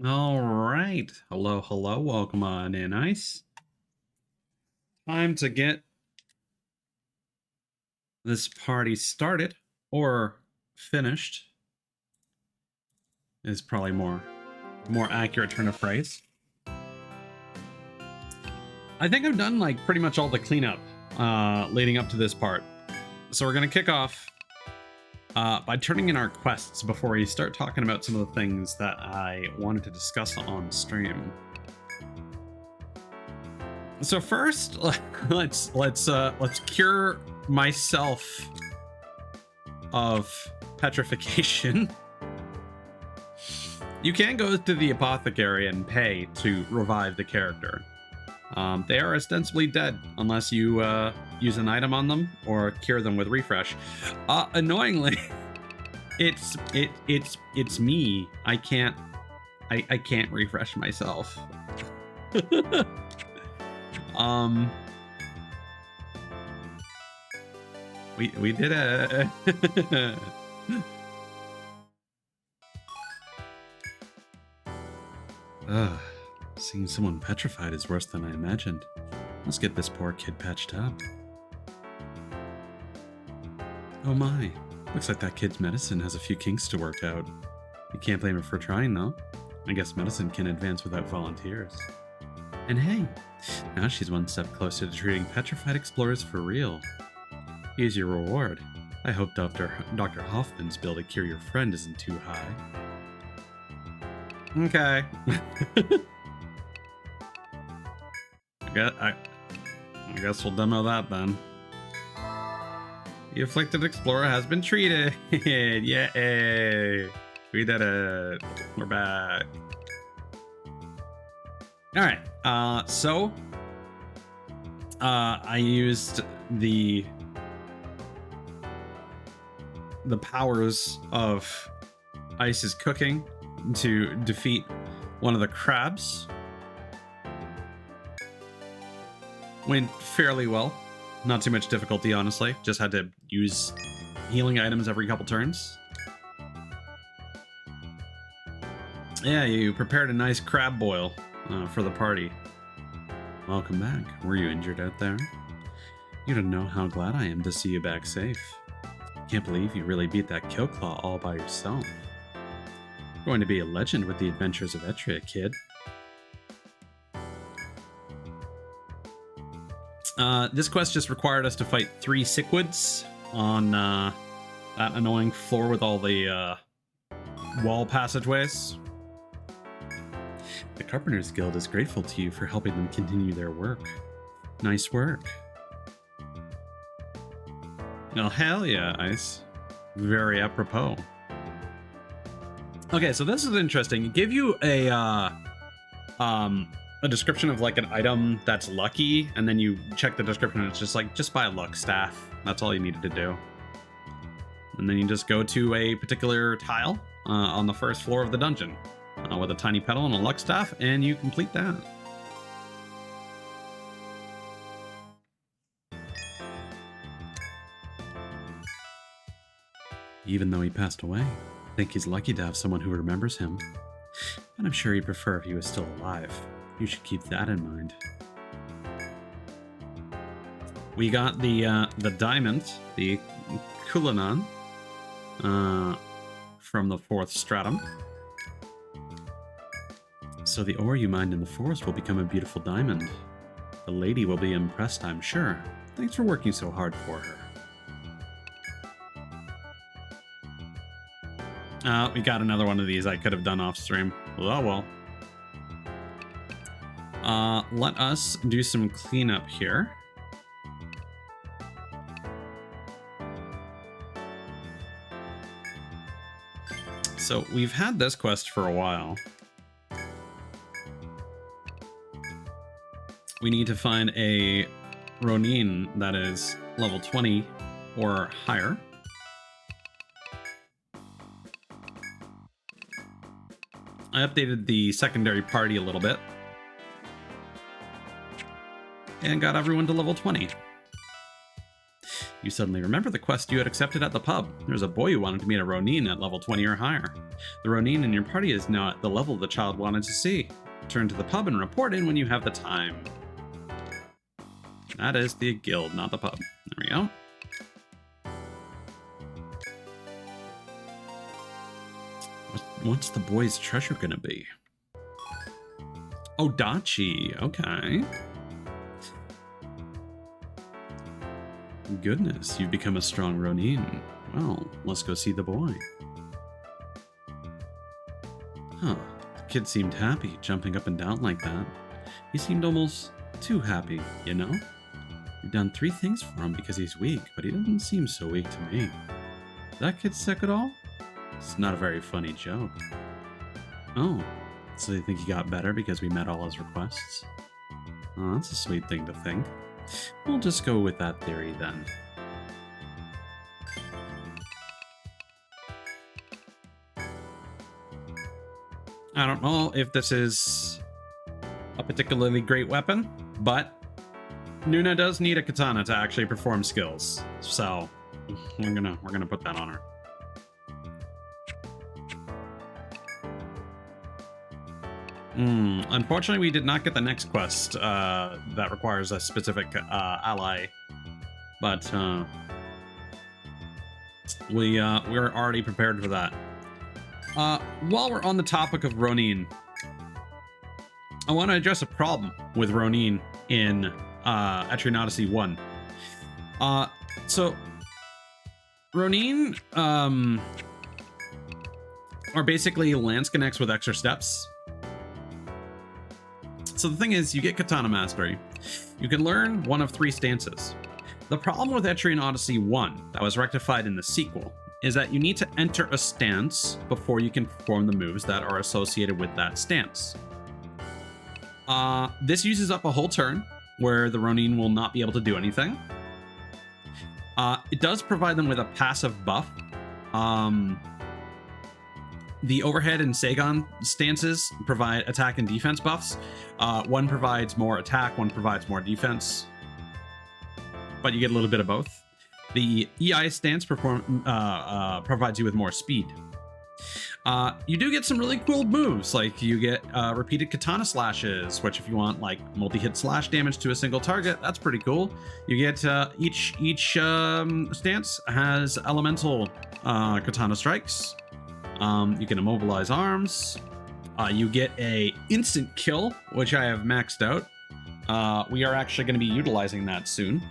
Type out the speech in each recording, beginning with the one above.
All right. Hello, hello. Welcome on in, Ice. Time to get this party started or finished is probably more accurate turn of phrase. I think I've done like pretty much all the cleanup leading up to this part. So we're going to kick off by turning in our quests before we start talking about some of the things that I wanted to discuss on stream. So first, let's cure myself of petrification. You can go to the apothecary and pay to revive the character. They are ostensibly dead unless you use an item on them or cure them with refresh. Annoyingly, it's me. I can't refresh myself. We did it. Seeing someone petrified is worse than I imagined. Let's get this poor kid patched up. Oh my, looks like that kid's medicine has a few kinks to work out. You can't blame her for trying though. I guess medicine can advance without volunteers. And hey, now she's one step closer to treating petrified explorers for real. Here's your reward. I hope Dr. Hoffman's bill to cure your friend isn't too high. Okay. I guess we'll demo that then. The afflicted explorer has been treated. Yay! We did it. We're back. All right. So I used the powers of Ice's cooking to defeat one of the crabs. Went fairly well. Not too much difficulty, honestly. Just had to use healing items every couple turns. Yeah, you prepared a nice crab boil for the party. Welcome back. Were you injured out there? You don't know how glad I am to see you back safe. Can't believe you really beat that Killclaw all by yourself. You're going to be a legend with the adventures of Etria, kid. This quest just required us to fight 3 cichlids on that annoying floor with all the wall passageways. The Carpenters Guild is grateful to you for helping them continue their work. Nice work. Oh, hell yeah, Ice. Very apropos. Okay, so this is interesting. It give you a description of like an item that's lucky, and then you check the description and it's just like, just buy a luck staff. That's all you needed to do. And then you just go to a particular tile on the first floor of the dungeon with a tiny petal and a luck staff, and you complete that. Even though he passed away, I think he's lucky to have someone who remembers him. But I'm sure he'd prefer if he was still alive. You should keep that in mind. We got the diamond, the Kulanan, from the 4th stratum. So the ore you mined in the forest will become a beautiful diamond. The lady will be impressed, I'm sure. Thanks for working so hard for her. We got another one of these I could have done off stream. Oh well. Let us do some cleanup here. So we've had this quest for a while. We need to find a Ronin that is level 20 or higher. I updated the secondary party a little bit and got everyone to level 20. You suddenly remember the quest you had accepted at the pub. There's a boy who wanted to meet a Ronin at level 20 or higher. The Ronin in your party is now at the level the child wanted to see. Turn to the pub and report in when you have the time. That is the guild, not the pub. There we go. What's the boy's treasure gonna be? Oh, Dachi. Okay. Goodness, you've become a strong Ronin. Well, let's go see the boy. Huh. The kid seemed happy, jumping up and down like that. He seemed almost too happy, you know? You've done 3 things for him because he's weak, but he doesn't seem so weak to me. Is that kid sick at all? It's not a very funny joke. Oh, so you think he got better because we met all his requests? Oh, that's a sweet thing to think. We'll just go with that theory then. I don't know if this is a particularly great weapon, but Nuna does need a katana to actually perform skills, so we're gonna put that on her. Unfortunately, we did not get the next quest that requires a specific ally, but we're already prepared for that. While we're on the topic of Ronin, I want to address a problem with Ronin in Etrian Odyssey 1. So Ronin are basically lance connects with extra steps. So the thing is, you get Katana Mastery. You can learn one of 3 stances. The problem with Etrian Odyssey 1, that was rectified in the sequel, is that you need to enter a stance before you can perform the moves that are associated with that stance. This uses up a whole turn, where the Ronin will not be able to do anything. It does provide them with a passive buff. The overhead and Sagon stances provide attack and defense buffs. One provides more attack, one provides more defense, but you get a little bit of both. The EI stance provides you with more speed. You do get some really cool moves, like you get repeated katana slashes, which if you want like multi-hit slash damage to a single target, that's pretty cool. You get each stance has elemental katana strikes. You can immobilize arms. You get a instant kill, which I have maxed out. We are actually going to be utilizing that soon.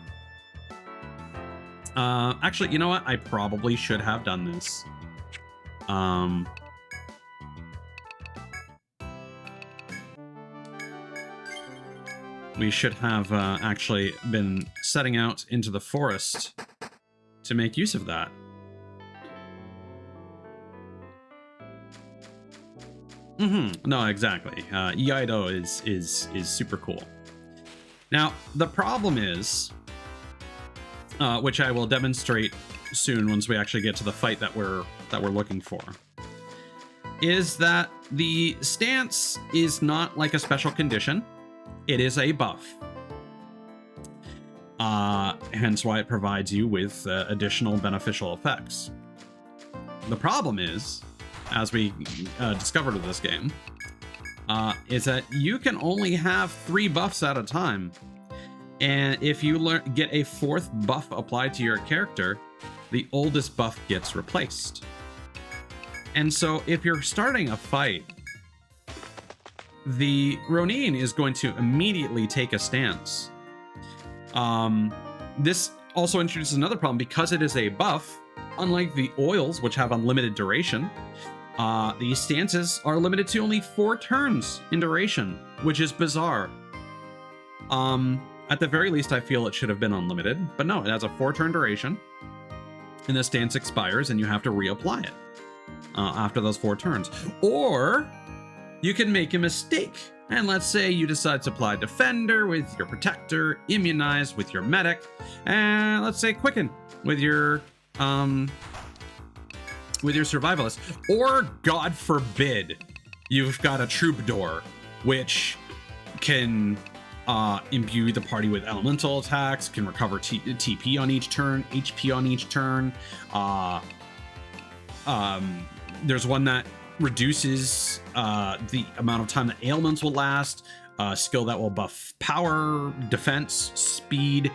Actually, you know what? I probably should have done this. We should have actually been setting out into the forest to make use of that. No, exactly. Iaido is super cool. Now, the problem is, which I will demonstrate soon once we actually get to the fight that we're looking for, is that the stance is not like a special condition. It is a buff. Hence why it provides you with additional beneficial effects. The problem is, as we discovered with this game, is that you can only have 3 buffs at a time. And if you get a 4th buff applied to your character, the oldest buff gets replaced. And so if you're starting a fight, the Ronin is going to immediately take a stance. This also introduces another problem because it is a buff. Unlike the oils, which have unlimited duration, these stances are limited to only 4 turns in duration, which is bizarre. At the very least, I feel it should have been unlimited, but no, it has a 4-turn duration, and the stance expires, and you have to reapply it after those 4 turns. Or you can make a mistake, and let's say you decide to apply Defender with your Protector, Immunize with your Medic, and let's say Quicken with your Survivalist. Or, God forbid, you've got a Troubadour, which can imbue the party with elemental attacks, can recover TP on each turn, HP on each turn. There's one that reduces the amount of time that ailments will last, skill that will buff power, defense, speed.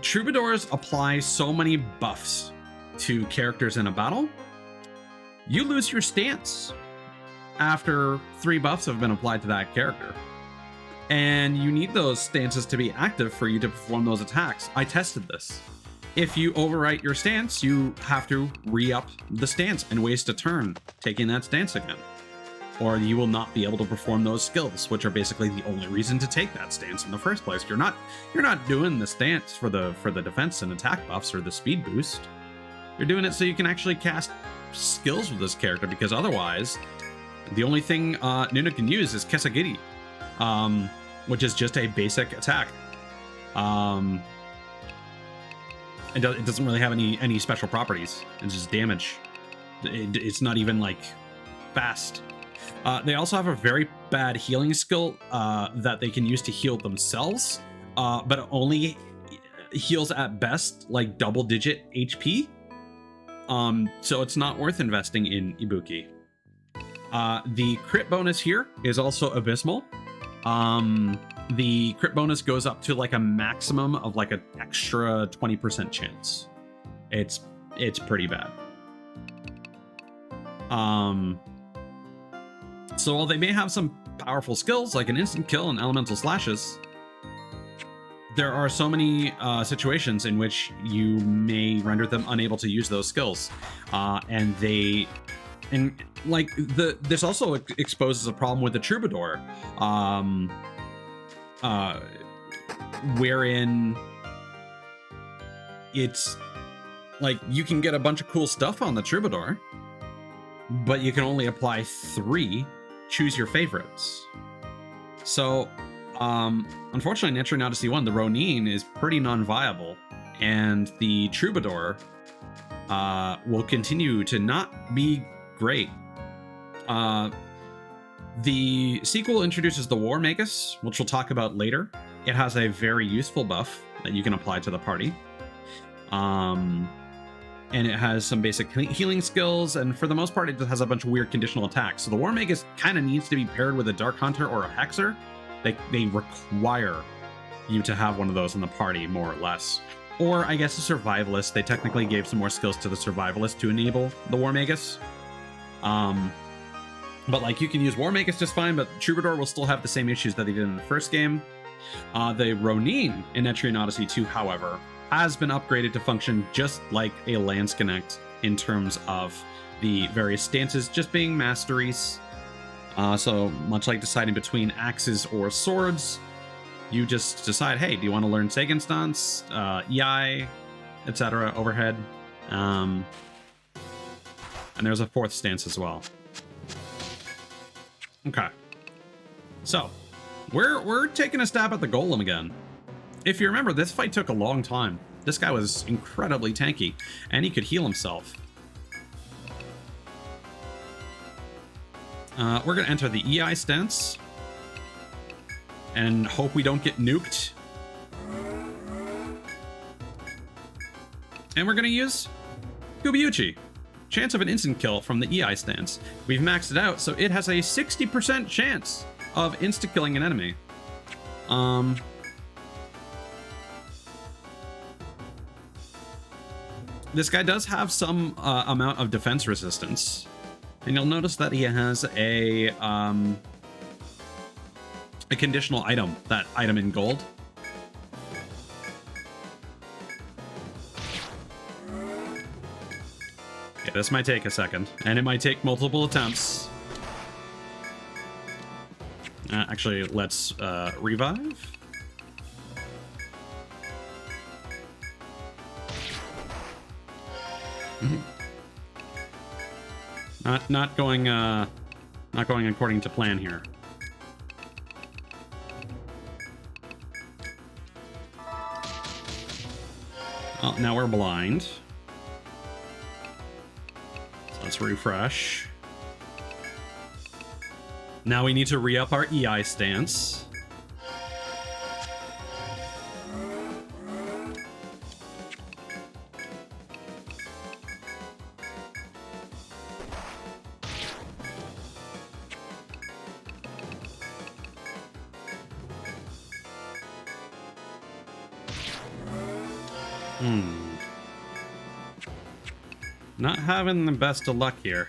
Troubadours apply so many buffs to characters in a battle. You lose your stance after 3 buffs have been applied to that character. And you need those stances to be active for you to perform those attacks. I tested this. If you overwrite your stance, you have to re-up the stance and waste a turn taking that stance again. Or you will not be able to perform those skills, which are basically the only reason to take that stance in the first place. You're not doing the stance for the defense and attack buffs or the speed boost. You're doing it so you can actually cast skills with this character, because otherwise, the only thing Nuna can use is Kesagiri, which is just a basic attack. It doesn't really have any special properties. It's just damage. It's not even like fast. They also have a very bad healing skill that they can use to heal themselves, but it only heals at best like double-digit HP. So it's not worth investing in Ibuki. The crit bonus here is also abysmal. The crit bonus goes up to like a maximum of like an extra 20% chance. It's pretty bad. So while they may have some powerful skills like an instant kill and elemental slashes, there are so many situations in which you may render them unable to use those skills. This also exposes a problem with the Troubadour, wherein it's like you can get a bunch of cool stuff on the Troubadour, but you can only apply 3. Choose your favorites. So, unfortunately, in Etrian Odyssey 1, the Ronin is pretty non-viable, and the Troubadour will continue to not be great. The sequel introduces the War Magus, which we'll talk about later. It has a very useful buff that you can apply to the party. And it has some basic healing skills, and for the most part, it just has a bunch of weird conditional attacks. So the War Magus kind of needs to be paired with a Dark Hunter or a Hexer. They require you to have one of those in the party, more or less. Or, I guess, a Survivalist. They technically gave some more skills to the Survivalist to enable the War Magus. But, like, you can use War Magus just fine, but Troubadour will still have the same issues that they did in the first game. The Ronin in Etrian Odyssey 2, however, has been upgraded to function just like a Lance Connect in terms of the various stances just being masteries. So much like deciding between axes or swords, you just decide, hey, do you want to learn Seigen stance, Yai, etc., overhead? And there's a 4th stance as well. Okay. So, we're taking a stab at the Golem again. If you remember, this fight took a long time. This guy was incredibly tanky, and he could heal himself. We're going to enter the EI stance and hope we don't get nuked. And we're going to use Kubiuchi. Chance of an instant kill from the EI stance. We've maxed it out, so it has a 60% chance of insta-killing an enemy. This guy does have some amount of defense resistance, and you'll notice that he has a conditional item, that item in gold. Okay, this might take a second, and it might take multiple attempts. Actually, let's revive. Not going according to plan here. Oh, now we're blind. So let's refresh. Now we need to re-up our EI stance. Hmm. Not having the best of luck here.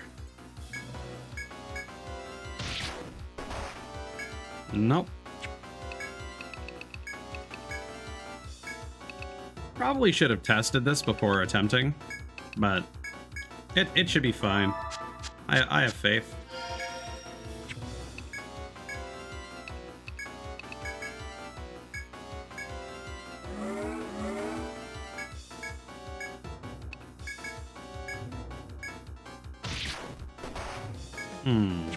Nope. Probably should have tested this before attempting, but it should be fine. I have faith. Hmm.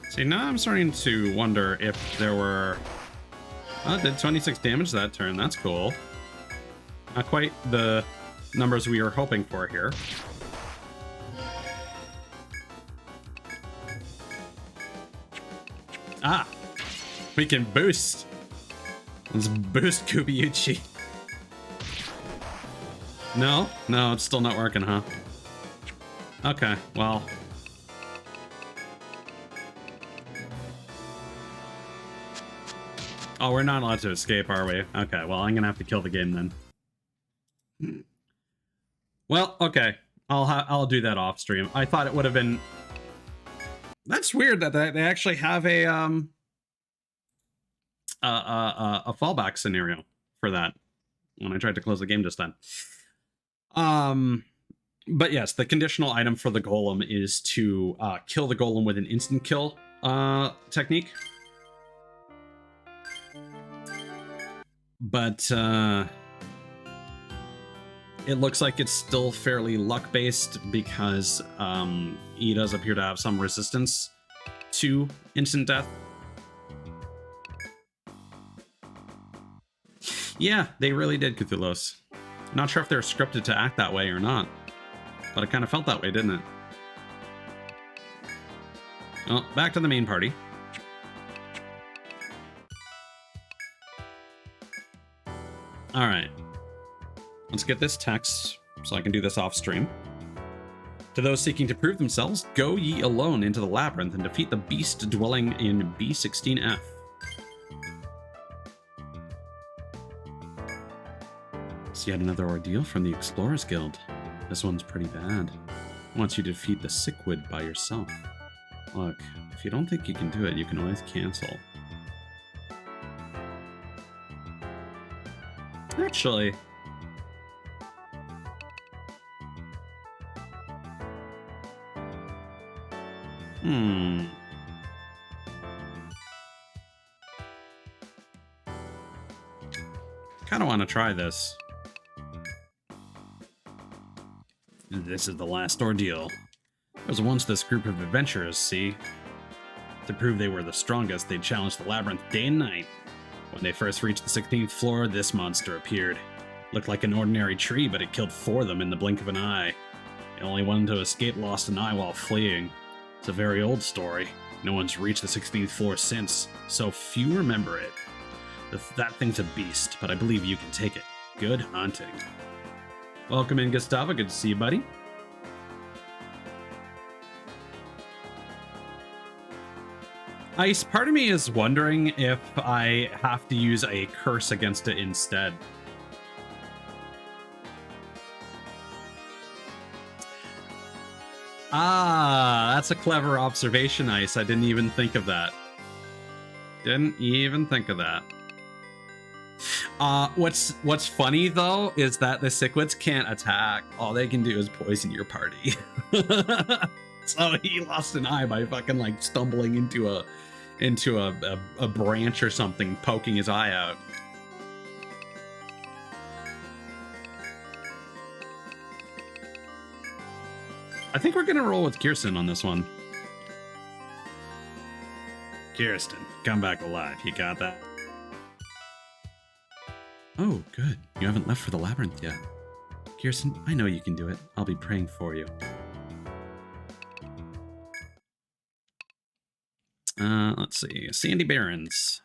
See, now I'm starting to wonder if there were... Oh, did 26 damage that turn. That's cool. Not quite the numbers we were hoping for here. Ah! We can boost! Let's boost Kubiuchi. No? No, it's still not working, huh? Okay, well... Oh, we're not allowed to escape, are we? Okay, well, I'm gonna have to kill the game then. Well, okay. I'll do that off stream. I thought it would have been... That's weird that they actually have a fallback scenario for that when I tried to close the game just then. But yes, the conditional item for the golem is to kill the golem with an instant kill technique. But it looks like it's still fairly luck-based because he does appear to have some resistance to instant death. Yeah, they really did, Cthulhu's. Not sure if they're scripted to act that way or not, but it kind of felt that way, didn't it? Well, back to the main party. All right. Let's get this text so I can do this off stream. To those seeking to prove themselves, go ye alone into the labyrinth and defeat the beast dwelling in B16F. It's yet another ordeal from the Explorers Guild. This one's pretty bad. Once you defeat the Sickwood by yourself. Look, if you don't think you can do it, you can always cancel. Actually... Kind of want to try this. This is the last ordeal. There was once this group of adventurers, see? To prove they were the strongest, they challenged the labyrinth day and night. When they first reached the 16th floor, this monster appeared. Looked like an ordinary tree, but it killed 4 of them in the blink of an eye. The only one to escape lost an eye while fleeing. It's a very old story. No one's reached the 16th floor since, so few remember it. That thing's a beast, but I believe you can take it. Good hunting. Welcome in, Gustavo. Good to see you, buddy. Ice, part of me is wondering if I have to use a curse against it instead. Ah, that's a clever observation, Ice. I didn't even think of that. Didn't even think of that. What's funny though is that the Sickwoods can't attack. All they can do is poison your party. So he lost an eye by fucking like stumbling into a branch or something, poking his eye out. I think we're gonna roll with Kirsten on this one. Kirsten, come back alive. You got that? Oh, good. You haven't left for the labyrinth yet. Kirsten, I know you can do it. I'll be praying for you. Let's see. Sandy Barrens.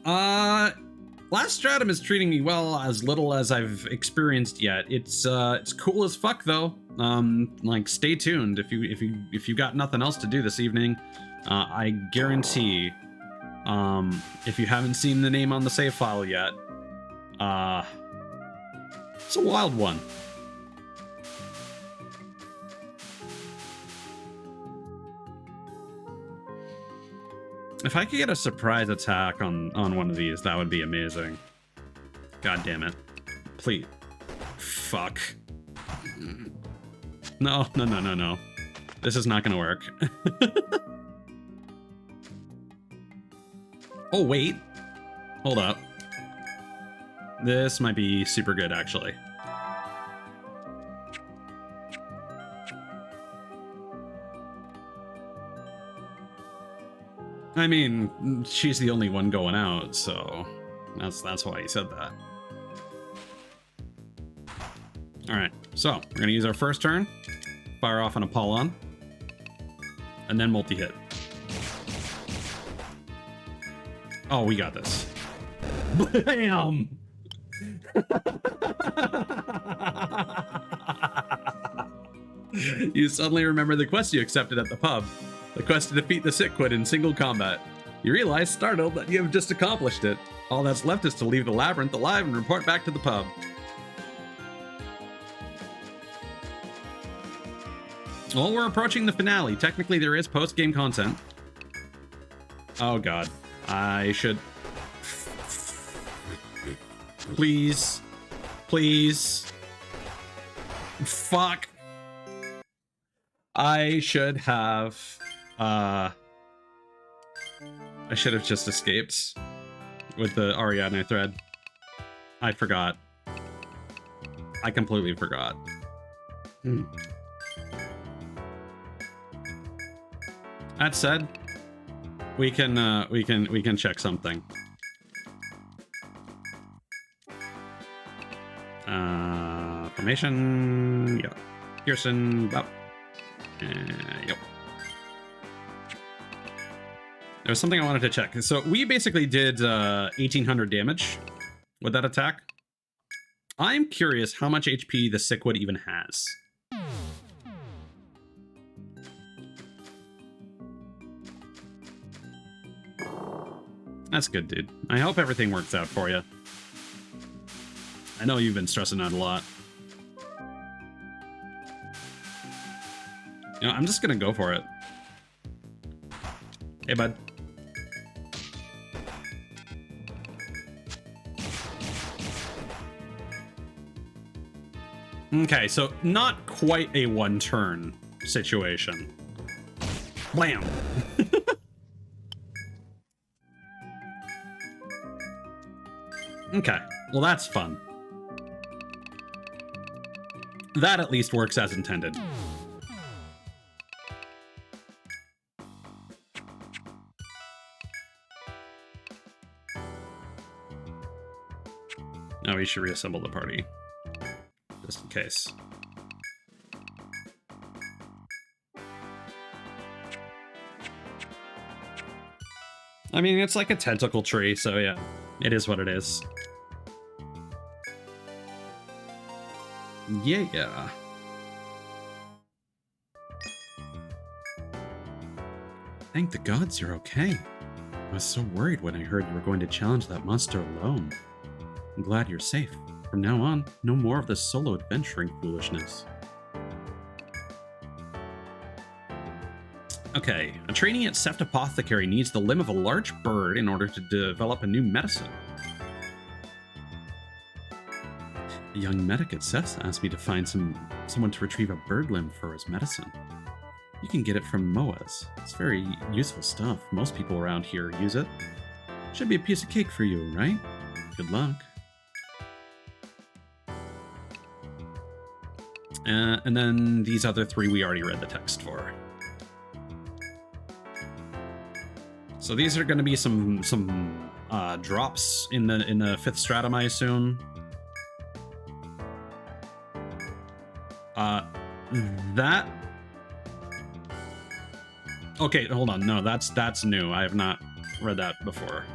Last Stratum is treating me well, as little as I've experienced yet. It's cool as fuck though. Like, stay tuned if you got nothing else to do this evening. I guarantee, if you haven't seen the name on the save file yet, it's a wild one. If I could get a surprise attack on one of these, that would be amazing. God damn it. Please. Fuck. No. This is not gonna work. Oh, wait. Hold up. This might be super good, actually. I mean, she's the only one going out, so that's why he said that. Alright, so we're gonna use our first turn, fire off an Apollon, and then multi-hit. Oh, we got this. Bam! You suddenly remember the quest you accepted at the pub. The quest to defeat the Sitquid in single combat. You realize, startled, that you have just accomplished it. All that's left is to leave the labyrinth alive and report back to the pub. Well, we're approaching the finale. Technically, there is post-game content. Oh god. I should... Please. Please. Fuck. I should have... I should have just escaped with the Ariadne thread. I forgot. I completely forgot. That said, we can check something. Formation. Yeah. Kirsten. Up. Yep. There was something I wanted to check. So we basically did 1800 damage with that attack. I'm curious how much HP the Sitquid even has. That's good, dude. I hope everything works out for you. I know you've been stressing out a lot. You know, I'm just gonna go for it. Hey, bud. Okay, so not quite a one-turn situation. Blam! Okay, well that's fun. That at least works as intended. Now we should reassemble the party, just in case. I mean, it's like a tentacle tree, so yeah, it is what it is. Yeah. Thank the gods you're okay. I was so worried when I heard you were going to challenge that monster alone. I'm glad you're safe. From now on, no more of this solo adventuring foolishness. Okay, a trainee at Sept Apothecary needs the limb of a large bird in order to develop a new medicine. A young medic at Sept asked me to find someone to retrieve a bird limb for his medicine. You can get it from Moa's. It's very useful stuff. Most people around here use it. Should be a piece of cake for you, right? Good luck. And then these other three we already read the text for. So these are going to be some drops in the 5th stratum, I assume. That. Okay, hold on. No, that's new. I have not read that before.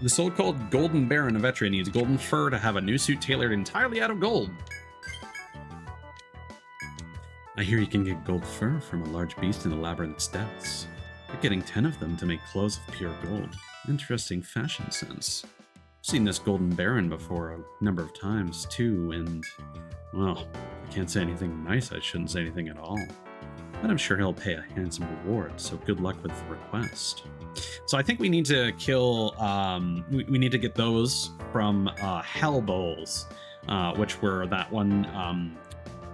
The so-called Golden Baron of Etrian needs golden fur to have a new suit tailored entirely out of gold. I hear you can get gold fur from a large beast in the labyrinth's depths. But getting 10 of them to make clothes of pure gold. Interesting fashion sense. I've seen this Golden Baron before a number of times, too, and... well, I can't say anything nice, I shouldn't say anything at all. But I'm sure he'll pay a handsome reward, so good luck with the request. So I think we need to kill... we need to get those from Hell Bowls, which were that one...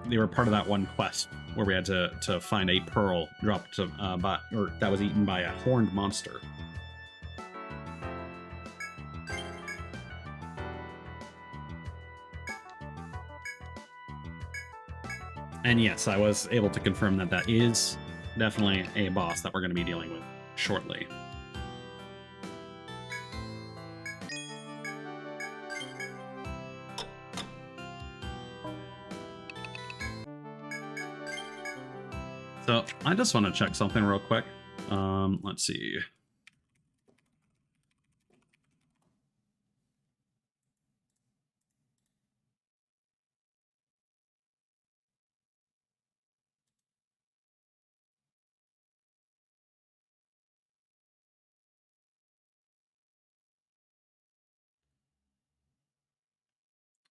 they were part of that one quest where we had to find a pearl dropped that was eaten by a horned monster. And yes, I was able to confirm that that is definitely a boss that we're going to be dealing with shortly. So I just want to check something real quick. Let's see.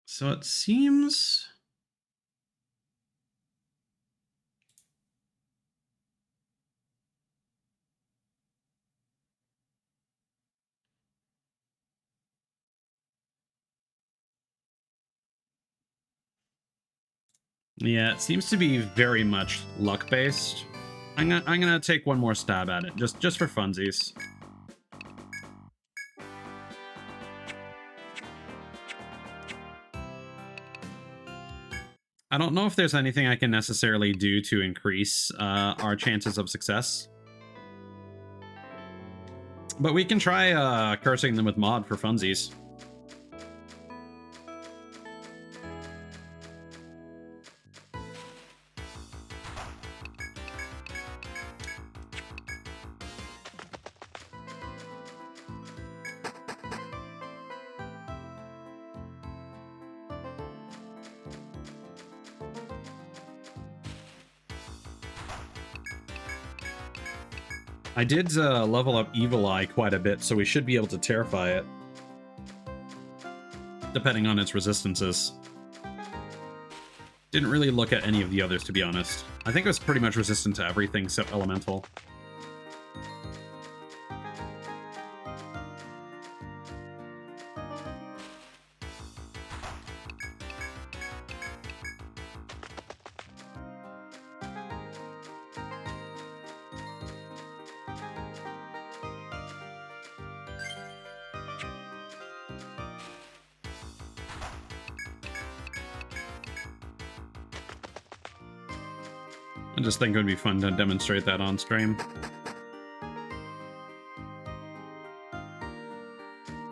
So it seems... yeah, it seems to be very much luck-based. I'm gonna take one more stab at it, just for funsies. I don't know if there's anything I can necessarily do to increase our chances of success. But we can try cursing them with mod for funsies. I did level up Evil Eye quite a bit, so we should be able to terrify it. Depending on its resistances. Didn't really look at any of the others, to be honest. I think it was pretty much resistant to everything except Elemental. I just think it would be fun to demonstrate that on stream.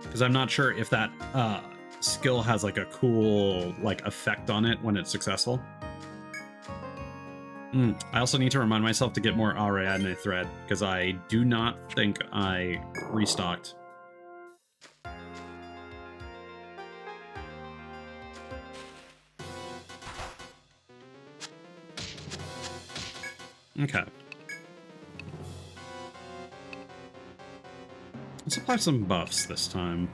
Because I'm not sure if that skill has like a cool like effect on it when it's successful. I also need to remind myself to get more Ariadne thread, because I do not think I restocked. Okay. Let's apply some buffs this time.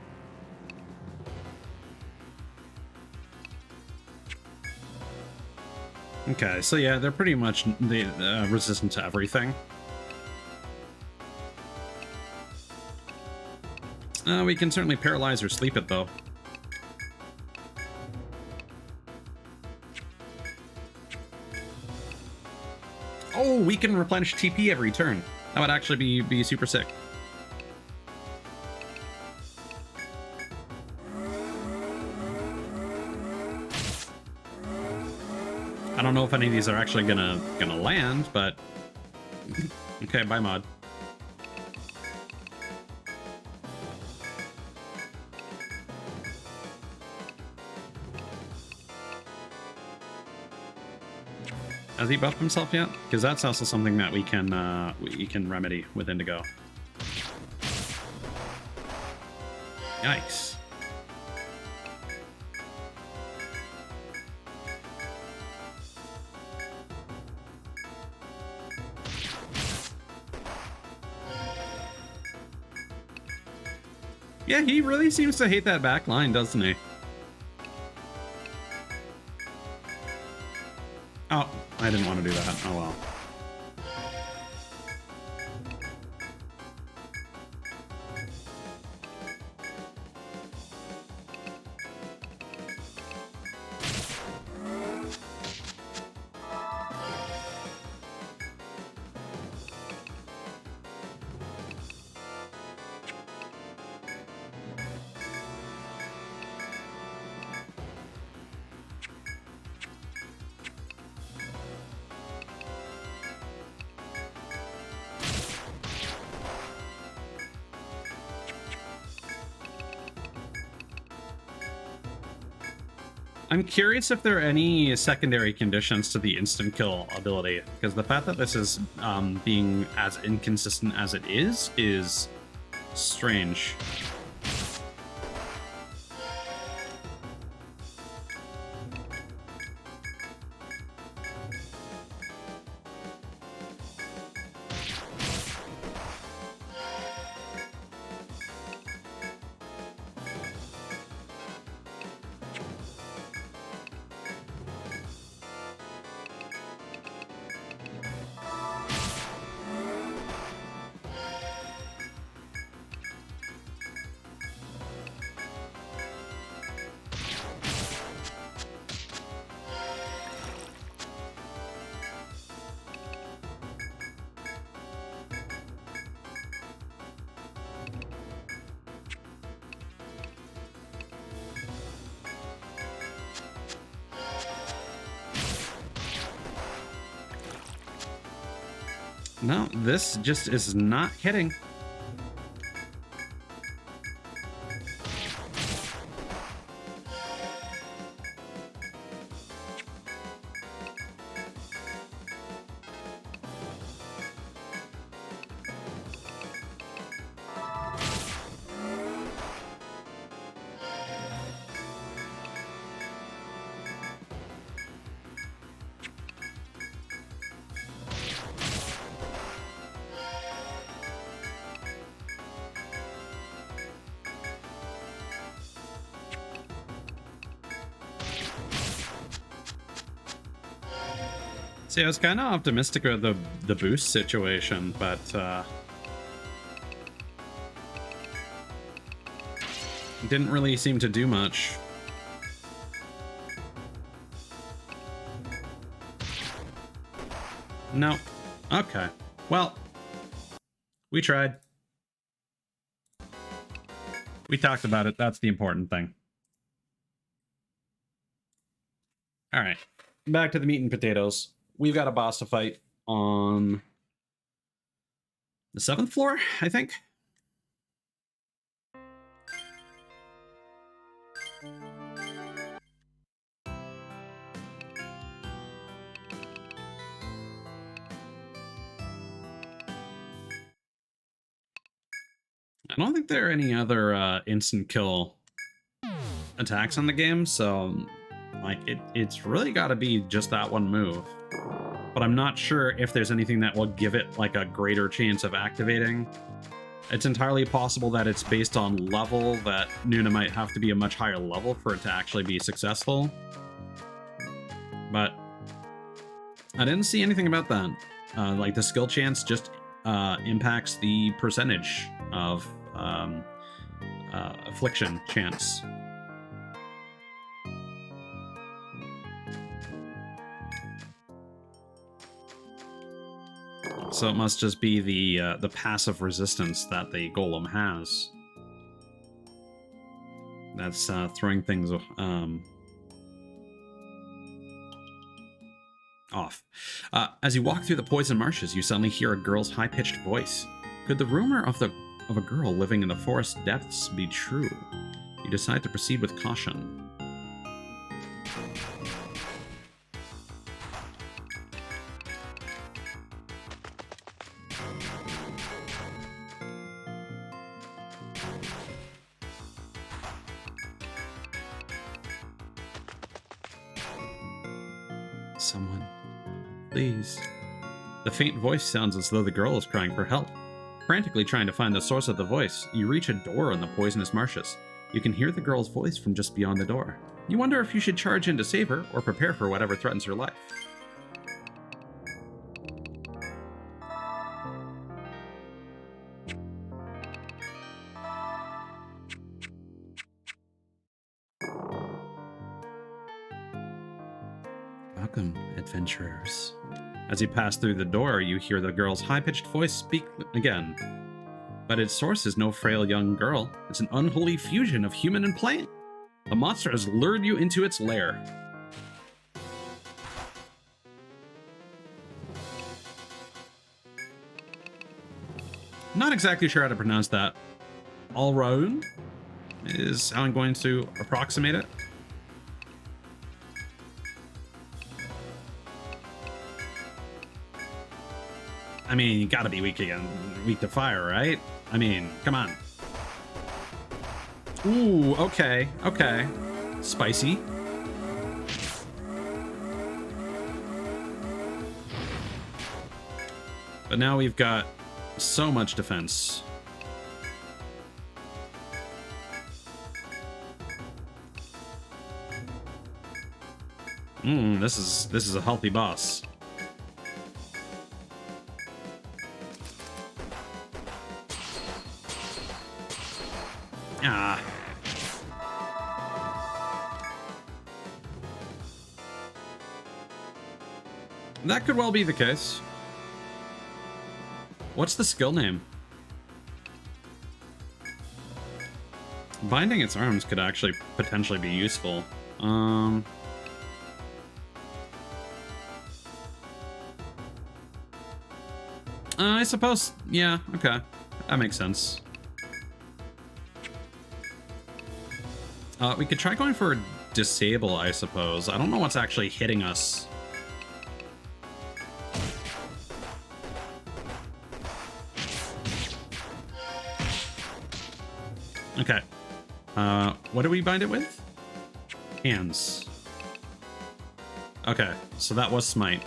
Okay, so yeah, they're pretty much resistant to everything. We can certainly paralyze or sleep it, though. Oh, we can replenish TP every turn. That would actually be super sick. I don't know if any of these are actually gonna land, but okay, bye mod. Has he buffed himself yet? Because that's also something that we can remedy with Indigo. Yikes. Yeah, he really seems to hate that back line, doesn't he? Oh, I didn't want to do that. Oh well. I'm curious if there are any secondary conditions to the instant kill ability, because the fact that this is being as inconsistent as it is strange. No, this just is not hitting. See, I was kind of optimistic about the boost situation, but didn't really seem to do much. No. Okay. Well, we tried. We talked about it. That's the important thing. All right. Back to the meat and potatoes. We've got a boss to fight on the 7th floor, I think. I don't think there are any other instant kill attacks on the game, so like it's really got to be just that one move. But I'm not sure if there's anything that will give it like a greater chance of activating. It's entirely possible that it's based on level, that Nuna might have to be a much higher level for it to actually be successful. But I didn't see anything about that. Like the skill chance just impacts the percentage of affliction chance. So it must just be the passive resistance that the golem has. That's throwing things off. As you walk through the poison marshes, you suddenly hear a girl's high-pitched voice. Could the rumor of a girl living in the forest depths be true? You decide to proceed with caution. Someone. Please. The faint voice sounds as though the girl is crying for help. Frantically trying to find the source of the voice, you reach a door in the poisonous marshes. You can hear the girl's voice from just beyond the door. You wonder if you should charge in to save her or prepare for whatever threatens her life. Welcome, adventurers. As you pass through the door, you hear the girl's high-pitched voice speak again. But its source is no frail young girl. It's an unholy fusion of human and plant. The monster has lured you into its lair. Not exactly sure how to pronounce that. Alraun is how I'm going to approximate it. I mean, you gotta be weak to fire, right? I mean, come on. Ooh, okay, okay. Spicy. But now we've got so much defense. This is a healthy boss. Ah. That could well be the case. What's the skill name? Binding its arms could actually potentially be useful. I suppose, yeah, okay. That makes sense. We could try going for disable, I suppose. I don't know what's actually hitting us. Okay. What do we bind it with? Hands. Okay, so that was smite.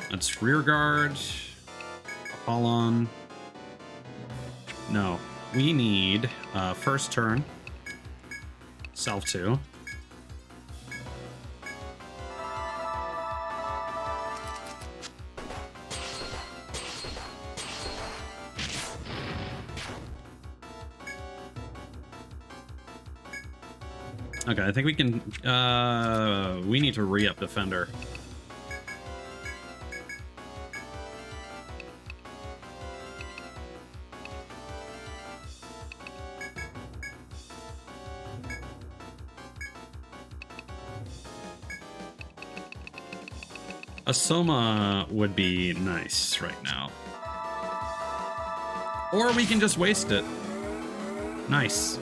That's rear guard. Apollon. No. We need first turn. Self 2. Okay, I think we can, we need to re-up Defender. A Soma would be nice right now. Or we can just waste it. Nice.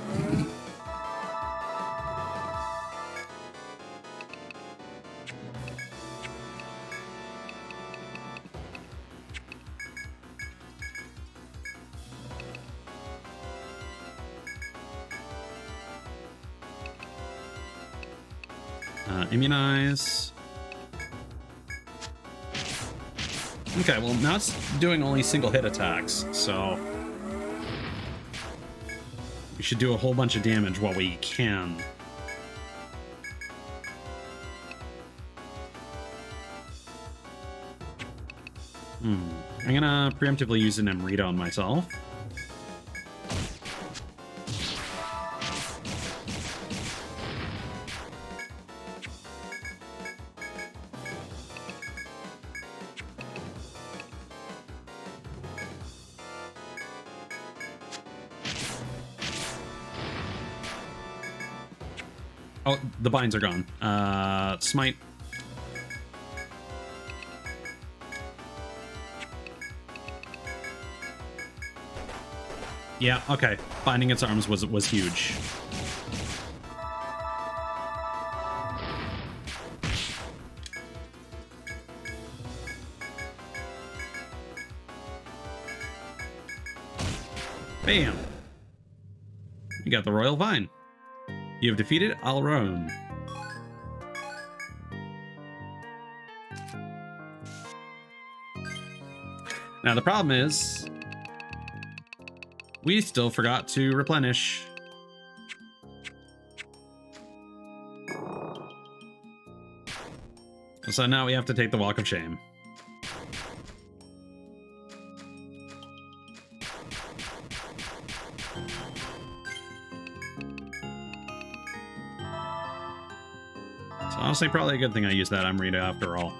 Immunize. Okay, well now it's doing only single hit attacks, so we should do a whole bunch of damage while we can. I'm gonna preemptively use an Amrita on myself. Oh, the binds are gone. Smite. Yeah, okay. Binding its arms was huge. Bam. You got the Royal Vine. You have defeated Alron. Now the problem is, we still forgot to replenish. So now we have to take the Walk of Shame. It's honestly probably a good thing I used that Amrita after all.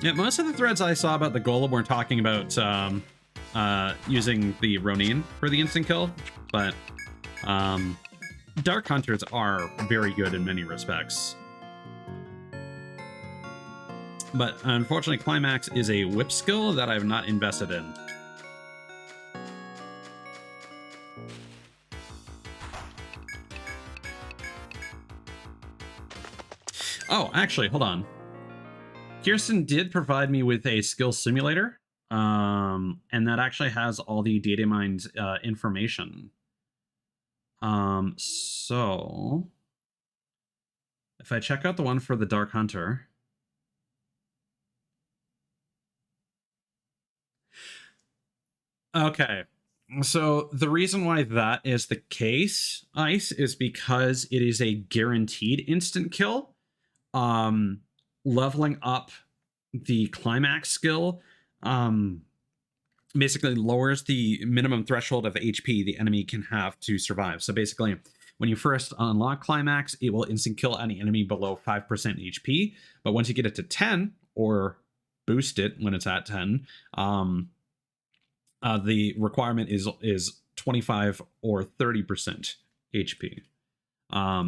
Yeah, most of the threads I saw about the Golem were talking about using the Ronin for the instant kill, but Dark Hunters are very good in many respects. But unfortunately, Climax is a whip skill that I've not invested in. Oh, actually, hold on. Kirsten did provide me with a skill simulator, and that actually has all the data mined information. So if I check out the one for the Dark Hunter, okay. So the reason why that is the case, Ice, is because it is a guaranteed instant kill. Leveling up the Climax skill basically lowers the minimum threshold of HP the enemy can have to survive. So basically, when you first unlock Climax, it will instant kill any enemy below 5% HP. But once you get it to 10, or boost it when it's at 10, the requirement is 25 or 30% HP.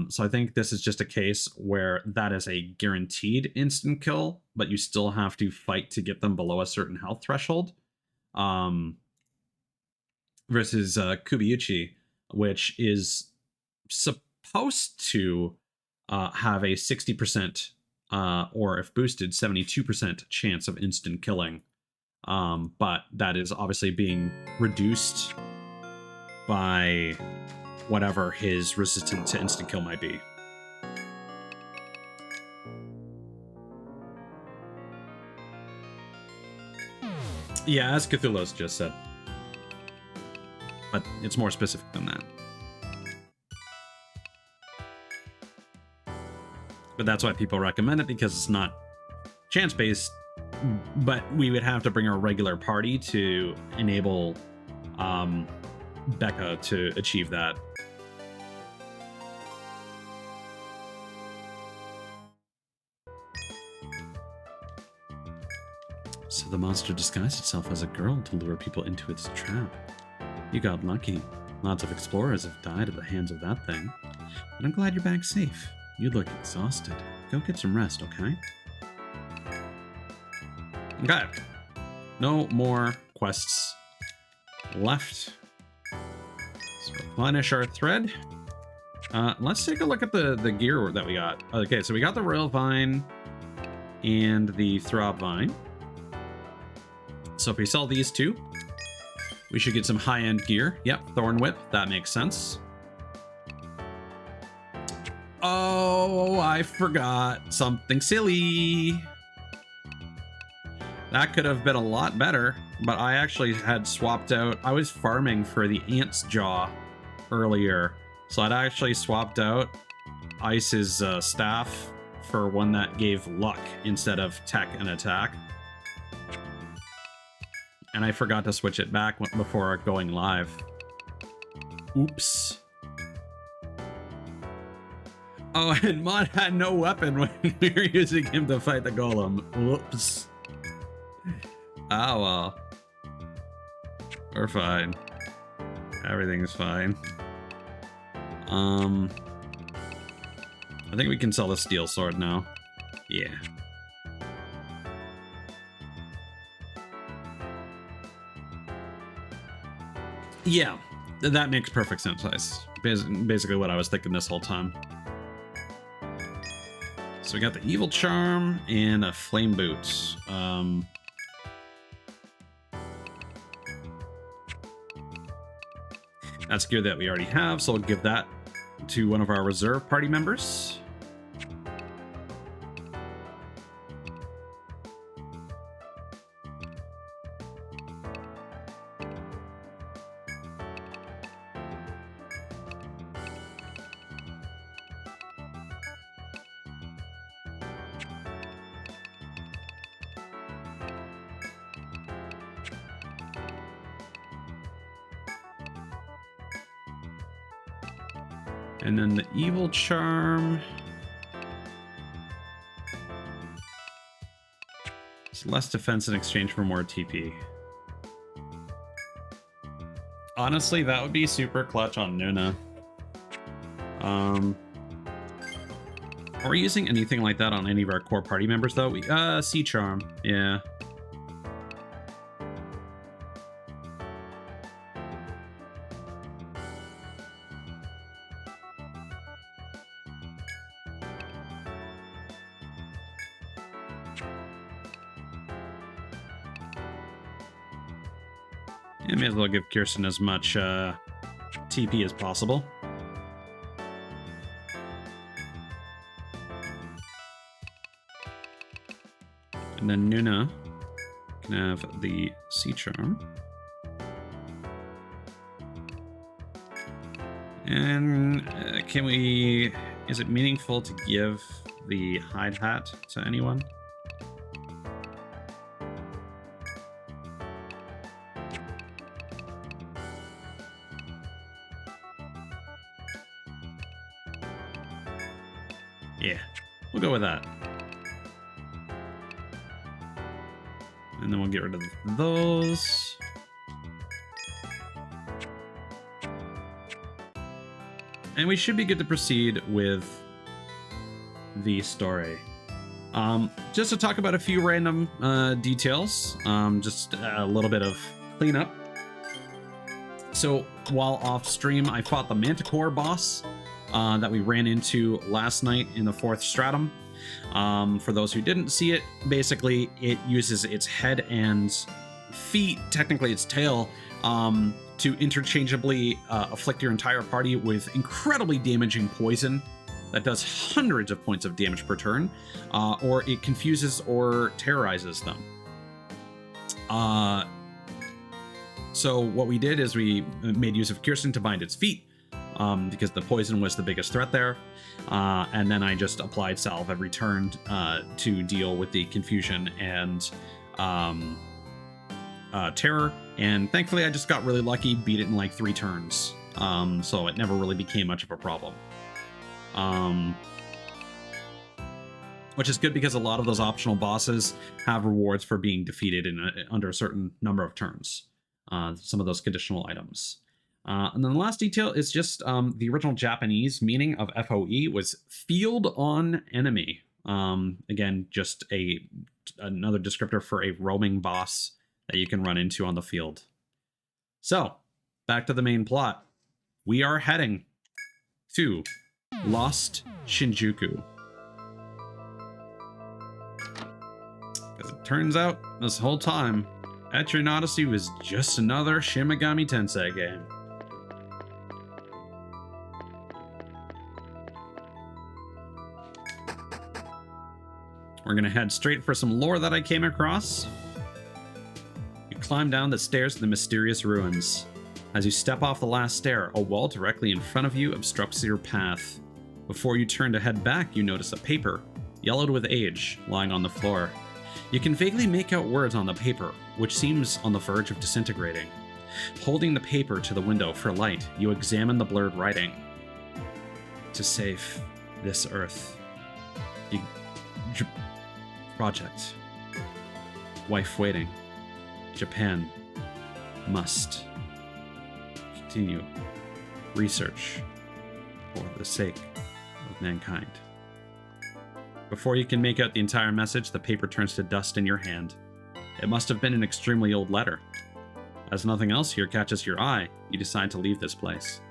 So I think this is just a case where that is a guaranteed instant kill, but you still have to fight to get them below a certain health threshold. Versus Kubiuchi, which is supposed to have a 60% or if boosted 72% chance of instant killing. But that is obviously being reduced by whatever his resistance to instant kill might be. Yeah, as Cthulhu's just said. But it's more specific than that. But that's why people recommend it, because it's not chance-based, but we would have to bring our regular party to enable Becca to achieve that. So the monster disguised itself as a girl to lure people into its trap. You got lucky. Lots of explorers have died at the hands of that thing. But I'm glad you're back safe. You look exhausted. Go get some rest, okay? Okay. No more quests left. Let's replenish our thread. Let's take a look at the gear that we got. Okay, so we got the Royal Vine and the Throb Vine. So if we sell these two, we should get some high-end gear. Yep, Thorn Whip, that makes sense. Oh, I forgot something silly. That could have been a lot better, but I actually had swapped out. I was farming for the Ant's Jaw earlier, so I'd actually swapped out Ice's staff for one that gave luck instead of tech and attack. And I forgot to switch it back before going live. Oops. Oh, and Mod had no weapon when we were using him to fight the golem. Whoops. Oh well. We're fine. Everything's fine. I think we can sell the steel sword now. Yeah. Yeah, that makes perfect sense. That's basically what I was thinking this whole time. So we got the Evil Charm and a Flame Boot. That's gear that we already have, so we'll give that to one of our reserve party members. And then the evil charm. It's less defense in exchange for more TP. Honestly, that would be super clutch on Nuna. Are we using anything like that on any of our core party members though? Sea Charm, yeah. I may as well give Kirsten as much TP as possible. And then Nuna can have the Sea Charm. And can we... Is it meaningful to give the Hide Hat to anyone? Yeah, we'll go with that. And then we'll get rid of those. And we should be good to proceed with the story. Just to talk about a few random details, just a little bit of cleanup. So while off stream, I fought the Manticore boss that we ran into last night in the 4th stratum. For those who didn't see it, basically it uses its head and feet, technically its tail, to interchangeably afflict your entire party with incredibly damaging poison that does hundreds of points of damage per turn, or it confuses or terrorizes them. So what we did is we made use of Kirsten to bind its feet, because the poison was the biggest threat there. And then I just applied salve every turn to deal with the confusion and terror. And thankfully I just got really lucky, beat it in like 3 turns. So it never really became much of a problem. Which is good because a lot of those optional bosses have rewards for being defeated in under a certain number of turns. Some of those conditional items. And then the last detail is just the original Japanese meaning of FOE was field on enemy. Again, just another descriptor for a roaming boss that you can run into on the field. So, back to the main plot. We are heading to Lost Shinjuku. Because it turns out, this whole time, Etrian Odyssey was just another Shin Megami Tensei game. We're gonna head straight for some lore that I came across. You climb down the stairs to the mysterious ruins. As you step off the last stair, a wall directly in front of you obstructs your path. Before you turn to head back, you notice a paper, yellowed with age, lying on the floor. You can vaguely make out words on the paper, which seems on the verge of disintegrating. Holding the paper to the window for light, you examine the blurred writing. To save this Earth. Project. Wife waiting. Japan. Must. Continue. Research. For the sake of mankind. Before you can make out the entire message, the paper turns to dust in your hand. It must have been an extremely old letter. As nothing else here catches your eye, you decide to leave this place.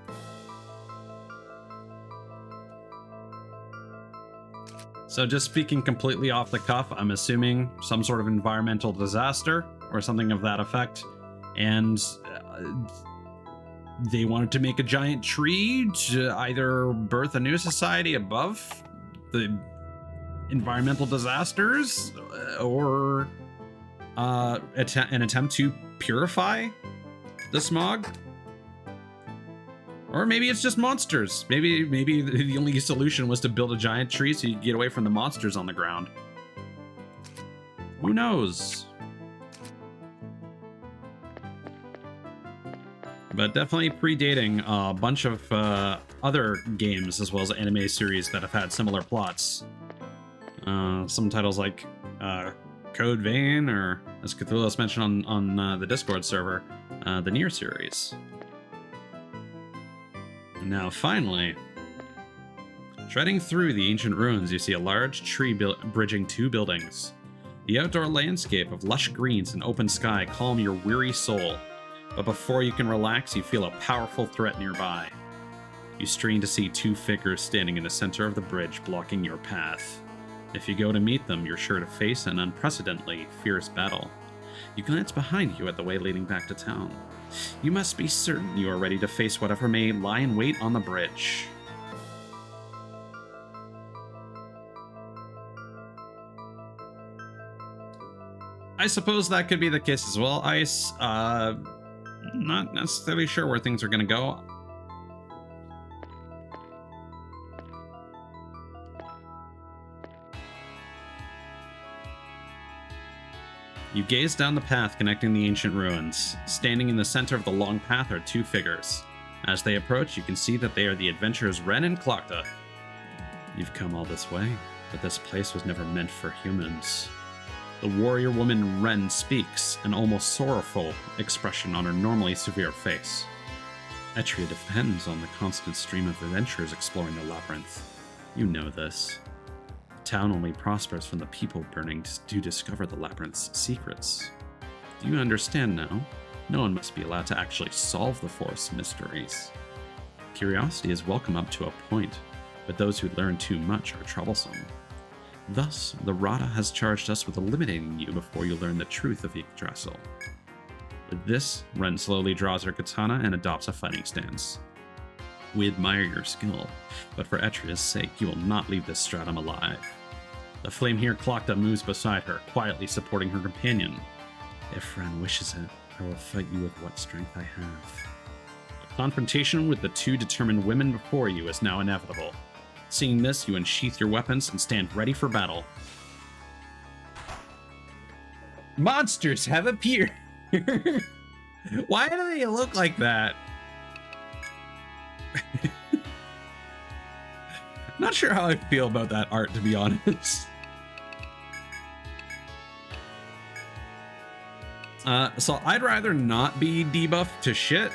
So just speaking completely off the cuff, I'm assuming some sort of environmental disaster or something of that effect. And they wanted to make a giant tree to either birth a new society above the environmental disasters, or an attempt to purify the smog. Or maybe it's just monsters. Maybe the only solution was to build a giant tree so you could get away from the monsters on the ground. Who knows? But definitely predating a bunch of other games as well as anime series that have had similar plots. Some titles like Code Vein, or as Cthulhu's mentioned on the Discord server, the Nier series. And now finally, treading through the ancient ruins, you see a large tree bridging two buildings. The outdoor landscape of lush greens and open sky calm your weary soul. But before you can relax, you feel a powerful threat nearby. You strain to see two figures standing in the center of the bridge, blocking your path. If you go to meet them, you're sure to face an unprecedentedly fierce battle. You glance behind you at the way leading back to town. You must be certain you are ready to face whatever may lie in wait on the bridge. I suppose that could be the case as well, Ice. Not necessarily sure where things are going to go. You gaze down the path connecting the ancient ruins. Standing in the center of the long path are two figures. As they approach, you can see that they are the adventurers Ren and Klokta. You've come all this way, but this place was never meant for humans. The warrior woman Ren speaks, an almost sorrowful expression on her normally severe face. Etria depends on the constant stream of adventurers exploring the labyrinth. You know this. The town only prospers from the people burning to discover the labyrinth's secrets. Do you understand now? No one must be allowed to actually solve the forest's mysteries. Curiosity is welcome up to a point, but those who learn too much are troublesome. Thus, the Rada has charged us with eliminating you before you learn the truth of Yggdrasil. With this, Ren slowly draws her katana and adopts a fighting stance. We admire your skill, but for Etria's sake, you will not leave this stratum alive. The flame here Klokta moves beside her, quietly supporting her companion. If Ren wishes it, I will fight you with what strength I have. A confrontation with the two determined women before you is now inevitable. Seeing this, you unsheath your weapons and stand ready for battle. Monsters have appeared! Why do they look like that? Not sure how I feel about that art, to be honest. So I'd rather not be debuffed to shit.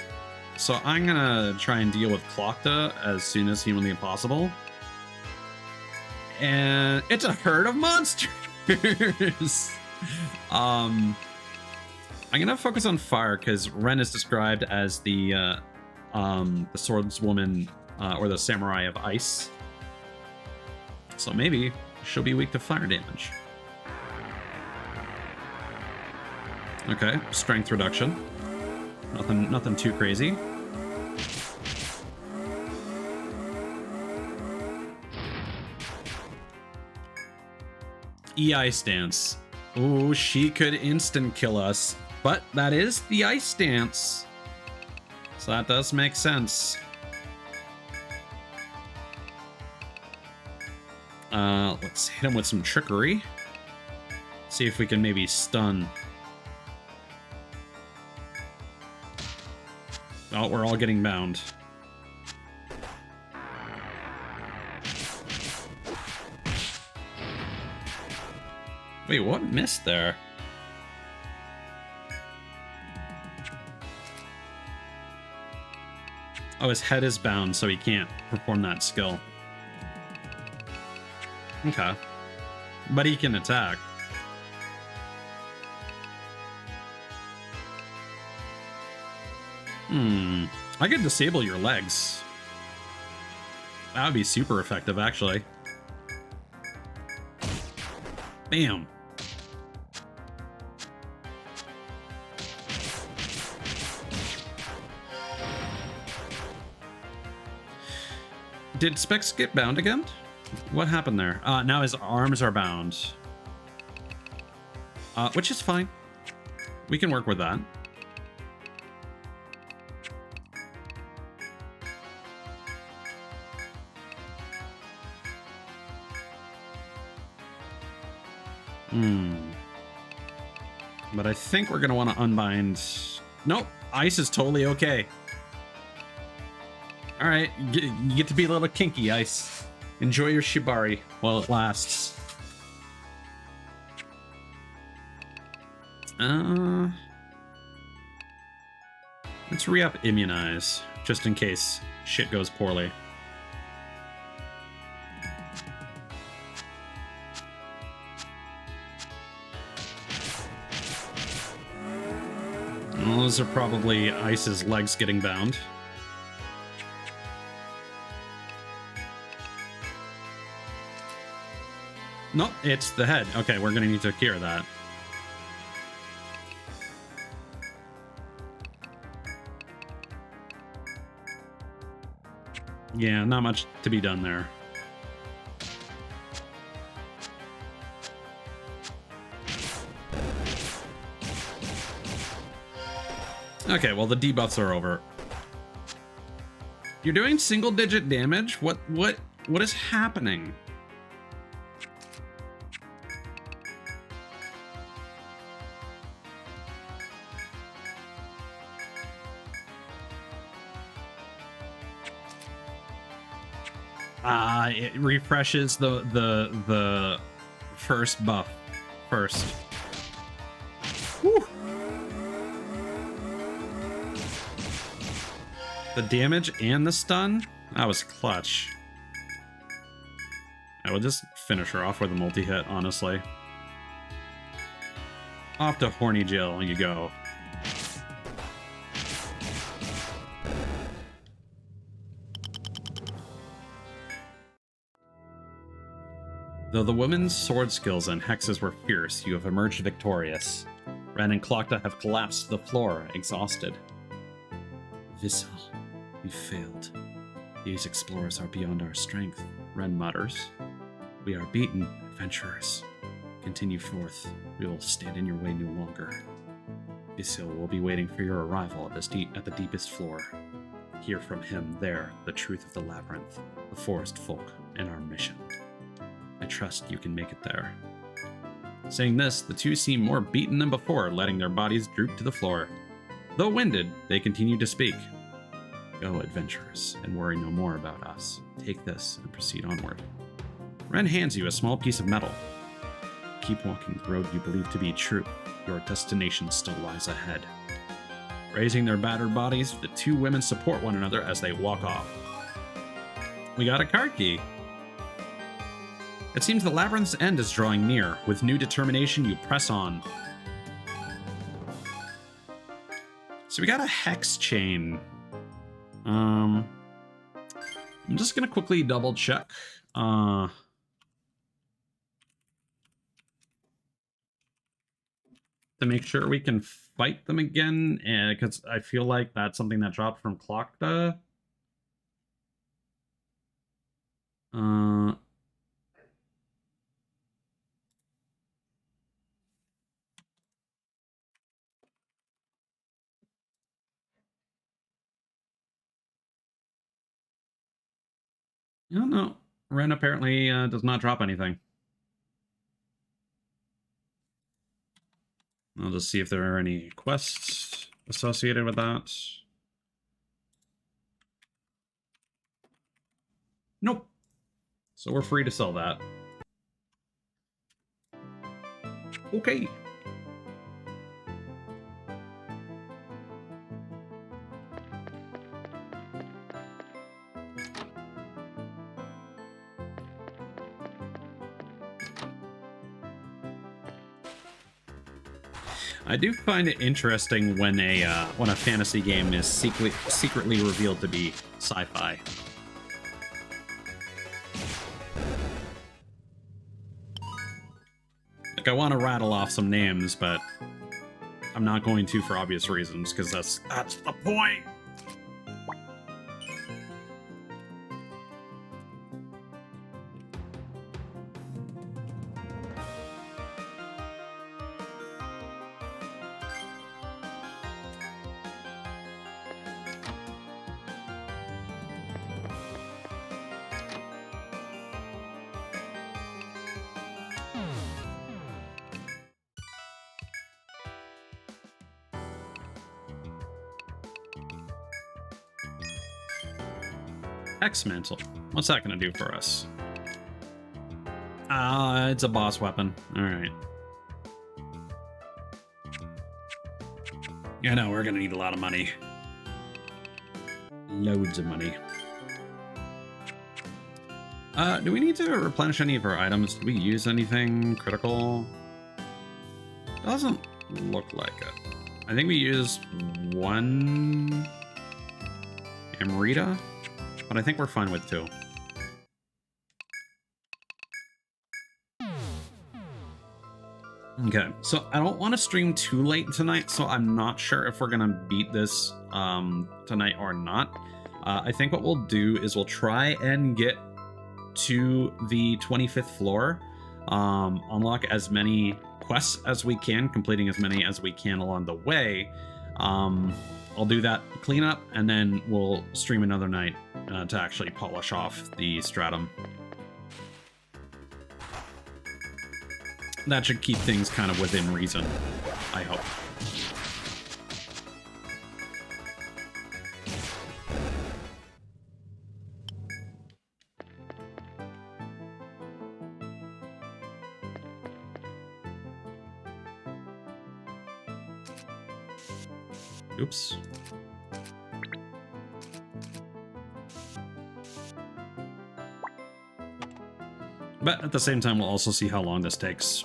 So I'm gonna try and deal with Klokta as soon as humanly possible. And it's a herd of monsters. I'm gonna focus on fire because Ren is described as the swordswoman or the samurai of ice. So maybe she'll be weak to fire damage. Okay, strength reduction. Nothing too crazy. Ice stance. Ooh, she could instant kill us, but that is the ice stance. So that does make sense. Let's hit him with some trickery. See if we can maybe stun. Oh, we're all getting bound. Wait, what missed there? Oh, his head is bound, so he can't perform that skill. Okay. But he can attack. I could disable your legs. That would be super effective, actually. Bam. Did Specs get bound again? What happened there? Now his arms are bound. Which is fine. We can work with that. But I think we're going to want to unbind... Nope, ice is totally okay. All right, you get to be a little kinky, Ice. Enjoy your shibari while it lasts. Let's re-up Immunize, just in case shit goes poorly. Well, those are probably Ice's legs getting bound. Nope, it's the head. Okay, we're gonna need to cure that. Yeah, not much to be done there. Okay, well, the debuffs are over. You're doing single-digit damage? What is happening? It refreshes the first buff first. Whew. The damage and the stun? That was clutch. I will just finish her off with a multi-hit, honestly. Off to Horny Jill you go. Though the woman's sword skills and hexes were fierce, you have emerged victorious. Ren and Klokta have collapsed to the floor, exhausted. Vissel, we failed. These explorers are beyond our strength, Ren mutters. We are beaten, adventurers. Continue forth. We will stand in your way no longer. Vissel will be waiting for your arrival at the deepest floor. Hear from him there the truth of the labyrinth, the forest folk, and our mission. I trust you can make it there. Saying this, the two seem more beaten than before, letting their bodies droop to the floor. Though winded, they continue to speak. Go, adventurers, and worry no more about us. Take this and proceed onward. Ren hands you a small piece of metal. Keep walking the road you believe to be true. Your destination still lies ahead. Raising their battered bodies, the two women support one another as they walk off. We got a card key. It seems the labyrinth's end is drawing near. With new determination, you press on. So we got a hex chain. I'm just gonna quickly double check. To make sure we can fight them again, because I feel like that's something that dropped from Klokta. I don't know. Ren apparently does not drop anything. I'll just see if there are any quests associated with that. Nope. So we're free to sell that. Okay. I do find it interesting when a fantasy game is secretly revealed to be sci-fi. Like, I want to rattle off some names, but I'm not going to for obvious reasons, because that's the point. X-Mantle. What's that going to do for us? It's a boss weapon. All right. Yeah, no, we're going to need a lot of money. Loads of money. Do we need to replenish any of our items? Did we use anything critical? Doesn't look like it. I think we used one Amrita, but I think we're fine with two. Okay, so I don't want to stream too late tonight, so I'm not sure if we're going to beat this tonight or not. I think what we'll do is we'll try and get to the 25th floor, unlock as many quests as we can, completing as many as we can along the way. I'll do that cleanup, and then we'll stream another night to actually polish off the stratum. That should keep things kind of within reason, I hope. Oops. But at the same time, we'll also see how long this takes.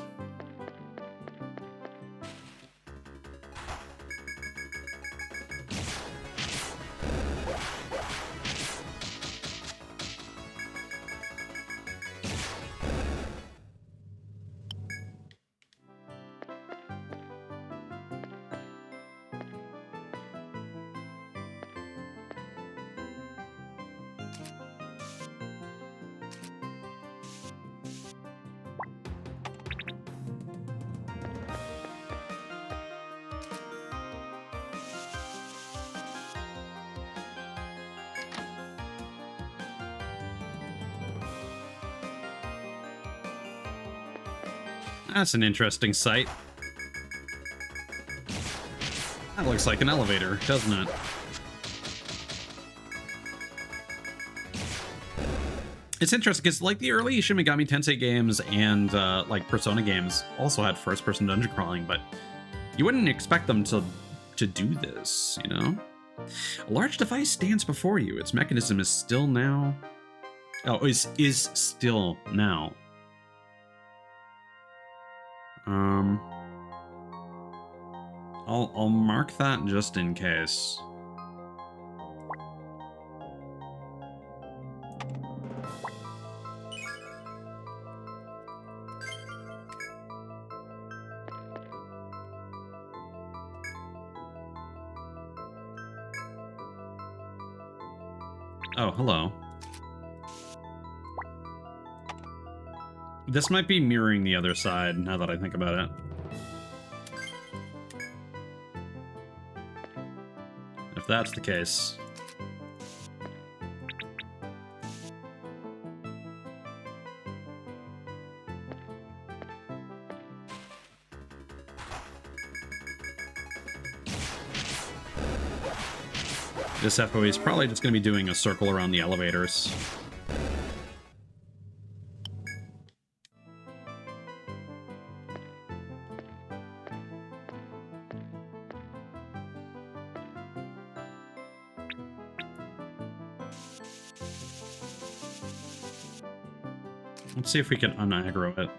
That's an interesting sight. That looks like an elevator, doesn't it? It's interesting because like the early Shin Megami Tensei games and like Persona games also had first-person dungeon crawling, but you wouldn't expect them to do this, you know? A large device stands before you. Its mechanism is still now. Oh, is still now. I'll mark that just in case. Oh, hello. This might be mirroring the other side, now that I think about it. If that's the case... This FOE is probably just going to be doing a circle around the elevators. Let's see if we can unaggro it.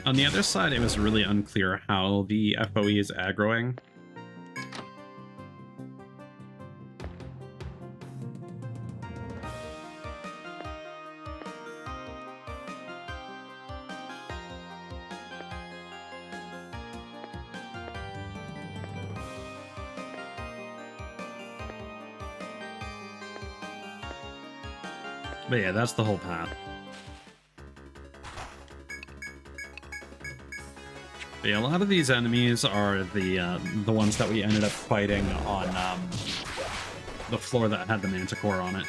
On the other side, it was really unclear how the FOE is aggroing. But yeah, that's the whole path. But yeah, a lot of these enemies are the ones that we ended up fighting on the floor that had the manticore on it.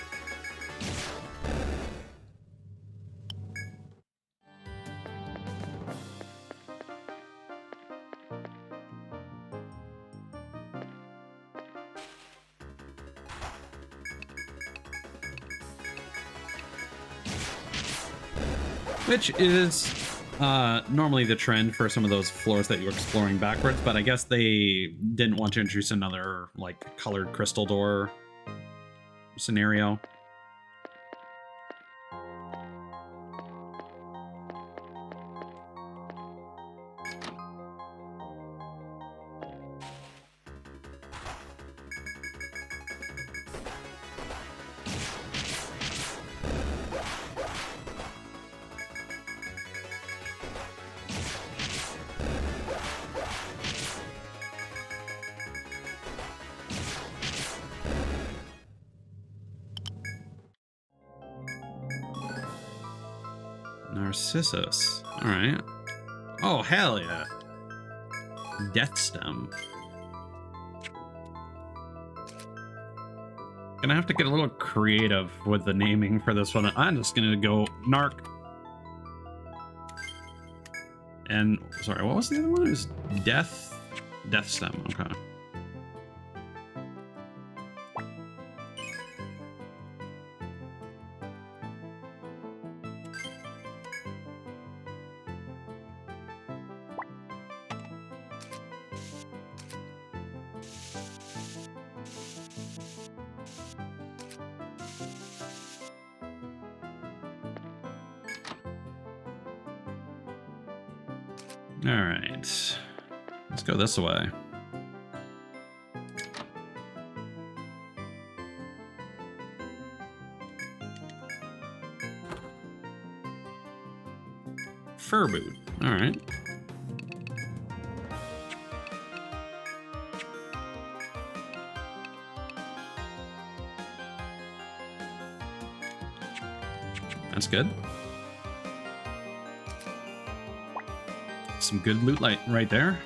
Which is normally the trend for some of those floors that you're exploring backwards, but I guess they didn't want to introduce another, like, colored crystal door scenario. Narcissus. All right. Oh, hell yeah. Death Stem. Gonna have to get a little creative with the naming for this one. I'm just gonna go Narc. And, sorry, what was the other one? It was Death Stem. Okay. All right, let's go this way. Fur boot. All right. That's good. Some good loot light right there.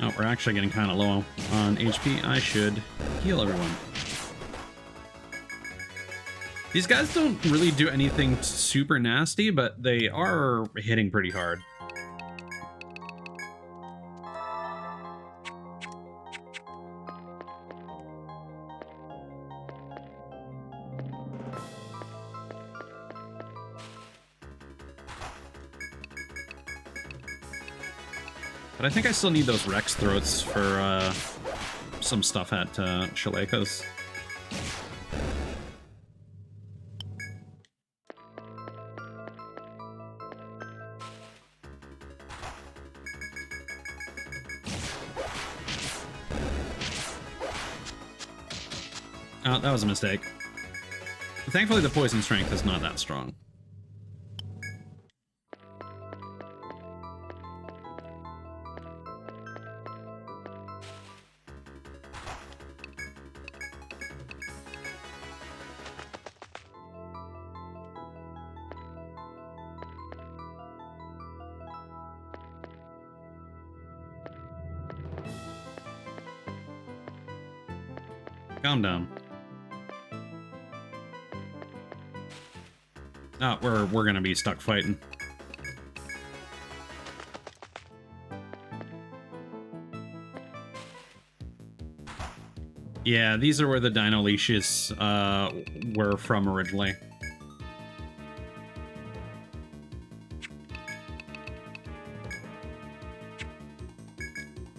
Oh, we're actually getting kind of low on HP. I should heal everyone. These guys don't really do anything super nasty, but they are hitting pretty hard. But I think I still need those Rex throats for some stuff at Shaleka's. Oh, that was a mistake. Thankfully, the poison strength is not that strong. Calm down. Oh, we're gonna be stuck fighting. Yeah, these are where the dino leashes were from originally.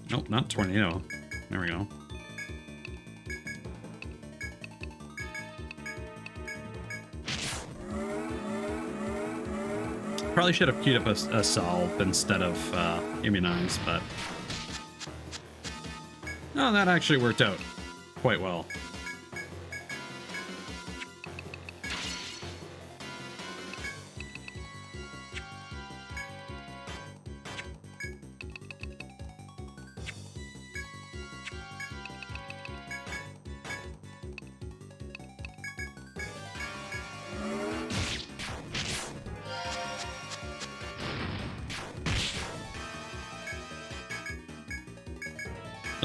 Nope, not tornado. There we go. Probably should have queued up a salve instead of immunize, but no, that actually worked out quite well.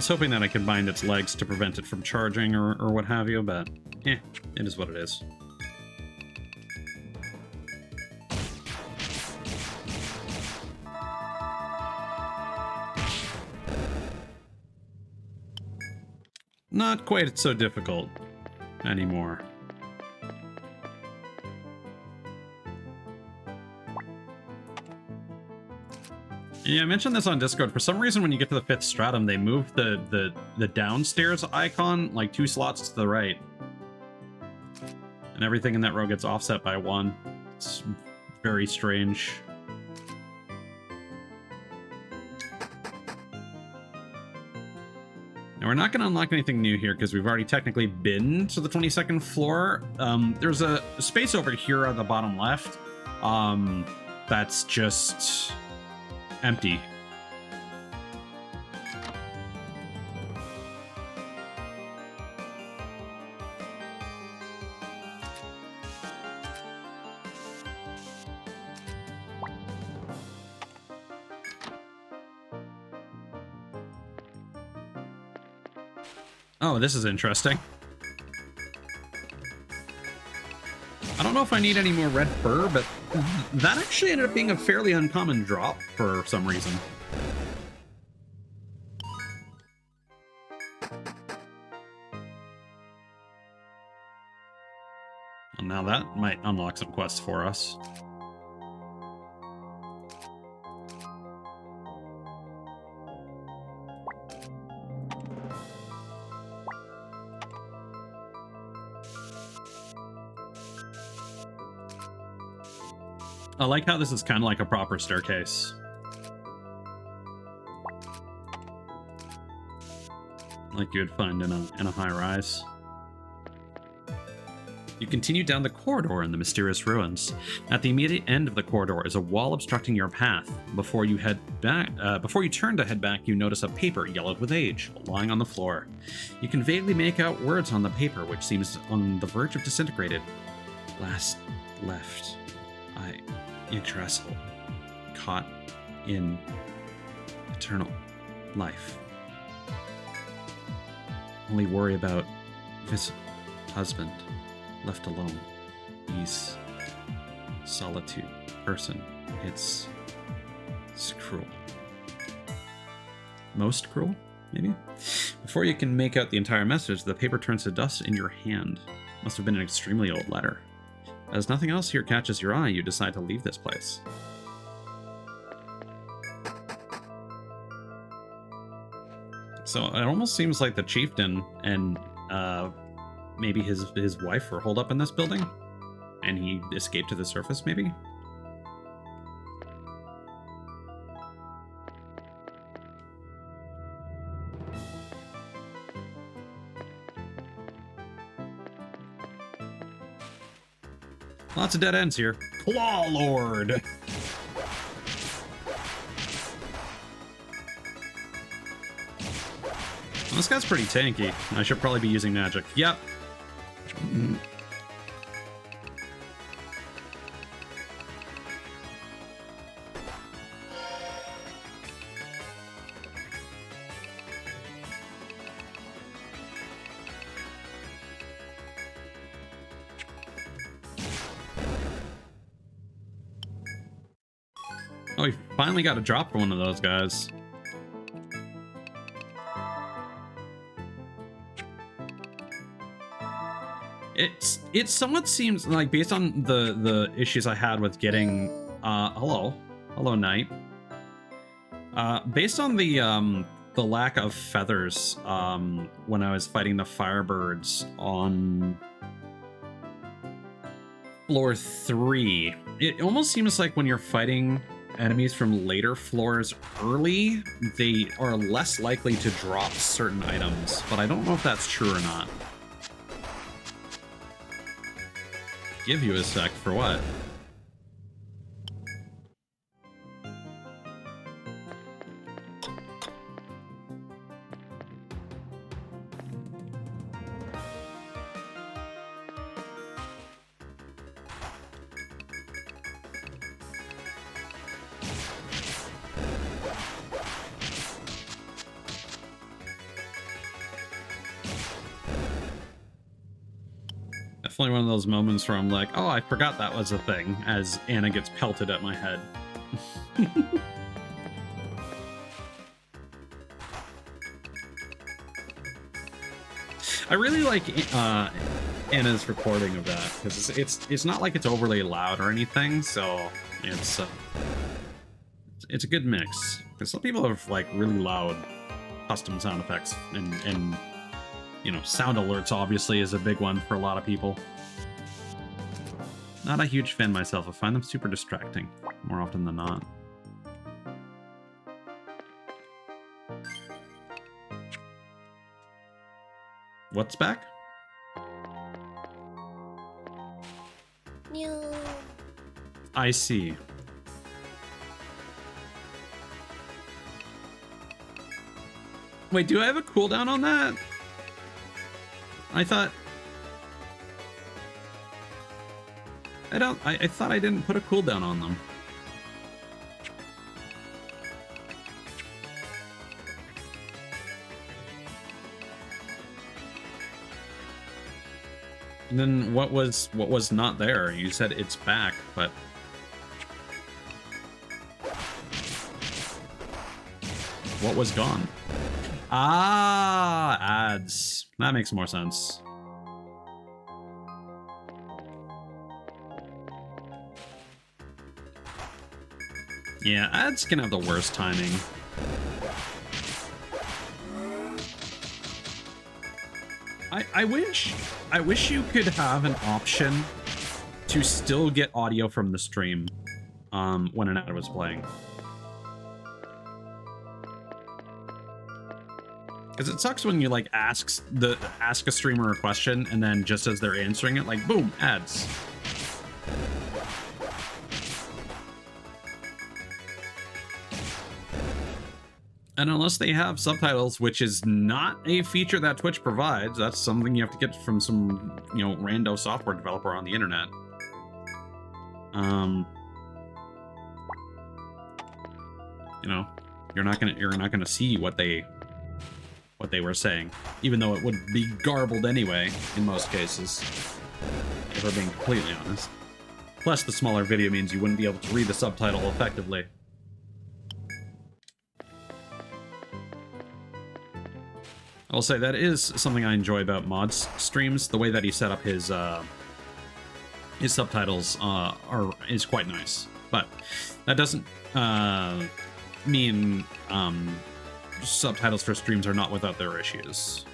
was hoping that I could bind its legs to prevent it from charging or what have you, but it is what it is. Not quite so difficult anymore. Yeah, I mentioned this on Discord. For some reason, when you get to the 5th stratum, they move the downstairs icon like 2 slots to the right. And everything in that row gets offset by 1. It's very strange. Now, we're not going to unlock anything new here because we've already technically been to the 22nd floor. There's a space over here on the bottom left that's just empty. Oh, this is interesting. I don't know if I need any more red fur, but that actually ended up being a fairly uncommon drop for some reason. Well, now that might unlock some quests for us. I like how this is kind of like a proper staircase. Like you would find in a high rise. You continue down the corridor in the mysterious ruins. At the immediate end of the corridor is a wall obstructing your path. Before you turn to head back, you notice a paper yellowed with age, lying on the floor. You can vaguely make out words on the paper, which seems on the verge of disintegrated. Last left. Yggdrasil, caught in eternal life. Only worry about his husband, left alone. He's solitude person. It's cruel. Most cruel, maybe? Before you can make out the entire message, the paper turns to dust in your hand. Must have been an extremely old letter. As nothing else here catches your eye, you decide to leave this place. So it almost seems like the chieftain and maybe his wife were holed up in this building, and he escaped to the surface, maybe? Lots of dead ends here. Claw Lord! Well, this guy's pretty tanky. I should probably be using magic. Yep. Oh, we finally got a drop for one of those guys. It somewhat seems like, based on the issues I had with getting hello knight. Based on the lack of feathers when I was fighting the firebirds on floor 3, it almost seems like when you're fighting enemies from later floors early, they are less likely to drop certain items, but I don't know if that's true or not. Give you a sec for what? definitely one of those moments where I'm like, oh, I forgot that was a thing, as Anna gets pelted at my head. I really like Anna's recording of that, because it's not like it's overly loud or anything, so it's a good mix. Because some people have like really loud custom sound effects, and you know, sound alerts obviously is a big one for a lot of people. Not a huge fan myself. I find them super distracting more often than not. What's back? New. I see. Wait, do I have a cooldown on that? I thought... I thought I didn't put a cooldown on them. And then what was not there? You said it's back, but... what was gone? Ah, ads. That makes more sense. Yeah, ads can have the worst timing. I wish you could have an option to still get audio from the stream when an ad was playing. Because it sucks when you like ask a streamer a question and then just as they're answering it, like boom, ads. And unless they have subtitles, which is not a feature that Twitch provides, that's something you have to get from some, you know, rando software developer on the internet. You know, you're not gonna see what they were saying, even though it would be garbled anyway in most cases, if we're being completely honest. Plus, the smaller video means you wouldn't be able to read the subtitle effectively. I'll say that is something I enjoy about Mod's streams. The way that he set up his subtitles is quite nice, but that doesn't mean subtitles for streams are not without their issues.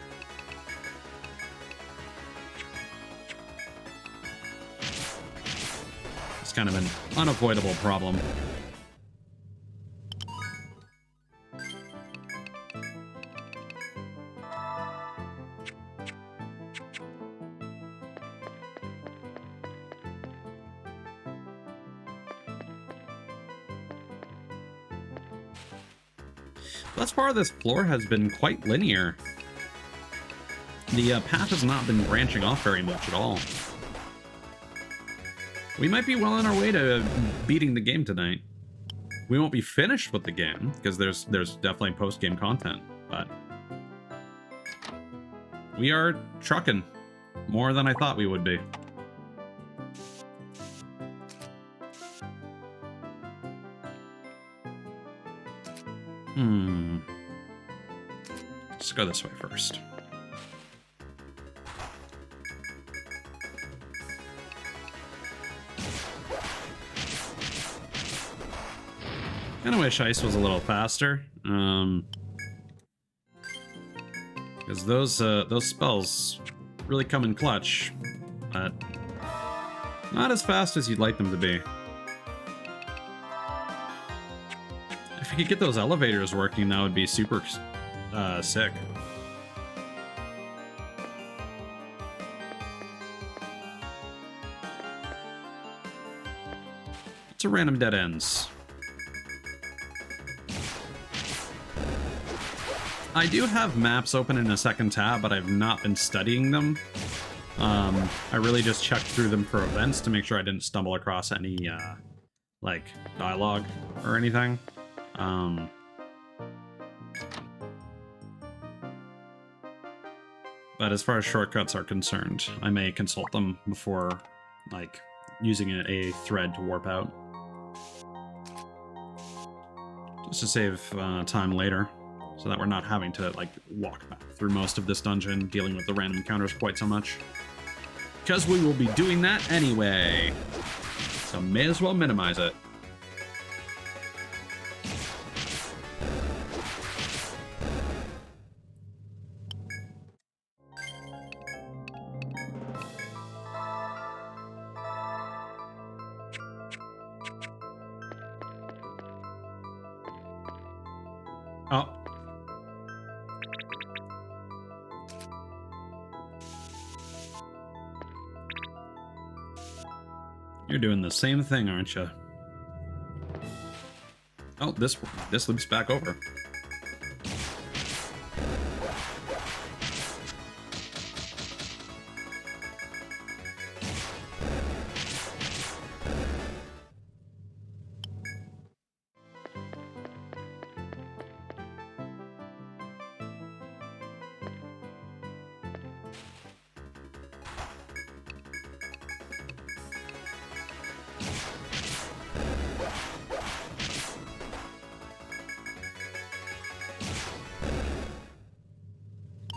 It's kind of an unavoidable problem. Thus far, this floor has been quite linear. The path has not been branching off very much at all. We might be well on our way to beating the game tonight. We won't be finished with the game, because there's definitely post-game content, but we are trucking more than I thought we would be. Let's go this way first. Kinda wish ice was a little faster. Because those spells really come in clutch, but not as fast as you'd like them to be. If you could get those elevators working, that would be super sick. It's a random dead ends. I do have maps open in a second tab, but I've not been studying them. I really just checked through them for events to make sure I didn't stumble across any like dialogue or anything. But as far as shortcuts are concerned, I may consult them before, like, using a thread to warp out. Just to save time later, so that we're not having to, like, walk back through most of this dungeon, dealing with the random encounters quite so much. Because we will be doing that anyway. So may as well minimize it. Oh. You're doing the same thing, aren't you? Oh, this loops back over.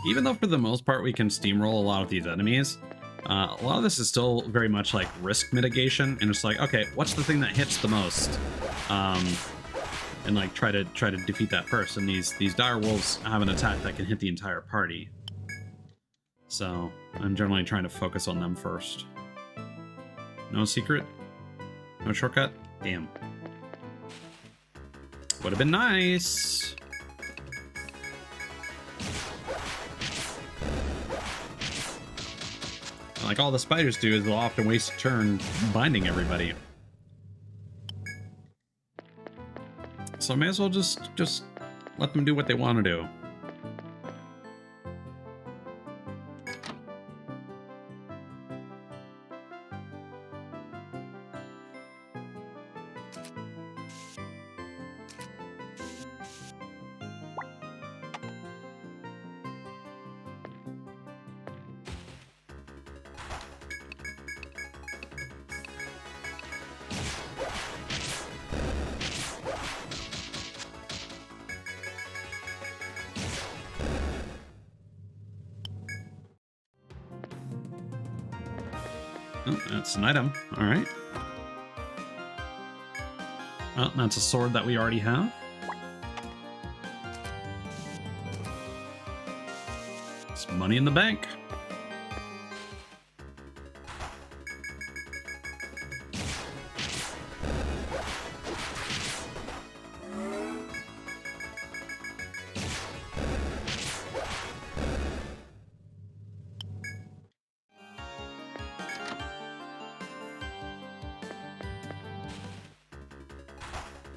Even though for the most part we can steamroll a lot of these enemies, a lot of this is still very much like risk mitigation, and it's like, okay, what's the thing that hits the most? And like try to defeat that first. And these dire wolves have an attack that can hit the entire party, so I'm generally trying to focus on them first. No secret, no shortcut. Damn, would have been nice. Like all the spiders do is they'll often waste a turn binding everybody. So I may as well just let them do what they want to do. Oh, that's an item. All right. Well, that's a sword that we already have. It's money in the bank.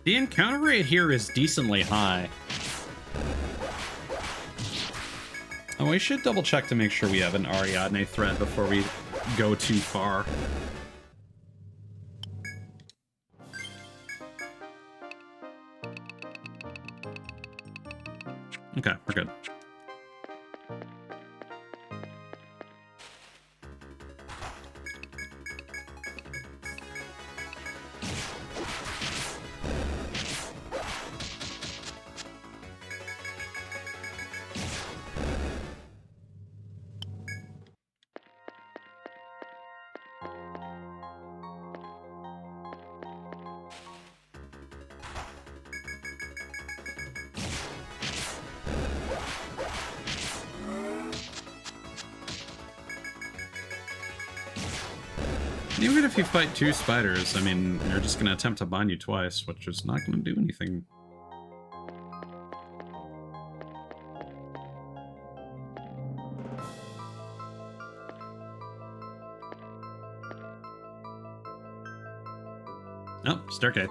The encounter rate here is decently high. Oh, we should double check to make sure we have an Ariadne thread before we go too far. Okay, we're good. Even if you fight two spiders, I mean, they're just going to attempt to bind you twice, which is not going to do anything. Oh, staircase.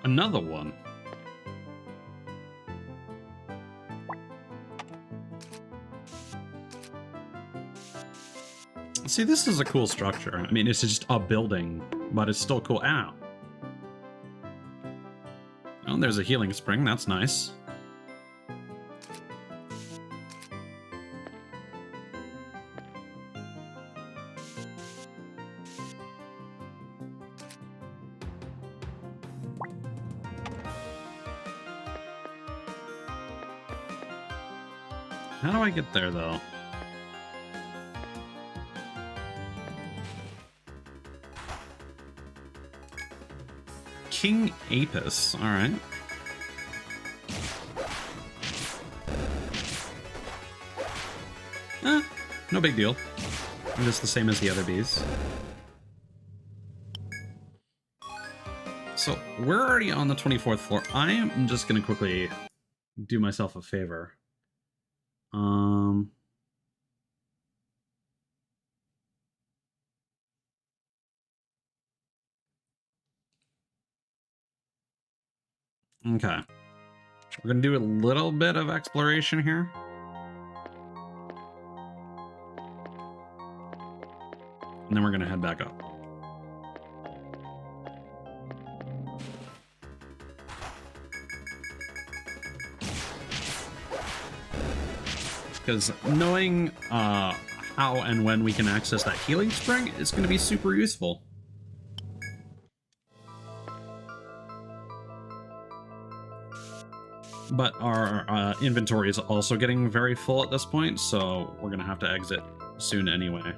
Another one. See, this is a cool structure. I mean, it's just a building, but it's still cool. Ow. Oh, there's a healing spring. That's nice. How do I get there, though? King Apis. All right. No big deal. I'm just the same as the other bees. So we're already on the 24th floor. I am just going to quickly do myself a favor. Okay. We're going to do a little bit of exploration here. And then we're going to head back up. Because knowing how and when we can access that healing spring is going to be super useful. But our inventory is also getting very full at this point, so we're going to have to exit soon anyway.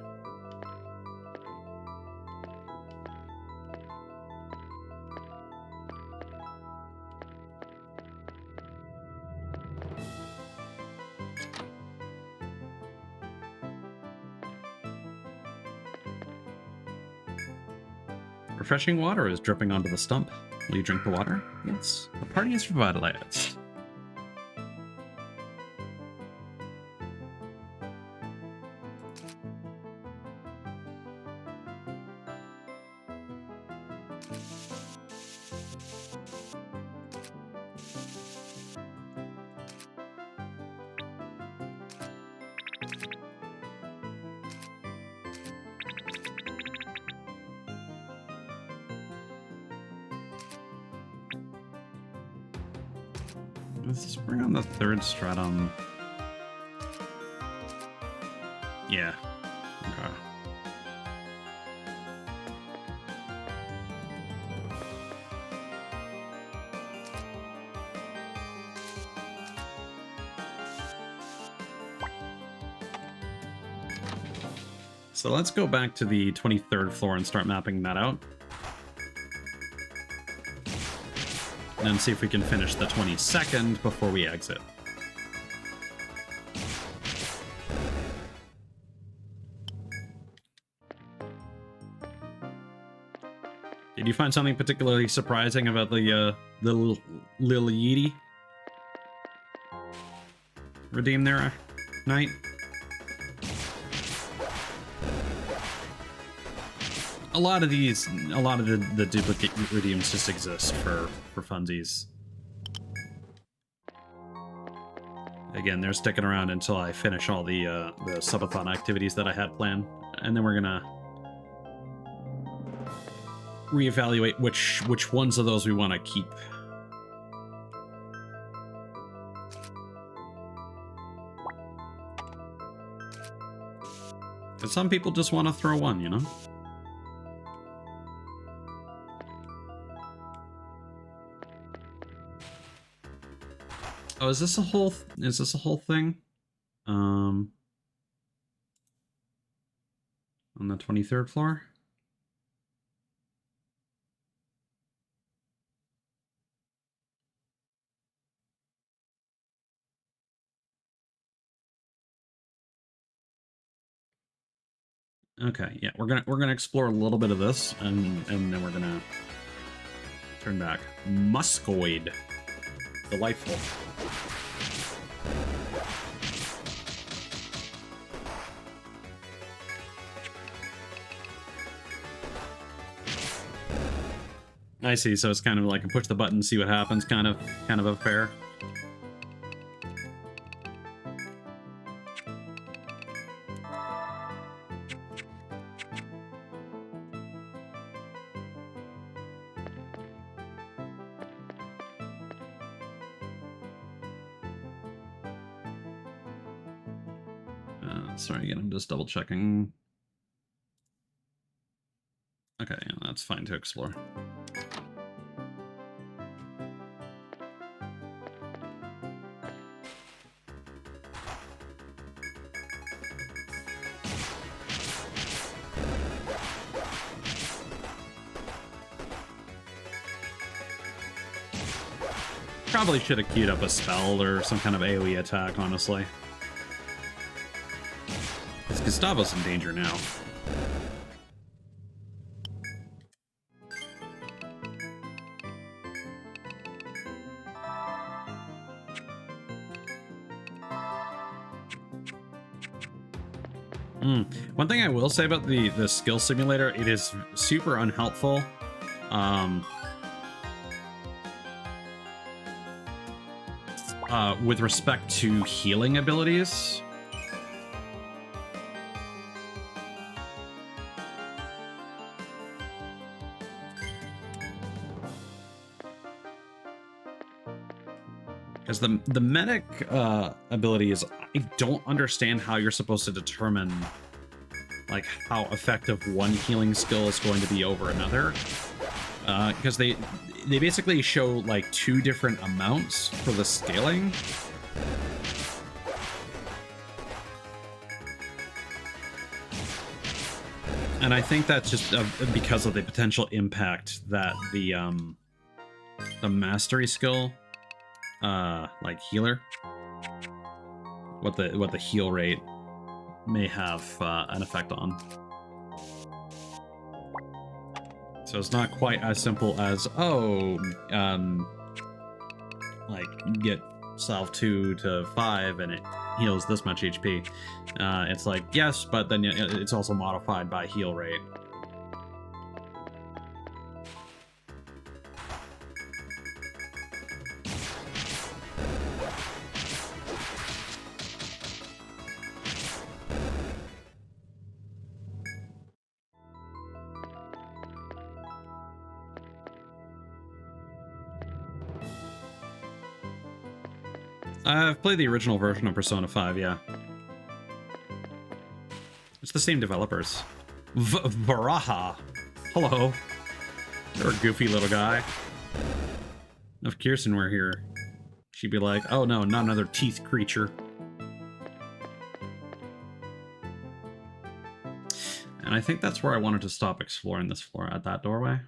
Refreshing water is dripping onto the stump. Will you drink the water? Yes. The party is revitalized. Let's just bring on the third stratum. Yeah. Okay. So let's go back to the 23rd floor and start mapping that out. And then see if we can finish the 22nd before we exit. Did you find something particularly surprising about the little Yeti? Redeem their knight? A lot of the duplicate redeems just exist for funsies. Again, they're sticking around until I finish all the subathon activities that I had planned, and then we're gonna reevaluate which ones of those we want to keep. Because some people just want to throw one, you know? Oh, is this a whole thing? On the 23rd floor? Okay, yeah, we're gonna explore a little bit of this, and then we're gonna turn back. Muscoid. Delightful. I see, so it's kind of like a push the button, see what happens kind of affair. Sorry, again, I'm just double checking. Okay, yeah, that's fine to explore. Probably should have queued up a spell or some kind of AoE attack, honestly. Because Gustavo's in danger now. One thing I will say about the skill simulator, it is super unhelpful. With respect to healing abilities. Because the medic abilities, I don't understand how you're supposed to determine like how effective one healing skill is going to be over another. Because they basically show like two different amounts for the scaling. And I think that's just because of the potential impact that the mastery skill, like healer, what the heal rate may have an effect on. So it's not quite as simple as, oh, like get salve 2 to 5 and it heals this much HP. It's like, yes, but then it's also modified by heal rate. I've played the original version of Persona 5, yeah. It's the same developers. Varaha. Hello. You're a goofy little guy. If Kirsten were here, she'd be like, oh no, not another teeth creature. And I think that's where I wanted to stop exploring this floor, at that doorway.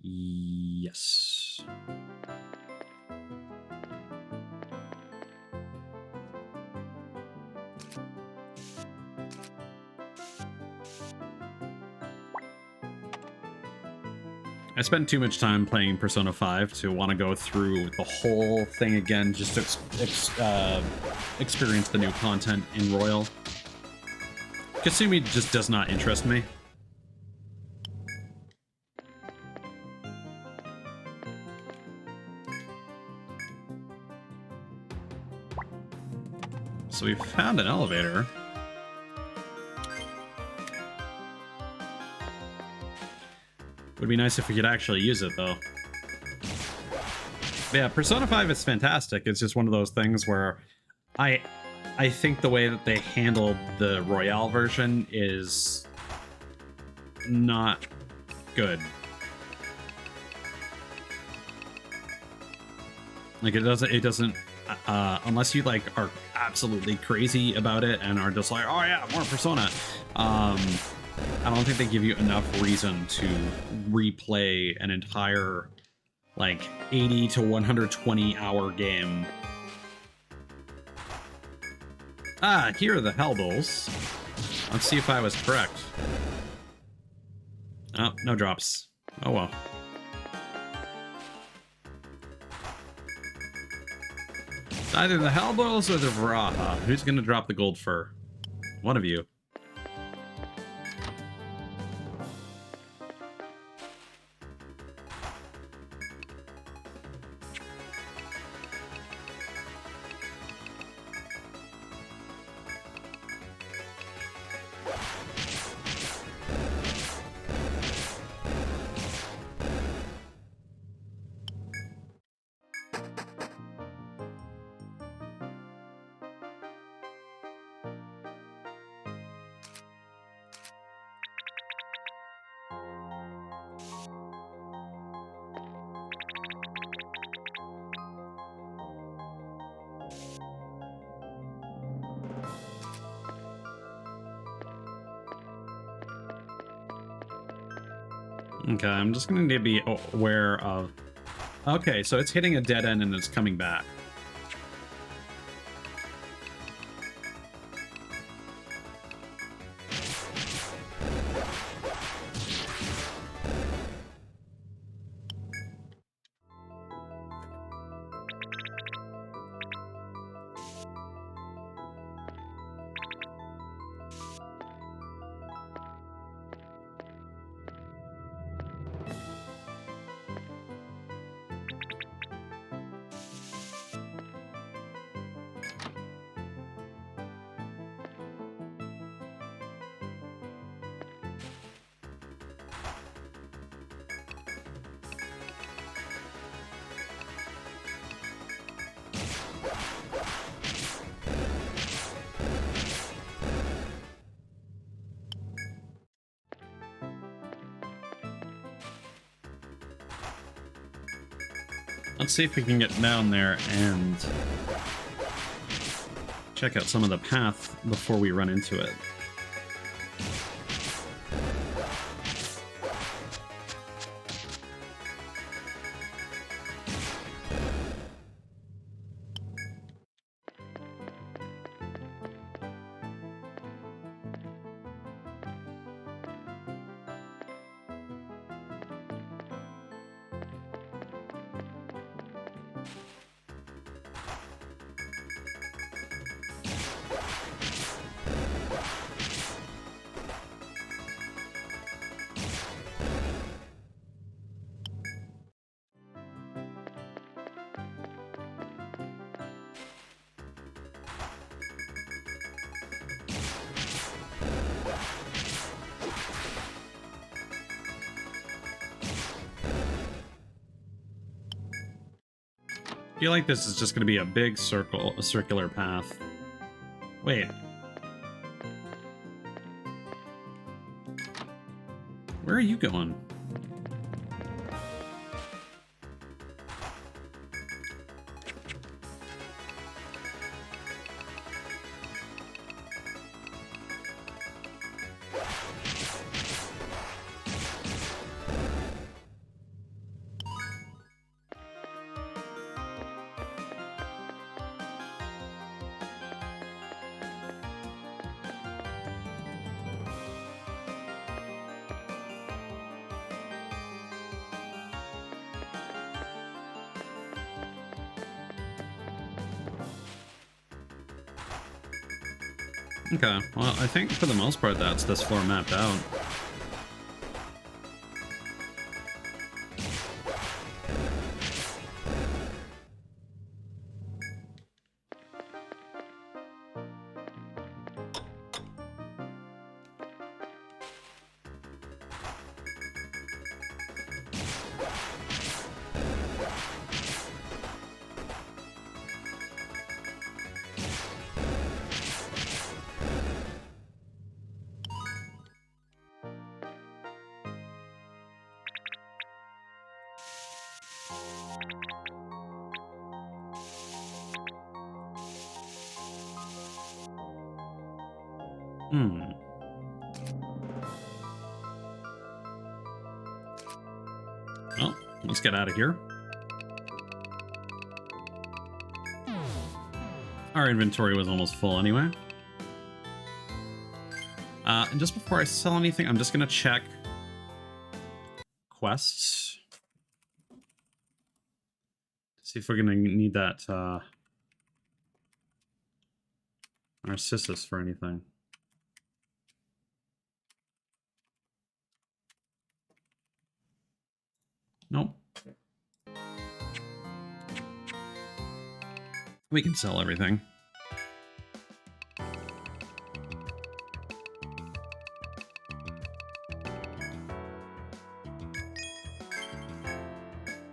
Yes. I spent too much time playing Persona 5 to want to go through the whole thing again just to experience the new content in Royal. Kasumi just does not interest me. So we found an elevator. Would be nice if we could actually use it, though. But yeah, Persona 5 is fantastic. It's just one of those things where I think the way that they handled the Royale version is not good. Like it doesn't unless you like are absolutely crazy about it and are just like, oh yeah, more Persona. I don't think they give you enough reason to replay an entire, like, 80 to 120 hour game. Ah, here are the Hellbulls. Let's see if I was correct. Oh, no drops. Oh well. It's either the Hellbulls or the Varaha. Who's gonna drop the gold fur? One of you. Okay, I'm just gonna need to be aware of... Okay, so it's hitting a dead end and it's coming back. Let's see if we can get down there and check out some of the path before we run into it. I feel like this is just going to be a big circle, a circular path. Wait. Where are you going? Okay, well, I think for the most part that's this floor mapped out. Well, let's get out of here. Our inventory was almost full anyway. And just before I sell anything, I'm just going to check quests. See if we're going to need that Narcissus for anything. Nope. We can sell everything.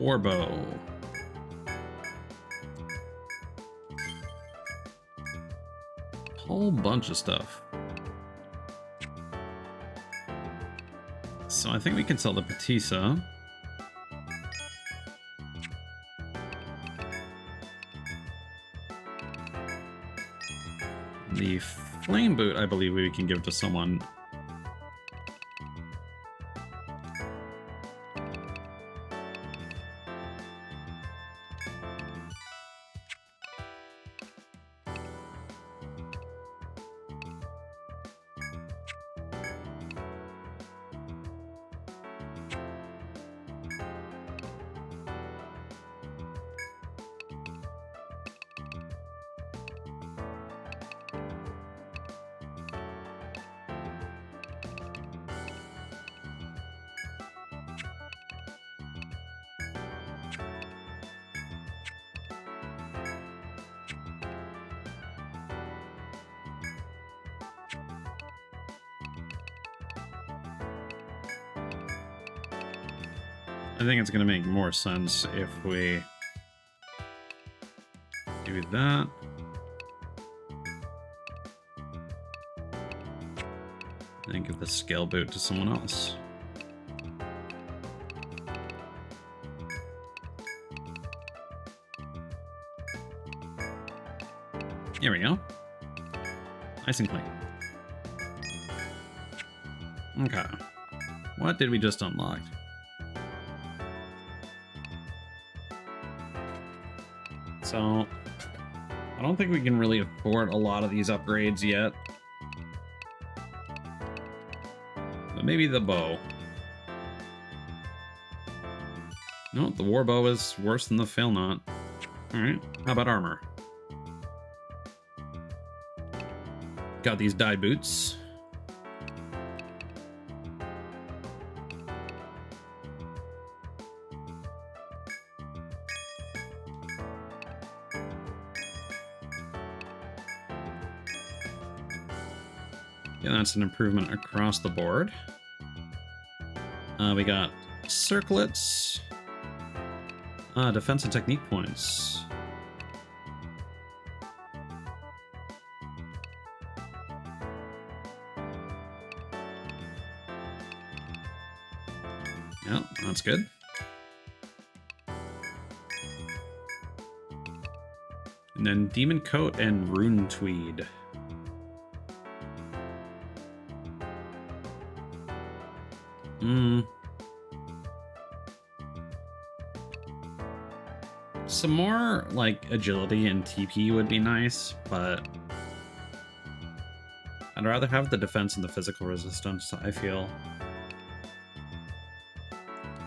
Orbo. Whole bunch of stuff. So I think we can sell the Patissa. The flame boot, I believe we can give to someone. I think it's going to make more sense if we do that. And give the scale boot to someone else. Here we go. Nice and clean. Okay. What did we just unlock? So, I don't think we can really afford a lot of these upgrades yet. But maybe the bow. No, the war bow is worse than the fail knot. Alright, how about armor? Got these dye boots. Yeah, that's an improvement across the board. We got circlets. Defense and technique points. Yeah, that's good. And then Demon Coat and Rune Tweed. Some more, like, agility and TP would be nice, but I'd rather have the defense and the physical resistance, I feel.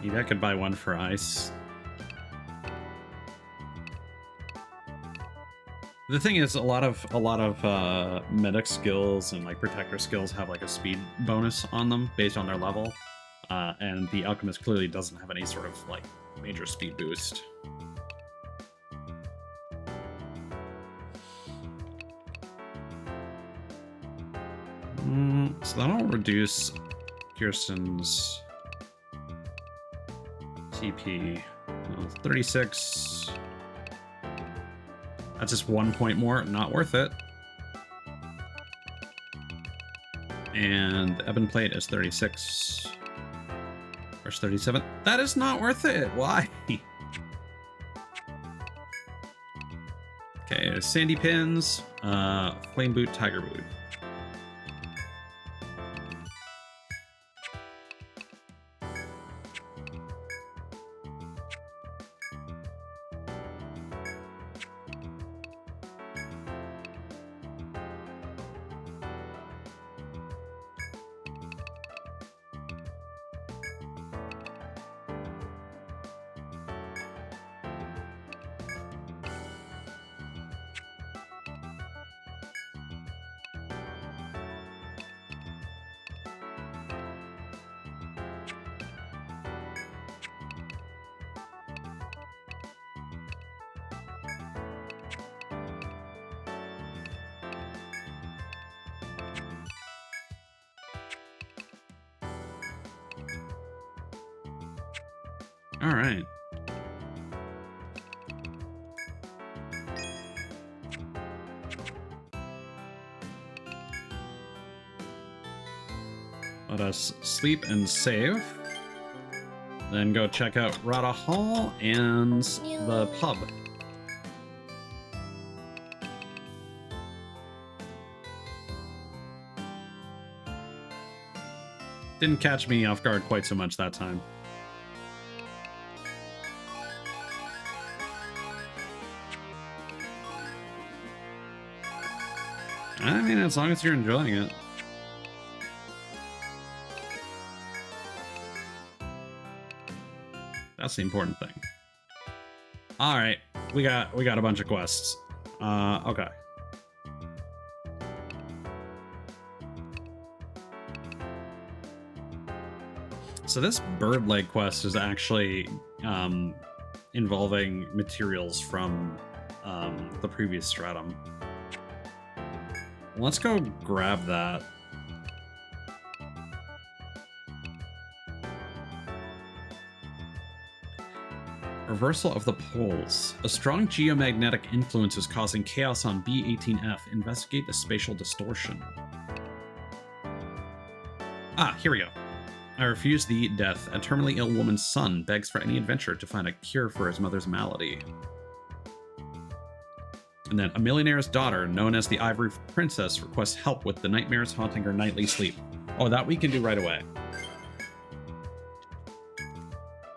Maybe I could buy one for ice. The thing is, a lot of medic skills and like protector skills have like a speed bonus on them based on their level, and the alchemist clearly doesn't have any sort of like major speed boost. So that'll reduce Kirsten's TP. 36. That's just 1 point more, not worth it. And the Ebon Plate is 36. Or 37. That is not worth it. Why? Okay, Sandy Pins, Flame Boot, Tiger Boot. All right. Let us sleep and save. Then go check out Rada Hall and the pub. Didn't catch me off guard quite so much that time. I mean, as long as you're enjoying it. That's the important thing. All right, we got a bunch of quests. Okay. So this bird leg quest is actually involving materials from the previous stratum. Let's go grab that. Reversal of the poles. A strong geomagnetic influence is causing chaos on B18F. Investigate the spatial distortion. Ah, here we go. I refuse the death. A terminally ill woman's son begs for any adventure to find a cure for his mother's malady. And then a millionaire's daughter, known as the Ivory Princess, requests help with the nightmares haunting her nightly sleep. Oh, that we can do right away.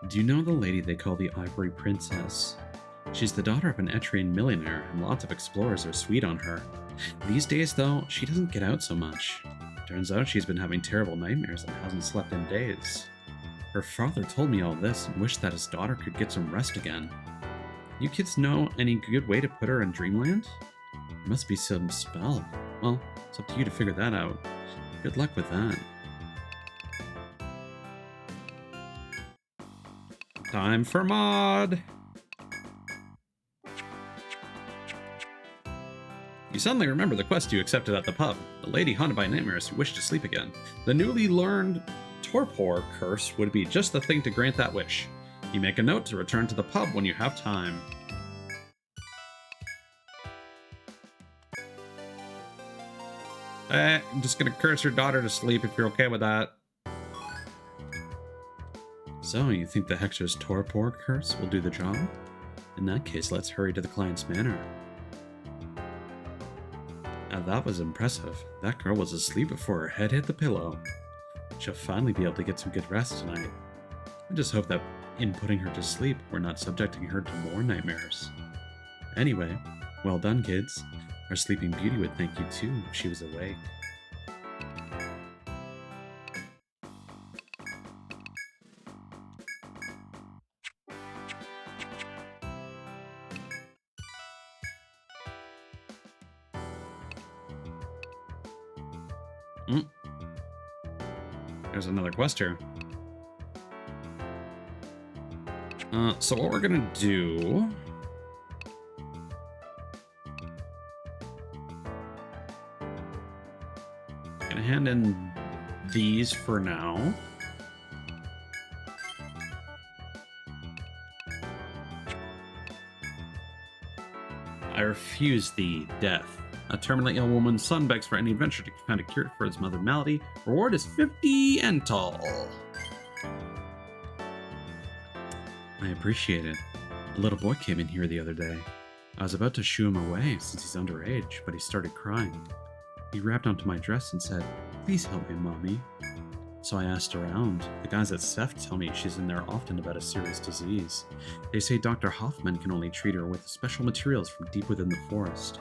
Do you know the lady they call the Ivory Princess? She's the daughter of an Etrian millionaire, and lots of explorers are sweet on her. These days, though, she doesn't get out so much. Turns out she's been having terrible nightmares and hasn't slept in days. Her father told me all this and wished that his daughter could get some rest again. You kids know any good way to put her in dreamland? There must be some spell. Well, it's up to you to figure that out. Good luck with that. Time for mod! You suddenly remember the quest you accepted at the pub. The lady haunted by nightmares who wished to sleep again. The newly learned torpor curse would be just the thing to grant that wish. You make a note to return to the pub when you have time. I'm just gonna curse your daughter to sleep if you're okay with that. So, you think the Hexer's torpor curse will do the job? In that case, let's hurry to the client's manor. Now that was impressive. That girl was asleep before her head hit the pillow. She'll finally be able to get some good rest tonight. I just hope that in putting her to sleep, we're not subjecting her to more nightmares. Anyway, well done, kids. Our Sleeping Beauty would thank you too if she was awake. There's another quest here. So what we're gonna do... Gonna hand in these for now. I refuse the death. A terminally ill woman's son begs for any adventure to find a cure for his mother's malady. Reward is 50 Ental. I appreciate it. A little boy came in here the other day. I was about to shoo him away since he's underage, but he started crying. He grabbed onto my dress and said, "Please help me, Mommy." So I asked around. The guys at SEF tell me she's in there often about a serious disease. They say Dr. Hoffman can only treat her with special materials from deep within the forest.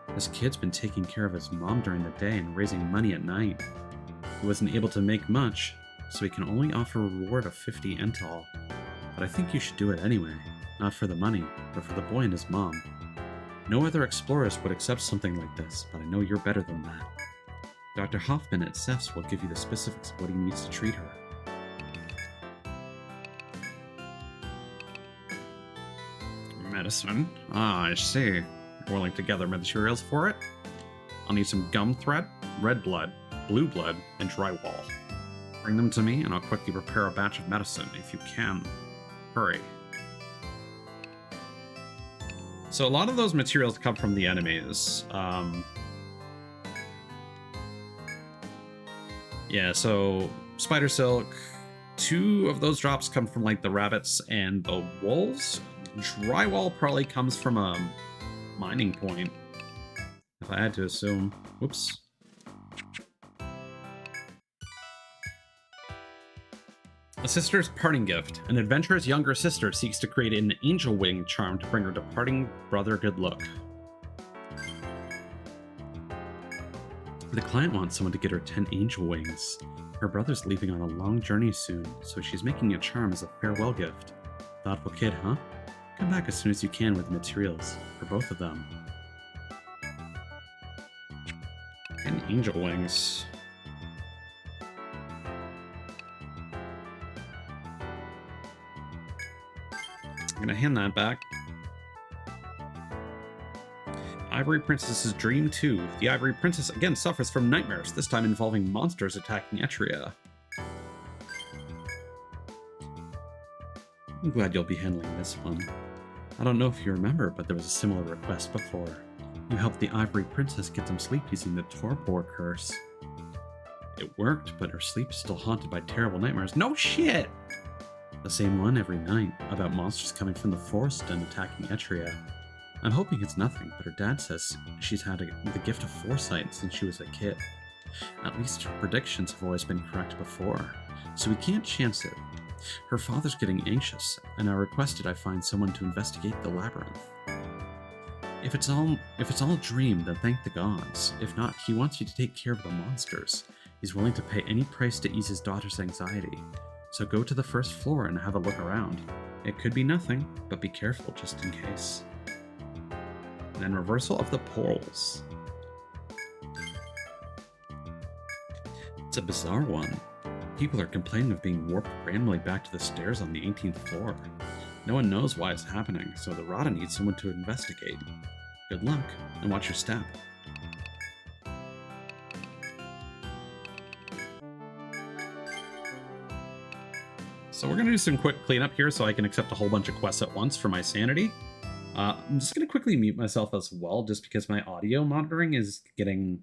This kid's been taking care of his mom during the day and raising money at night. He wasn't able to make much, so he can only offer a reward of 50 Ental. But I think you should do it anyway. Not for the money, but for the boy and his mom. No other explorers would accept something like this, but I know you're better than that. Dr. Hoffman at SEF's will give you the specifics of what he needs to treat her. Medicine? Ah, I see. You're willing to gather materials for it? I'll need some gum thread, red blood, blue blood, and drywall. Bring them to me and I'll quickly prepare a batch of medicine if you can. Hurry. So a lot of those materials come from the enemies. Yeah, so spider silk. 2 of those drops come from like the rabbits and the wolves. Drywall probably comes from a mining point, if I had to assume. Whoops. A sister's parting gift. An adventurous younger sister seeks to create an angel wing charm to bring her departing brother good luck. The client wants someone to get her 10 angel wings. Her brother's leaving on a long journey soon, so she's making a charm as a farewell gift. Thoughtful kid, huh? Come back as soon as you can with the materials, for both of them. 10 angel wings. I'm gonna hand that back. Ivory Princess's Dream 2. The Ivory Princess again suffers from nightmares, this time involving monsters attacking Etria. I'm glad you'll be handling this one. I don't know if you remember, but there was a similar request before. You helped the Ivory Princess get some sleep using the Torpor curse. It worked, but her sleep is still haunted by terrible nightmares. No shit! The same one every night, about monsters coming from the forest and attacking Etria. I'm hoping it's nothing, but her dad says she's had the gift of foresight since she was a kid. At least her predictions have always been correct before, so we can't chance it. Her father's getting anxious, and I requested I find someone to investigate the labyrinth. If it's all a dream, then thank the gods. If not, he wants you to take care of the monsters. He's willing to pay any price to ease his daughter's anxiety. So go to the first floor and have a look around. It could be nothing, but be careful just in case. And then reversal of the poles. It's a bizarre one. People are complaining of being warped randomly back to the stairs on the 18th floor. No one knows why it's happening, so the Rada needs someone to investigate. Good luck, and watch your step. So we're going to do some quick cleanup here so I can accept a whole bunch of quests at once for my sanity. I'm just going to quickly mute myself as well, just because my audio monitoring is getting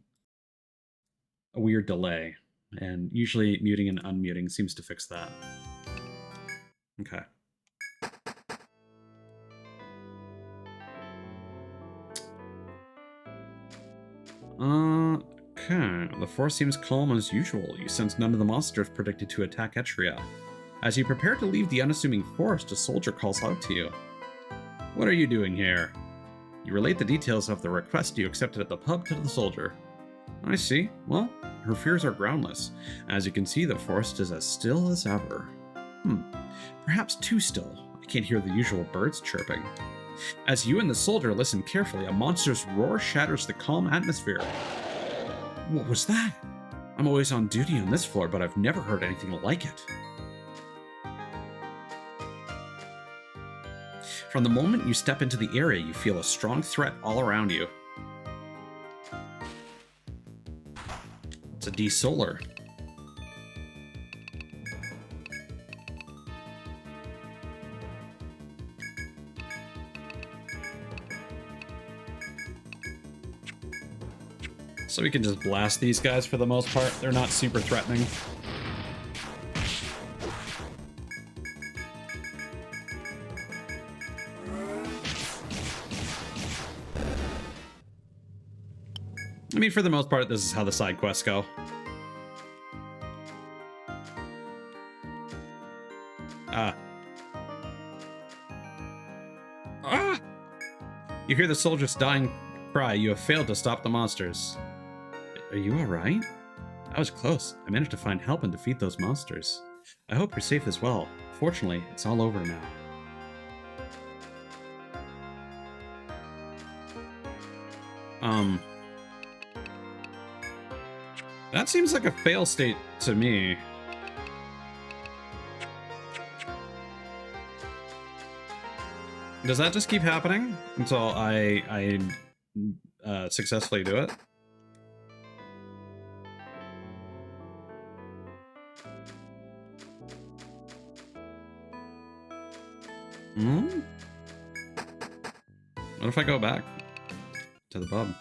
a weird delay. And usually muting and unmuting seems to fix that. Okay. Okay. The forest seems calm as usual. You sense none of the monsters predicted to attack Etria. As you prepare to leave the unassuming forest, a soldier calls out to you. What are you doing here? You relate the details of the request you accepted at the pub to the soldier. I see. Well, her fears are groundless. As you can see, the forest is as still as ever. Perhaps too still. I can't hear the usual birds chirping. As you and the soldier listen carefully, a monster's roar shatters the calm atmosphere. What was that? I'm always on duty on this floor, but I've never heard anything like it. From the moment you step into the area, you feel a strong threat all around you. It's a D-Solar. So we can just blast these guys for the most part. They're not super threatening. I mean, for the most part, this is how the side quests go. You hear the soldier's dying cry. You have failed to stop the monsters. Are you alright? I was close. I managed to find help and defeat those monsters. I hope you're safe as well. Fortunately, it's all over now. That seems like a fail state to me. Does that just keep happening until I successfully do it? What if I go back to the pub?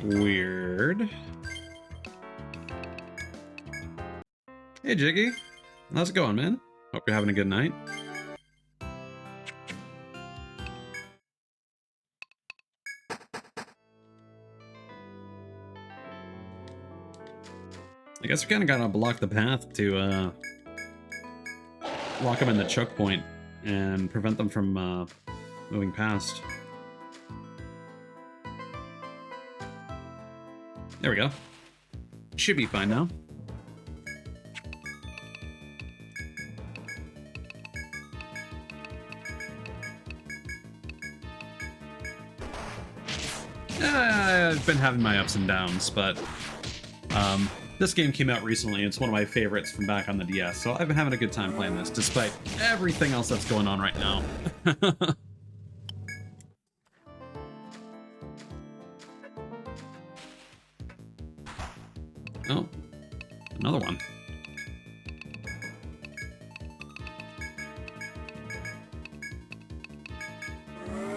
Weird. Hey, Jiggy. How's it going, man? Hope you're having a good night. I guess we kind of gotta block the path to lock them in the choke point and prevent them from moving past. There we go. Should be fine now. I've been having my ups and downs, but this game came out recently. It's one of my favorites from back on the DS, so I've been having a good time playing this, despite everything else that's going on right now. Oh, another one.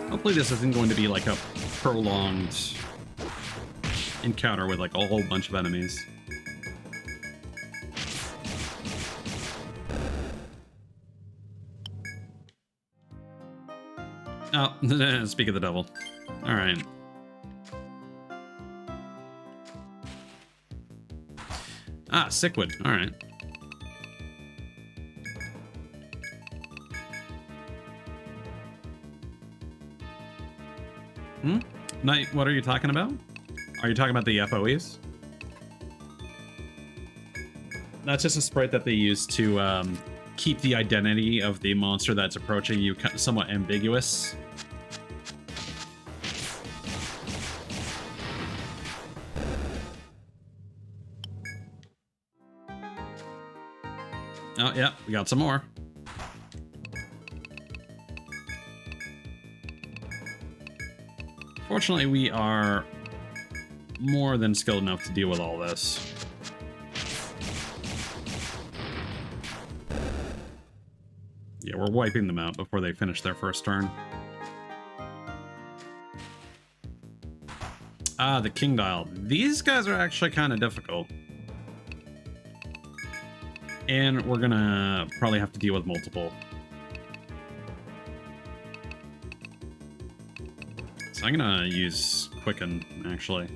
Hopefully this isn't going to be like a prolonged encounter with like a whole bunch of enemies. Oh, speak of the devil. All right. Ah, Sickwood. All right. Night, what are you talking about? Are you talking about the FOEs? That's just a sprite that they use to keep the identity of the monster that's approaching you somewhat ambiguous. Oh, yeah, we got some more. Fortunately, we are more than skilled enough to deal with all this. Yeah, we're wiping them out before they finish their first turn. Ah, the King Dial. These guys are actually kind of difficult. And we're gonna probably have to deal with multiple. So I'm gonna use Quicken, actually.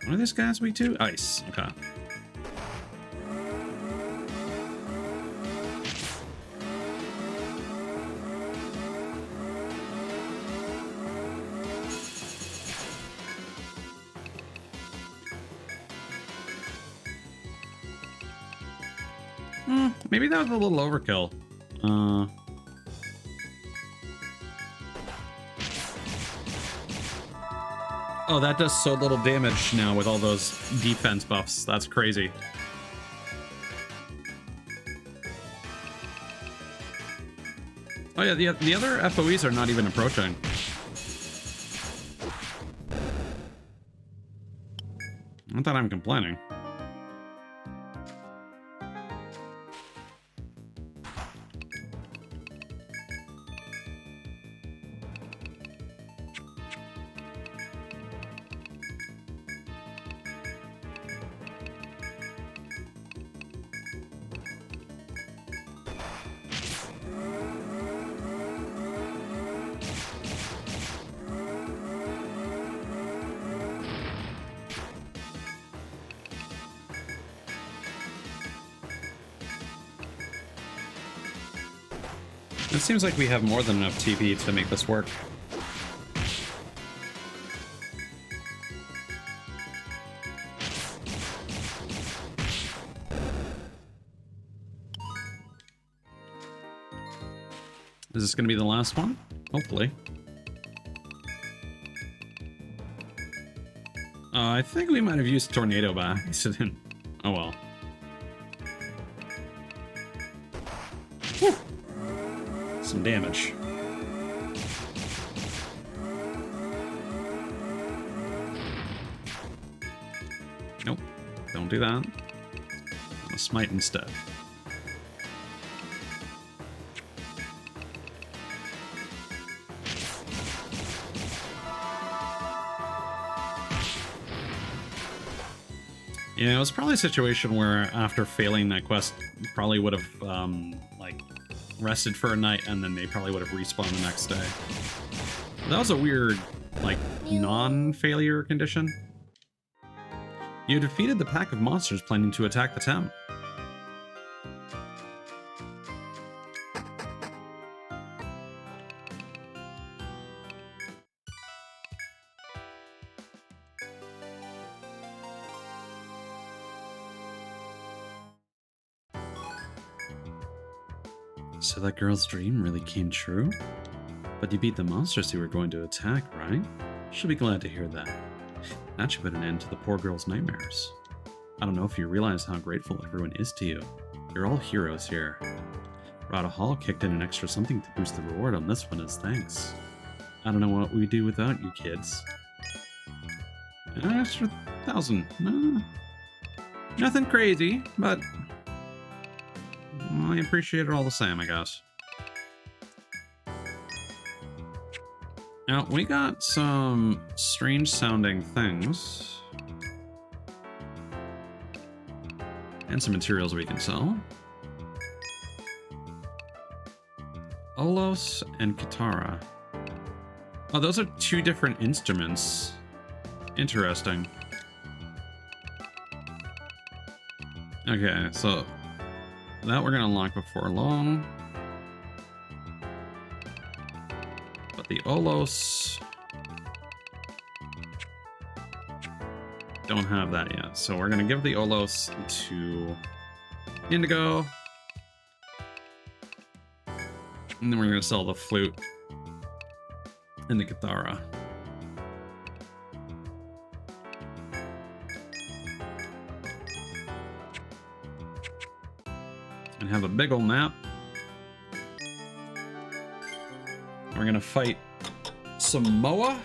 What are these guys weak to? Ice. Okay. Maybe that was a little overkill. Oh, that does so little damage now with all those defense buffs. That's crazy. Oh yeah, the other FOEs are not even approaching. Not that I'm complaining. It seems like we have more than enough TP to make this work. Is this going to be the last one? Hopefully. I think we might have used Tornado by accident. Oh well. Whew. Some damage. Nope. Don't do that. I'll smite instead. Yeah, it was probably a situation where after failing that quest, probably would have like rested for a night, and then they probably would have respawned the next day. That was a weird, like, non-failure condition. You defeated the pack of monsters planning to attack the town. So that girl's dream really came true? But you beat the monsters you were going to attack, right? She'll be glad to hear that. That should put an end to the poor girl's nightmares. I don't know if you realize how grateful everyone is to you. You're all heroes here. Rada Hall kicked in an extra something to boost the reward on this one as thanks. I don't know what we'd do without you kids. An extra 1,000. Nothing crazy, but I appreciate it all the same, I guess. Now, we got some strange sounding things. And some materials we can sell. Olos and Kitara. Oh, those are two different instruments. Interesting. Okay, so that we're gonna unlock before long. But the Olos don't have that yet. So we're gonna give the Olos to Indigo. And then we're gonna sell the flute and the Kitara. And have a big ol' nap. We're gonna fight some Moa.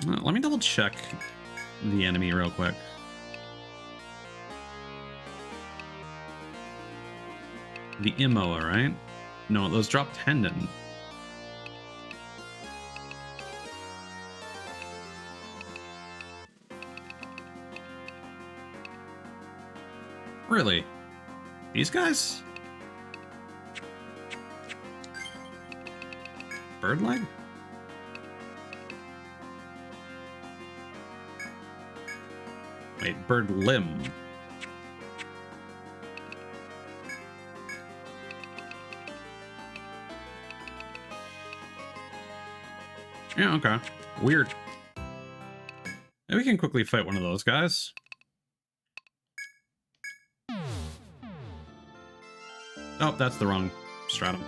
Let me double check the enemy real quick. The Imoa, right? No, those drop tendon. Really? These guys? Bird leg? Wait, bird limb. Yeah, okay. Weird. Maybe we can quickly fight one of those guys. Oh, that's the wrong stratum.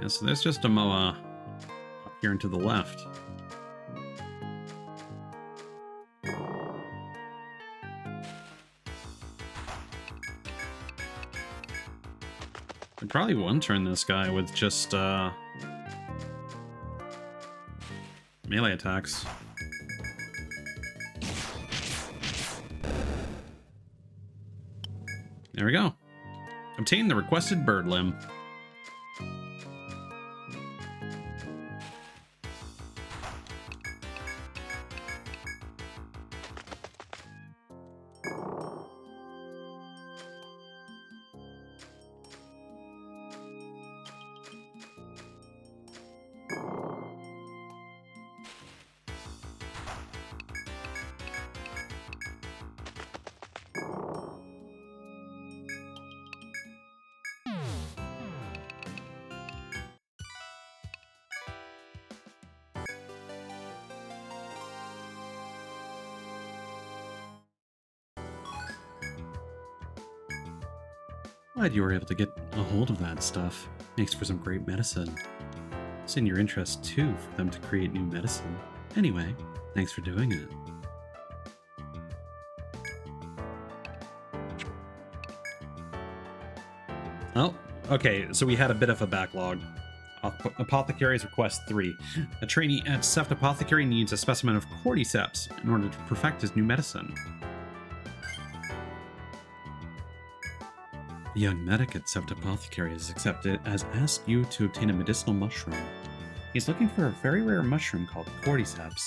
Yeah, so there's just a Moa up here and to the left. I'd probably one-turn this guy with just melee attacks. There we go. Obtain the requested bird limb. Glad you were able to get a hold of that stuff. Makes for some great medicine. It's in your interest, too, for them to create new medicine. Anyway, thanks for doing it. Oh, okay, so we had a bit of a backlog. Apothecary's request 3. A trainee at Seft Apothecary needs a specimen of cordyceps in order to perfect his new medicine. The young medic at Seft Apothecary has asked you to obtain a medicinal mushroom. He's looking for a very rare mushroom called cordyceps.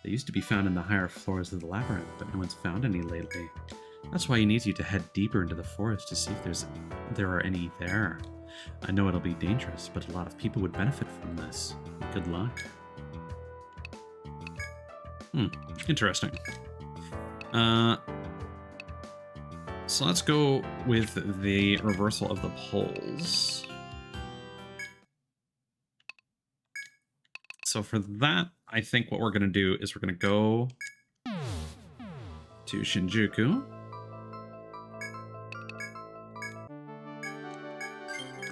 They used to be found in the higher floors of the labyrinth, but no one's found any lately. That's why he needs you to head deeper into the forest to see if there are any there. I know it'll be dangerous, but a lot of people would benefit from this. Good luck. Interesting. So let's go with the reversal of the poles. So for that, I think what we're going to do is we're going to go to Shinjuku.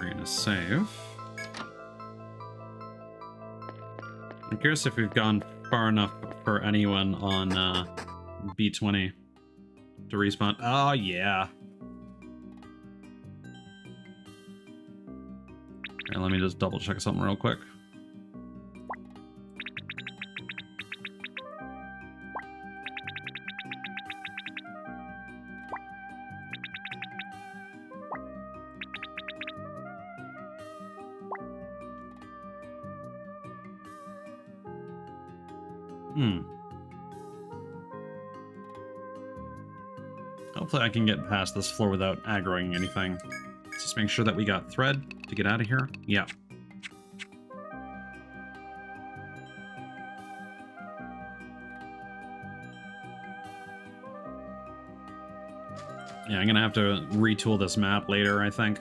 We're gonna save. I'm curious if we've gone far enough for anyone on B20 to respawn. Oh, yeah. Okay, let me just double check something real quick. Hopefully I can get past this floor without aggroing anything. Let's just make sure that we got thread to get out of here. Yeah. Yeah, I'm gonna have to retool this map later, I think.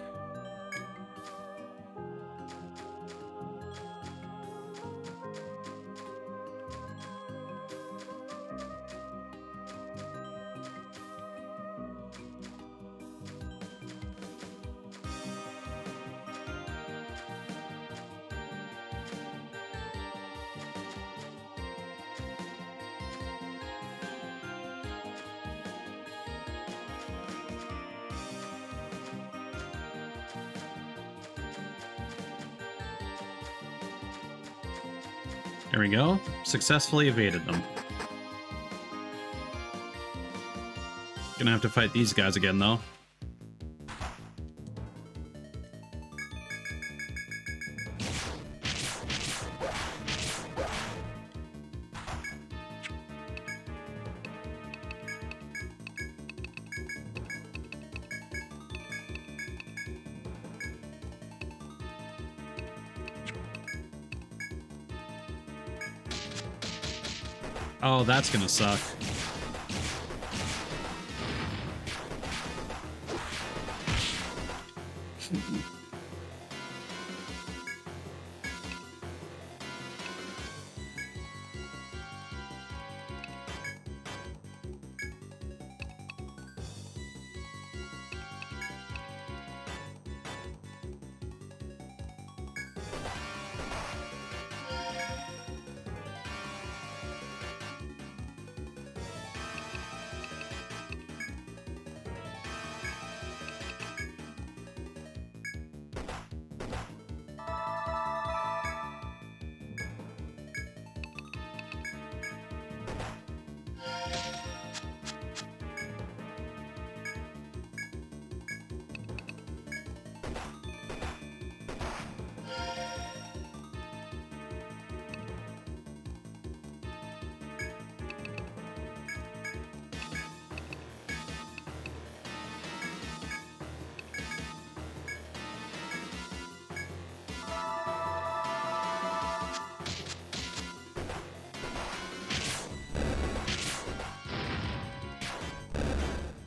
There we go. Successfully evaded them. Gonna have to fight these guys again, though. Oh, that's gonna suck.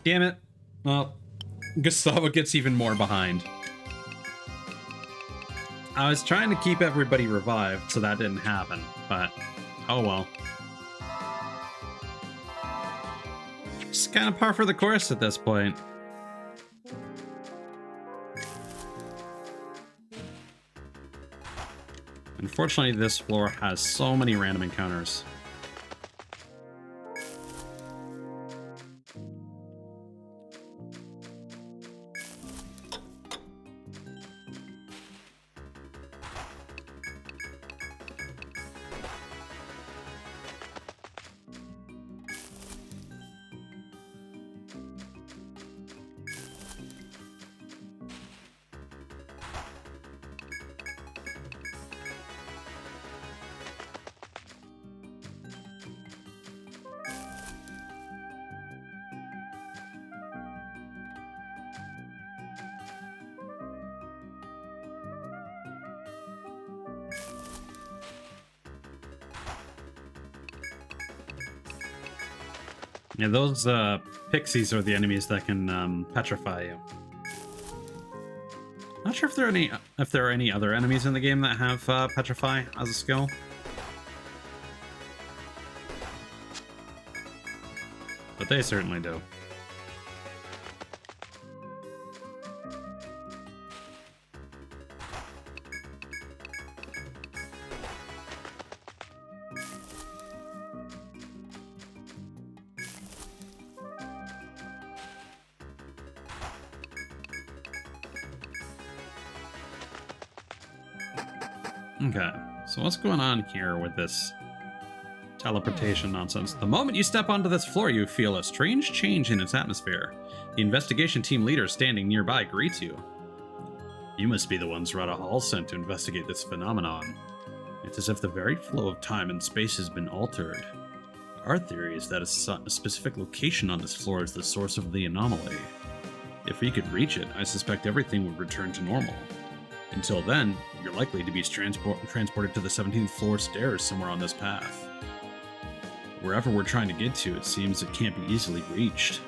Damn it. Well, Gustavo gets even more behind. I was trying to keep everybody revived, so that didn't happen, but oh well. Just kind of par for the course at this point. Unfortunately, this floor has so many random encounters. Yeah, those pixies are the enemies that can petrify you. Not sure if there are any other enemies in the game that have petrify as a skill. But they certainly do. Okay, so what's going on here with this teleportation nonsense? The moment you step onto this floor, you feel a strange change in its atmosphere. The investigation team leader standing nearby greets you. You must be the ones Rada Hall sent to investigate this phenomenon. It's as if the very flow of time and space has been altered. Our theory is that a specific location on this floor is the source of the anomaly. If we could reach it, I suspect everything would return to normal. Until then, you're likely to be transported to the 17th floor stairs somewhere on this path. Wherever we're trying to get to, it seems it can't be easily reached.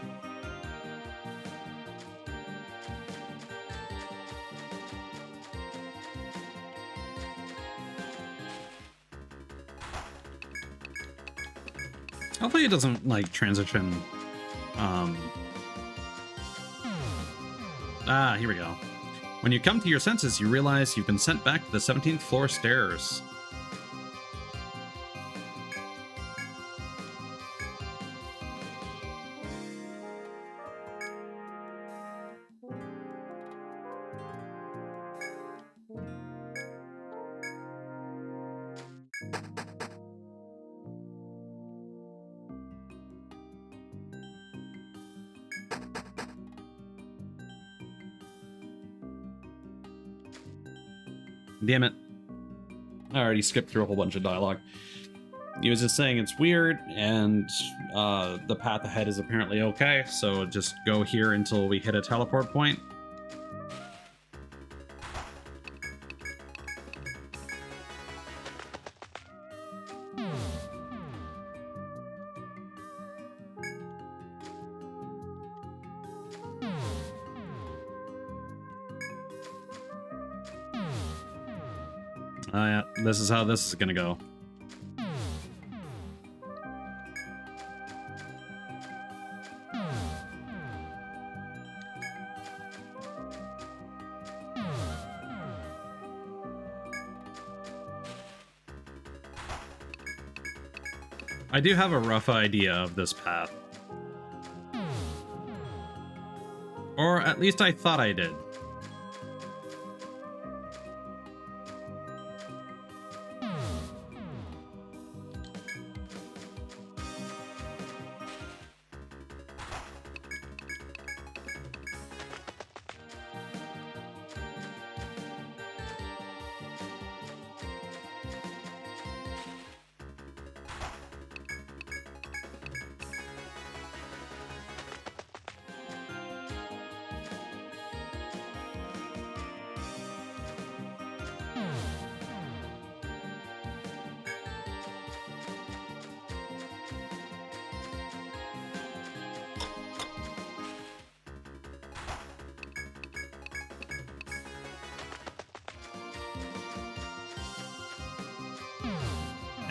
Hopefully it doesn't, like, transition. Here we go. When you come to your senses, you realize you've been sent back to the 17th floor stairs. Damn it. I already skipped through a whole bunch of dialogue. He was just saying it's weird, and the path ahead is apparently okay, so just go here until we hit a teleport point. Yeah, this is how this is gonna go. I do have a rough idea of this path. Or at least I thought I did.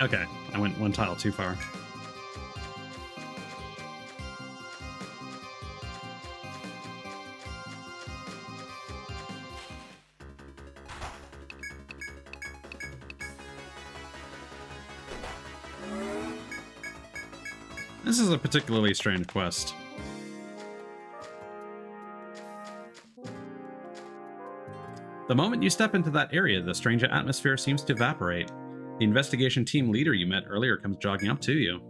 Okay, I went one tile too far. This is a particularly strange quest. The moment you step into that area, the strange atmosphere seems to evaporate. The investigation team leader you met earlier comes jogging up to you.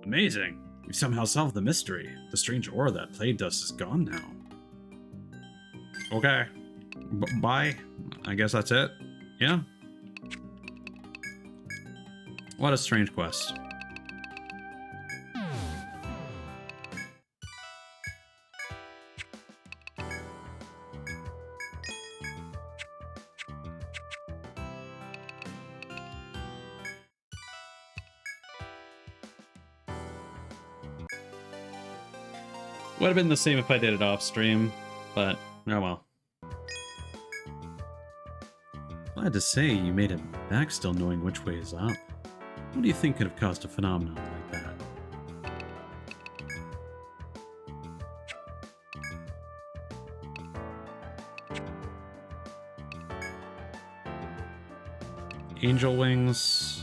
Amazing. You've somehow solved the mystery. The strange aura that plagued us is gone now. Okay. Bye. I guess that's it. Yeah. What a strange quest. Would have been the same if I did it off stream, but oh well. Glad to say you made it back still knowing which way is up. What do you think could have caused a phenomenon like that? Angel wings.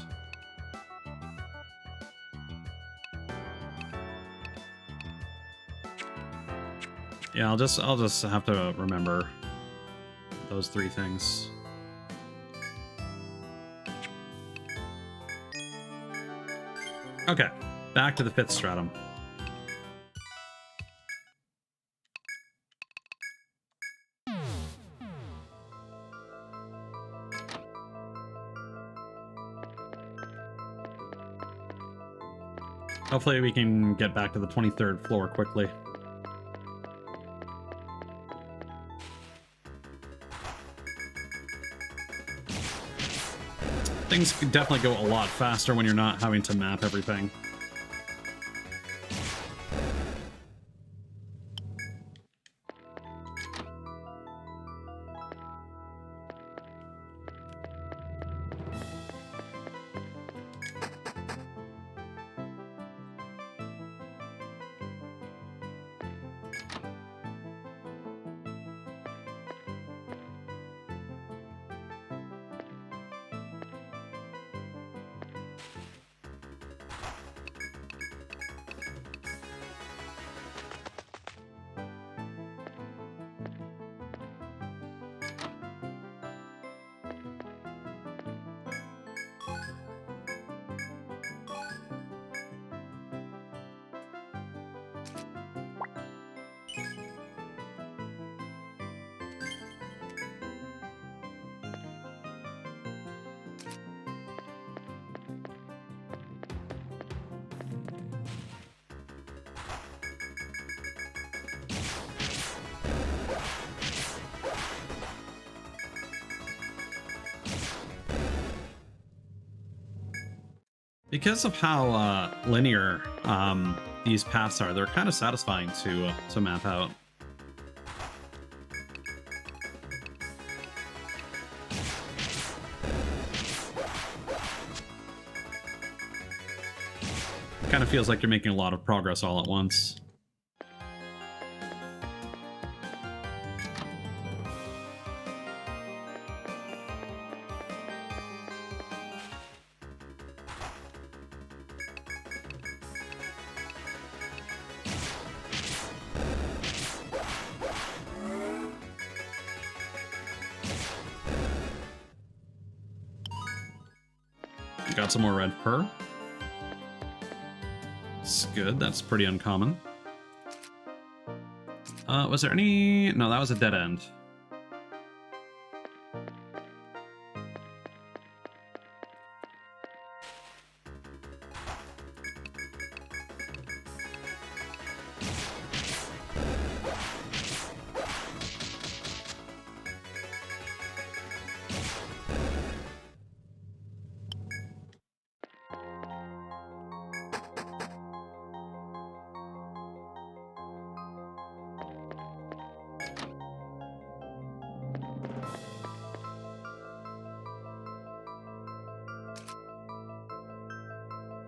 Yeah, I'll just have to remember those three things. Okay, back to the 5th stratum. Hopefully we can get back to the 23rd floor quickly. Things can definitely go a lot faster when you're not having to map everything. Because of how linear these paths are, they're kind of satisfying to map out. It kind of feels like you're making a lot of progress all at once. Got some more red fur. It's good. That's pretty uncommon. Was there any... No, that was a dead end.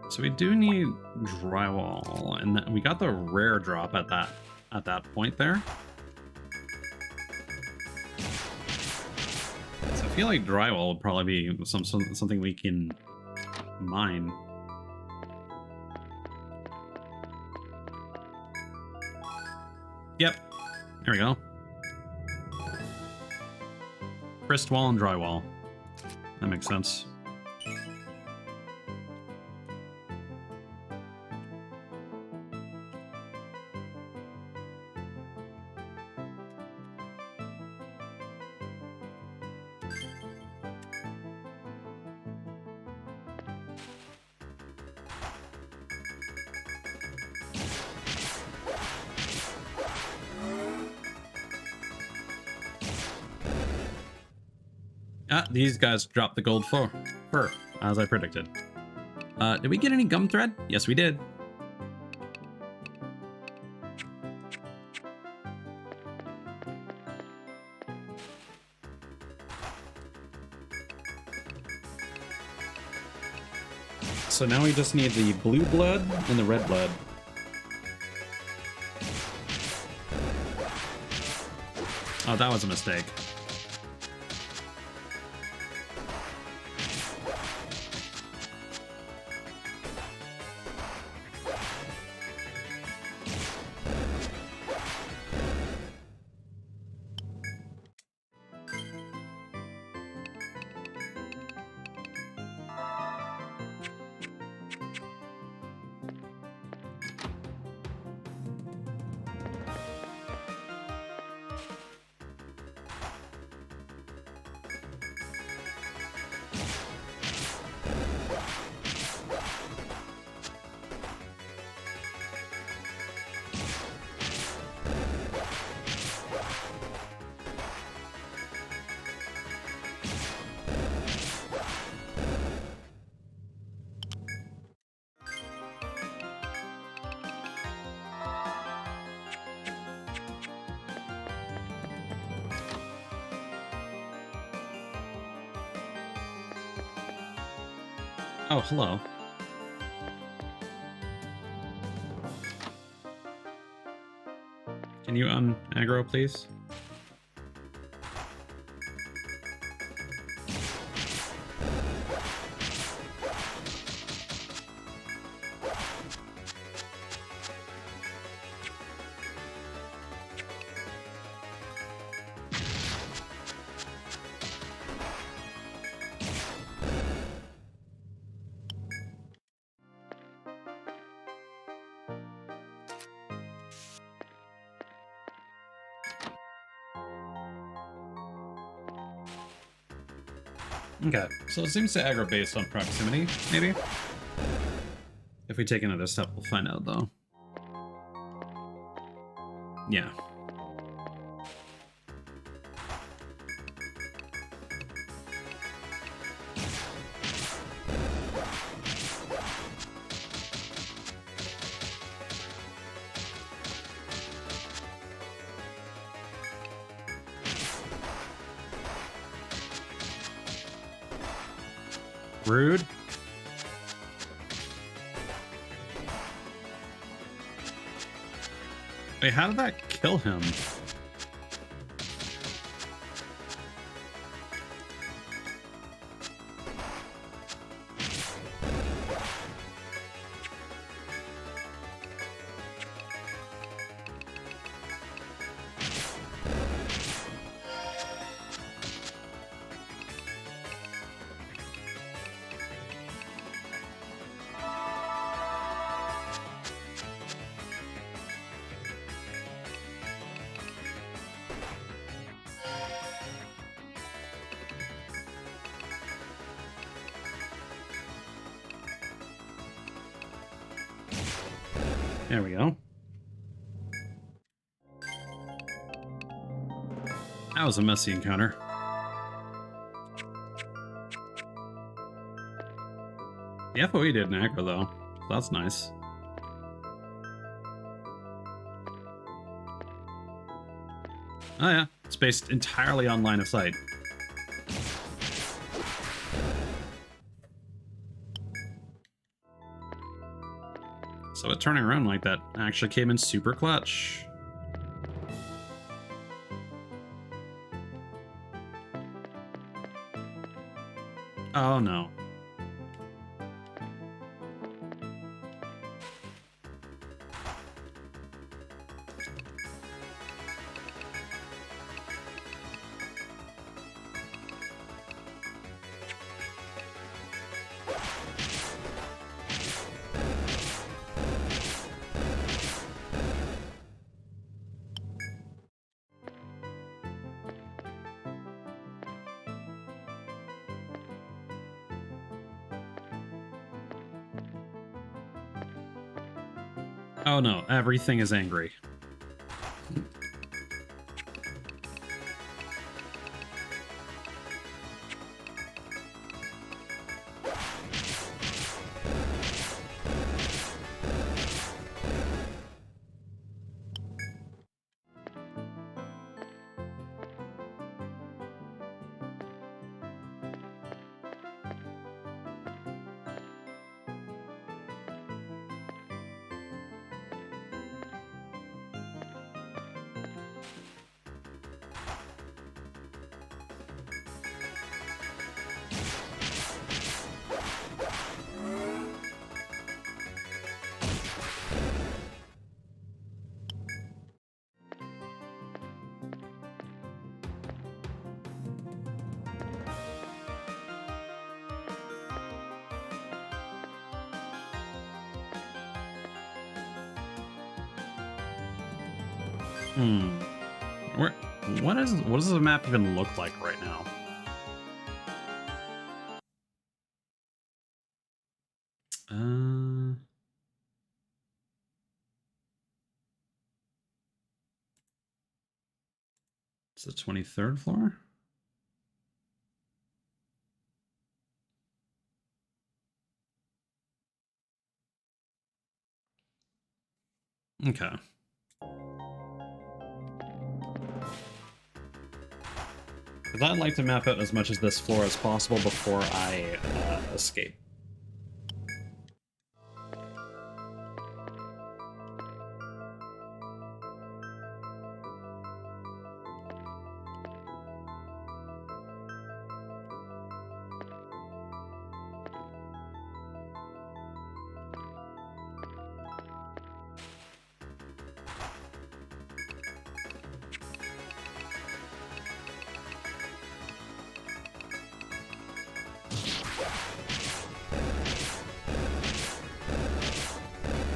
So we do need drywall, and we got the rare drop at that point there. So I feel like drywall would probably be something we can mine. Yep, there we go. Crystal wall and drywall. That makes sense. Ah, these guys dropped the gold fur, as I predicted. Did we get any gum thread? Yes, we did. So now we just need the blue blood and the red blood. Oh, that was a mistake. Oh, hello. Can you aggro, please? Okay, so it seems to aggro based on proximity, maybe? If we take another step, we'll find out, though. Yeah. Rude. Wait, how did that kill him? There we go. That was a messy encounter. The FOE did an aggro, though. So that's nice. Oh yeah, it's based entirely on line of sight. So it turning around like that actually came in super clutch. Oh no. Oh no, everything is angry. Where, what does the map even look like right now? It's the 23rd floor? Okay. Because I'd like to map out as much of this floor as possible before I escape.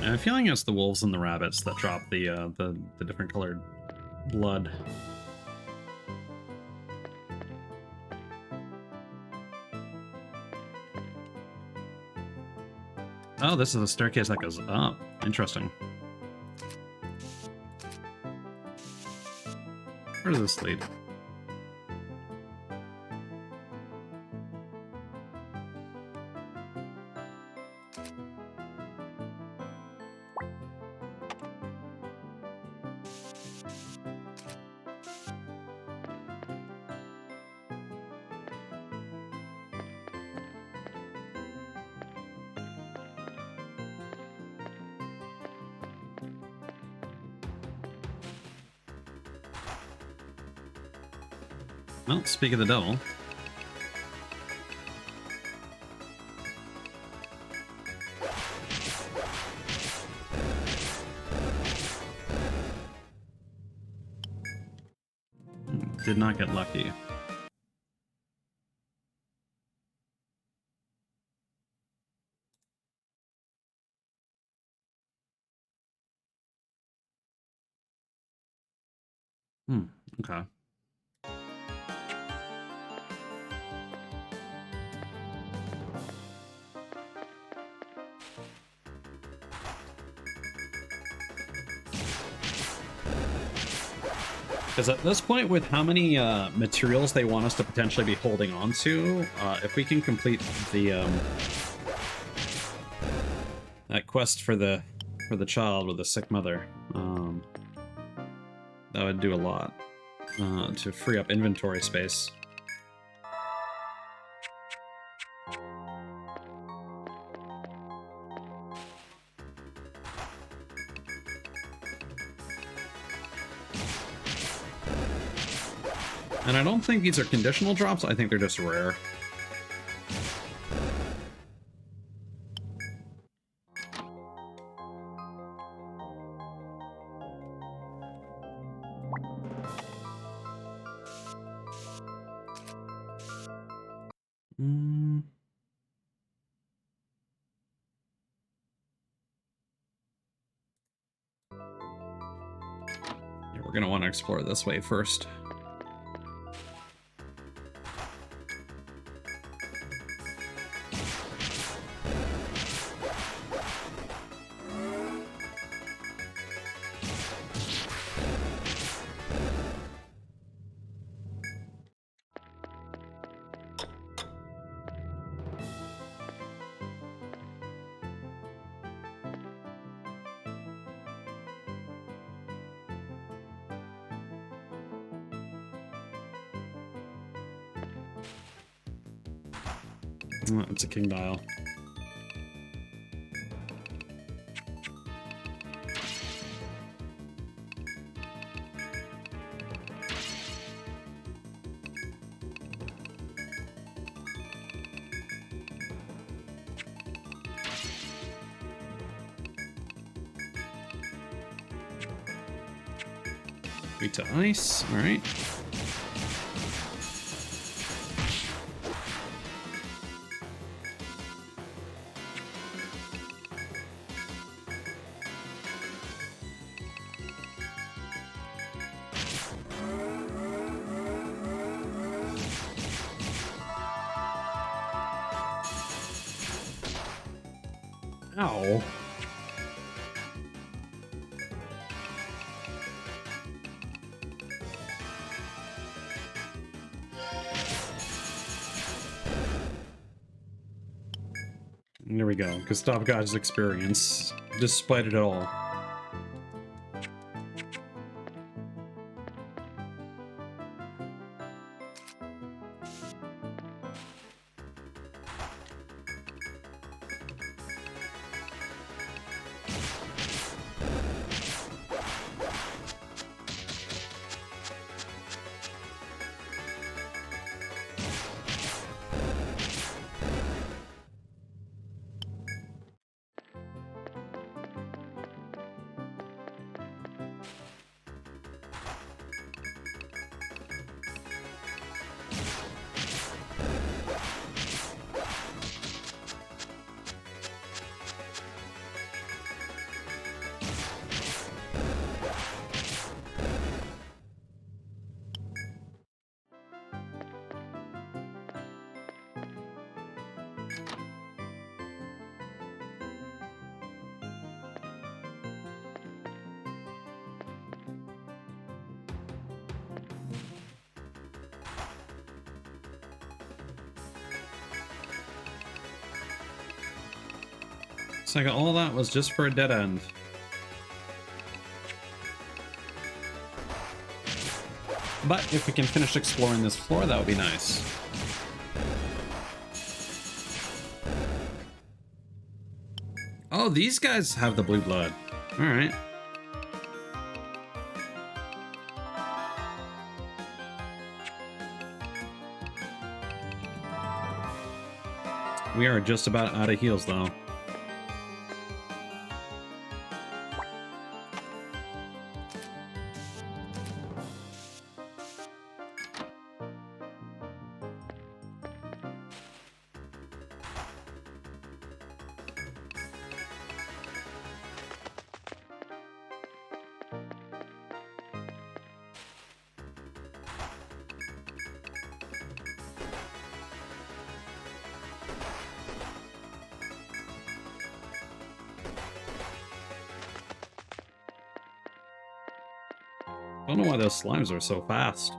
I'm feeling it's the wolves and the rabbits that drop the different colored blood. Oh, this is a staircase that goes up. Interesting. Where does this lead? Well, speak of the devil. Did not get lucky. Okay. Because at this point, with how many materials they want us to potentially be holding on to, if we can complete the that quest for the child with the sick mother, that would do a lot to free up inventory space. And I don't think these are conditional drops, I think they're just rare. Yeah, we're gonna want to explore this way first. Oh, it's a king dial. Wait to ice, alright. Ow. There we go. Gustav got his experience, despite it all. So all that was just for a dead end. But if we can finish exploring this floor, that would be nice. Oh, these guys have the blue blood. All right. We are just about out of heals, though. Don't know why those slimes are so fast.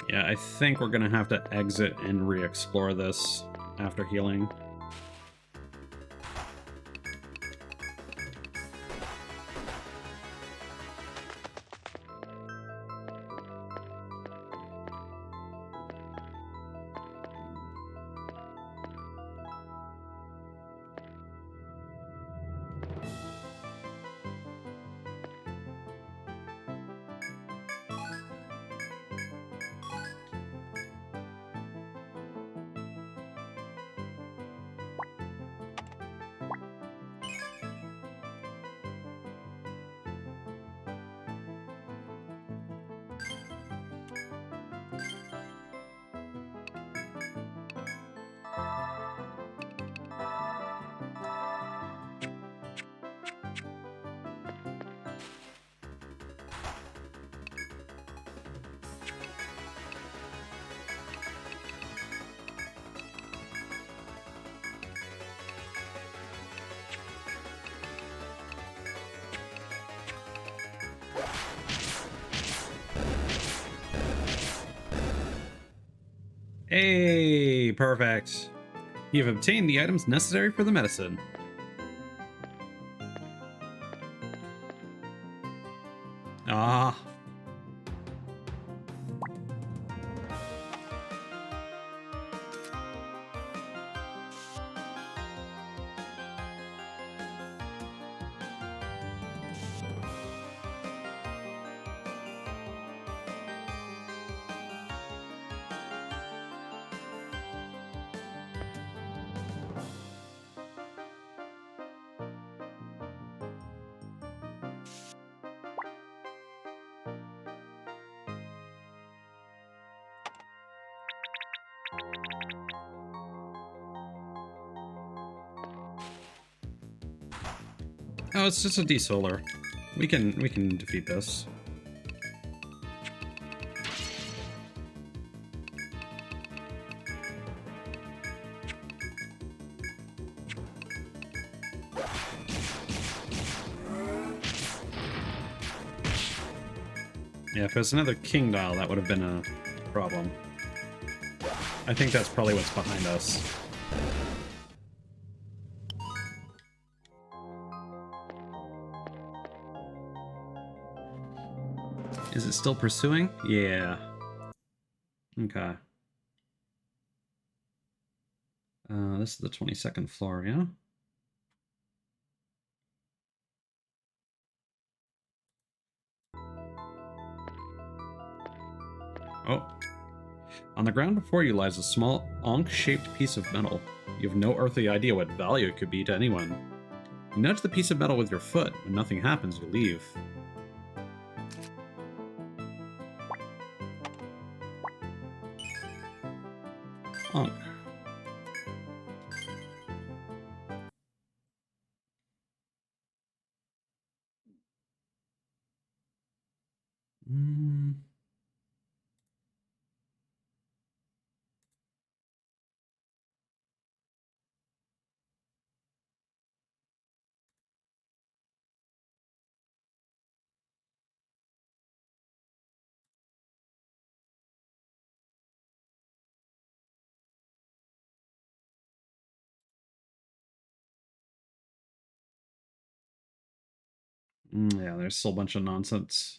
Yeah, I think we're gonna have to exit and re-explore this after healing. Hey, perfect. You've obtained the items necessary for the medicine. Ah. Oh, it's just a desolar. We can defeat this. Yeah, if it was another king dial, that would have been a problem. I think that's probably what's behind us. Is it still pursuing? Yeah. Okay. This is the 22nd floor, yeah? Oh. On the ground before you lies a small, ankh-shaped piece of metal. You have no earthly idea what value it could be to anyone. You nudge the piece of metal with your foot. When nothing happens, you leave. Ankh. Yeah, there's still a bunch of nonsense.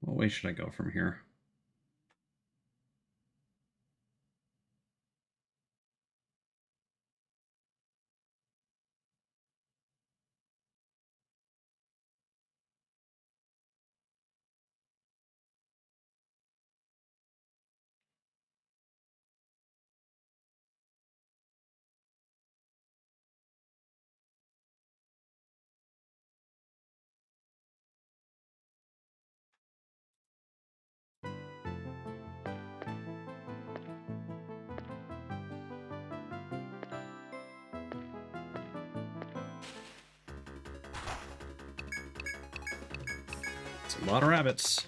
What way should I go from here? It's a lot of rabbits.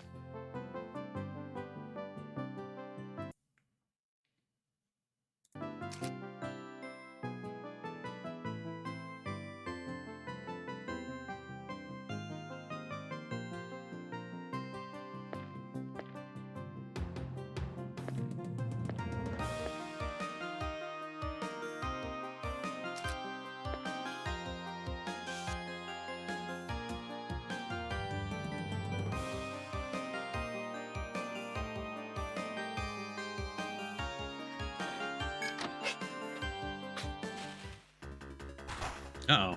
Uh-oh.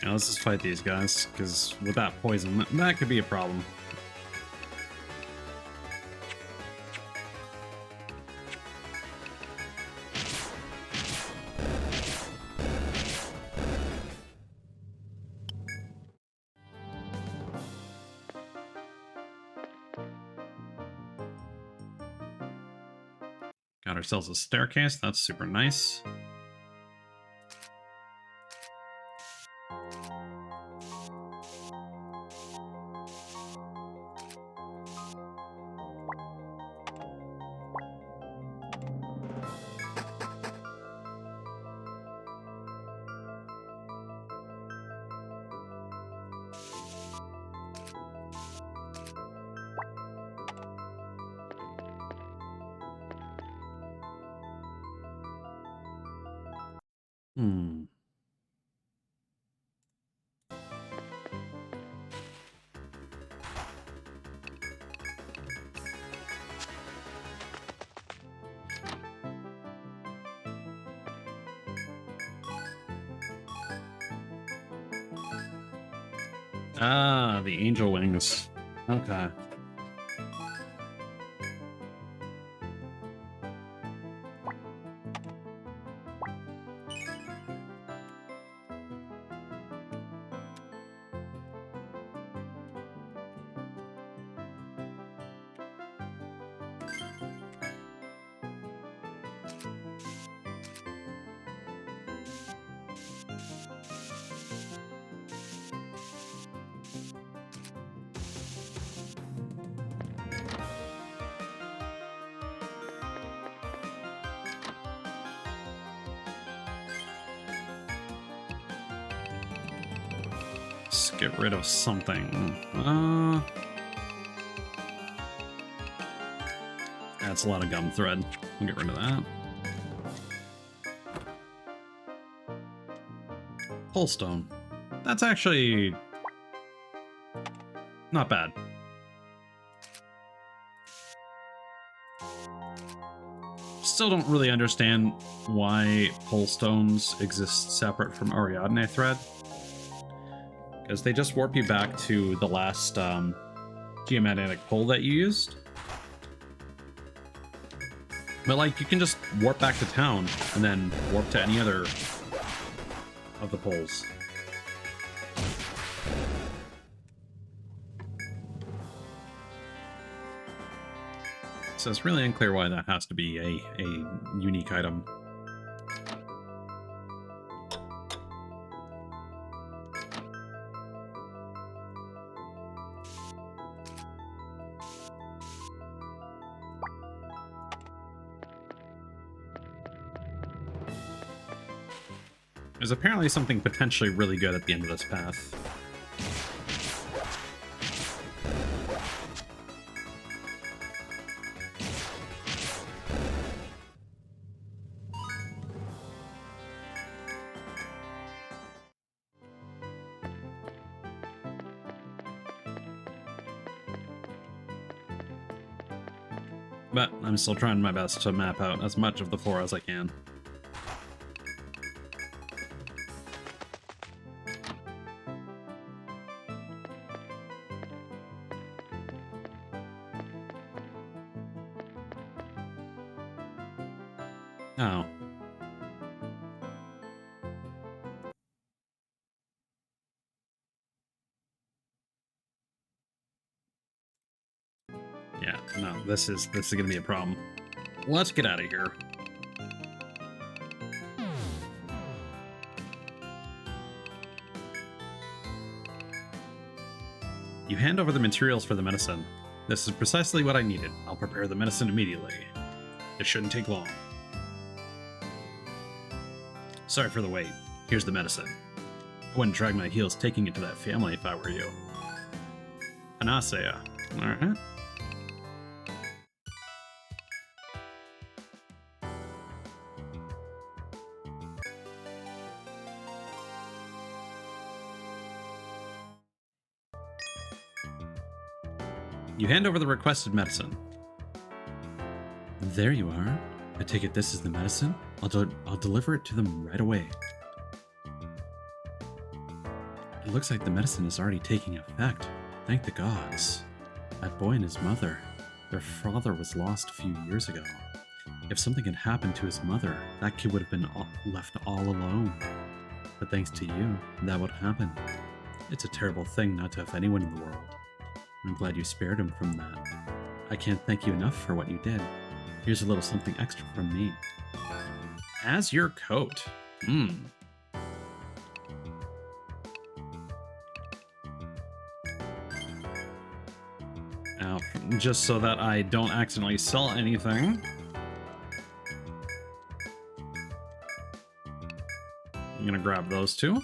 Now let's just fight these guys, because with that poison, that could be a problem. Got ourselves a staircase, that's super nice. Ah, the angel wings. Okay. Let's get rid of something. That's a lot of gum thread. We'll get rid of that. Pullstone. That's actually not bad. Still don't really understand why pullstones exist separate from Ariadne thread. Because they just warp you back to the last geomagnetic pull that you used. But like, you can just warp back to town and then warp to any other of the poles. So it's really unclear why that has to be a unique item. There's apparently something potentially really good at the end of this path. But I'm still trying my best to map out as much of the floor as I can. Oh. Yeah, no, this is gonna be a problem. Let's get out of here. You hand over the materials for the medicine. This is precisely what I needed. I'll prepare the medicine immediately. It shouldn't take long. Sorry for the wait. Here's the medicine. I wouldn't drag my heels taking it to that family if I were you. Panacea. Alright. You hand over the requested medicine. There you are. I take it this is the medicine? I'll deliver it to them right away. It looks like the medicine is already taking effect. Thank the gods. That boy and his mother. Their father was lost a few years ago. If something had happened to his mother, that kid would have been left all alone. But thanks to you, that would happen. It's a terrible thing not to have anyone in the world. I'm glad you spared him from that. I can't thank you enough for what you did. Here's a little something extra from me. As your coat. Now, just so that I don't accidentally sell anything. I'm gonna grab those two.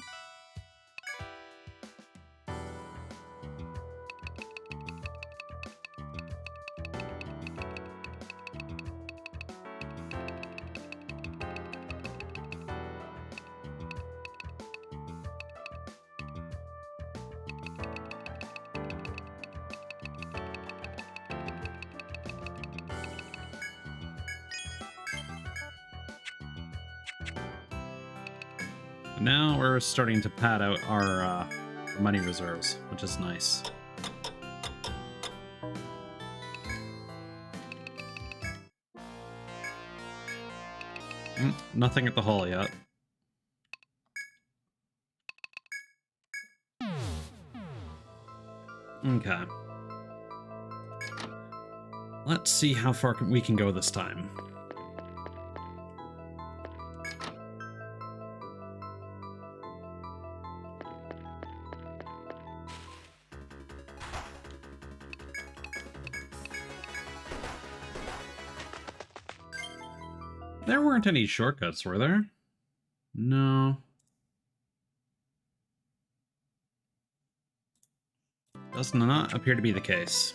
Now we're starting to pad out our money reserves, which is nice. Nothing at the hall yet. Okay. Let's see how far we can go this time. There weren't any shortcuts, were there? No. Does not appear to be the case.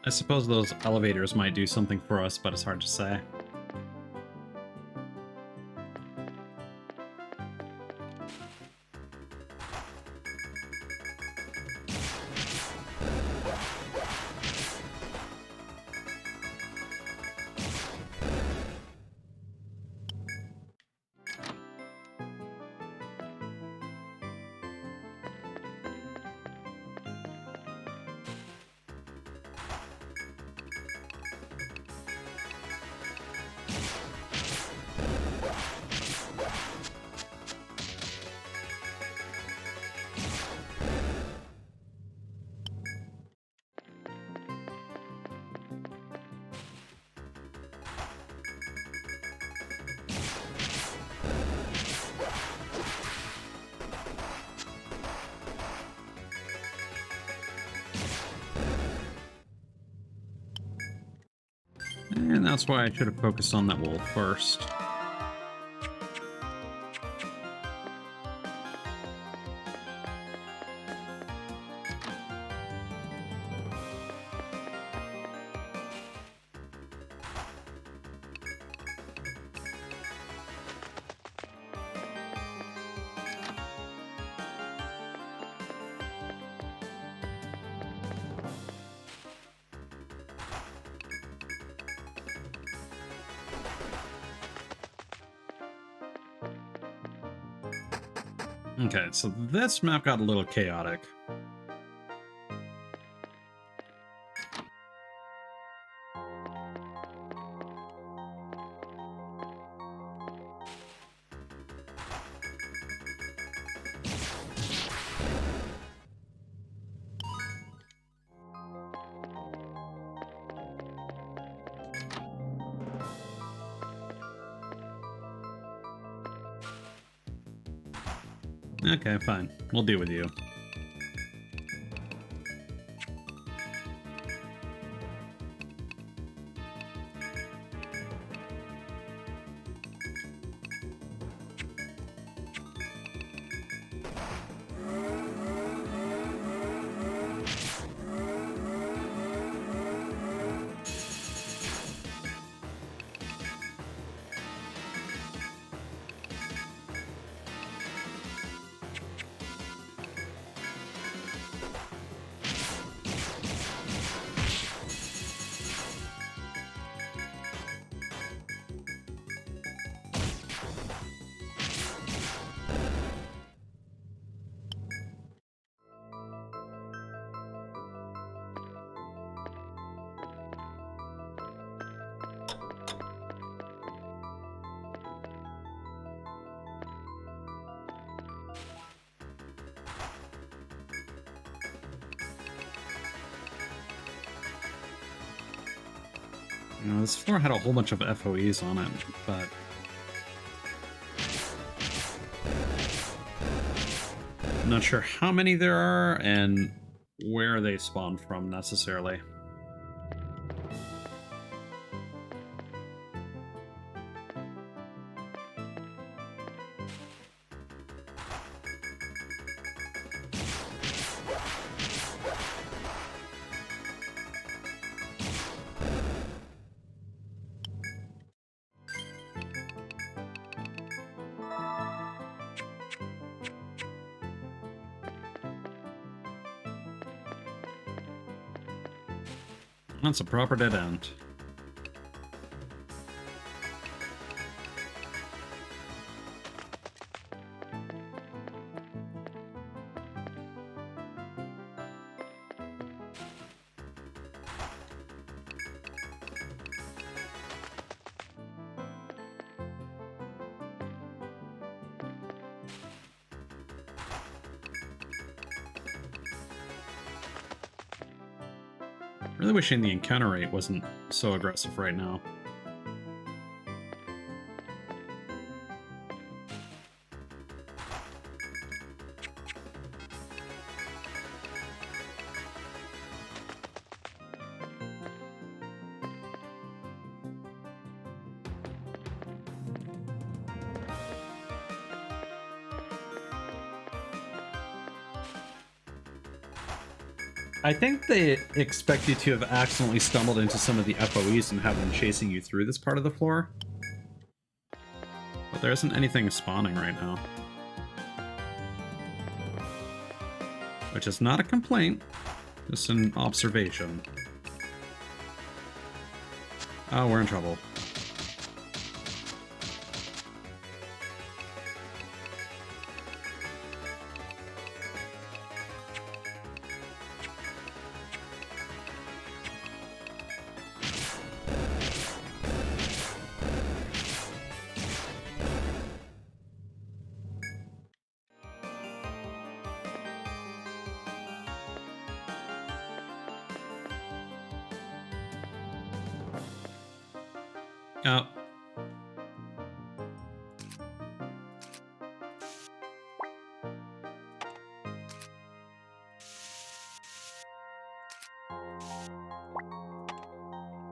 I suppose those elevators might do something for us, but it's hard to say. That's why I should have focused on that wall first. Okay, so this map got a little chaotic. Okay, fine. We'll deal with you. You know, this floor had a whole bunch of FOEs on it, but I'm not sure how many there are and where they spawn from necessarily. That's a proper dead end. Really wishing the encounter rate wasn't so aggressive right now. I think they expect you to have accidentally stumbled into some of the FOEs and have them chasing you through this part of the floor. But there isn't anything spawning right now. Which is not a complaint, just an observation. Oh, we're in trouble. Oh.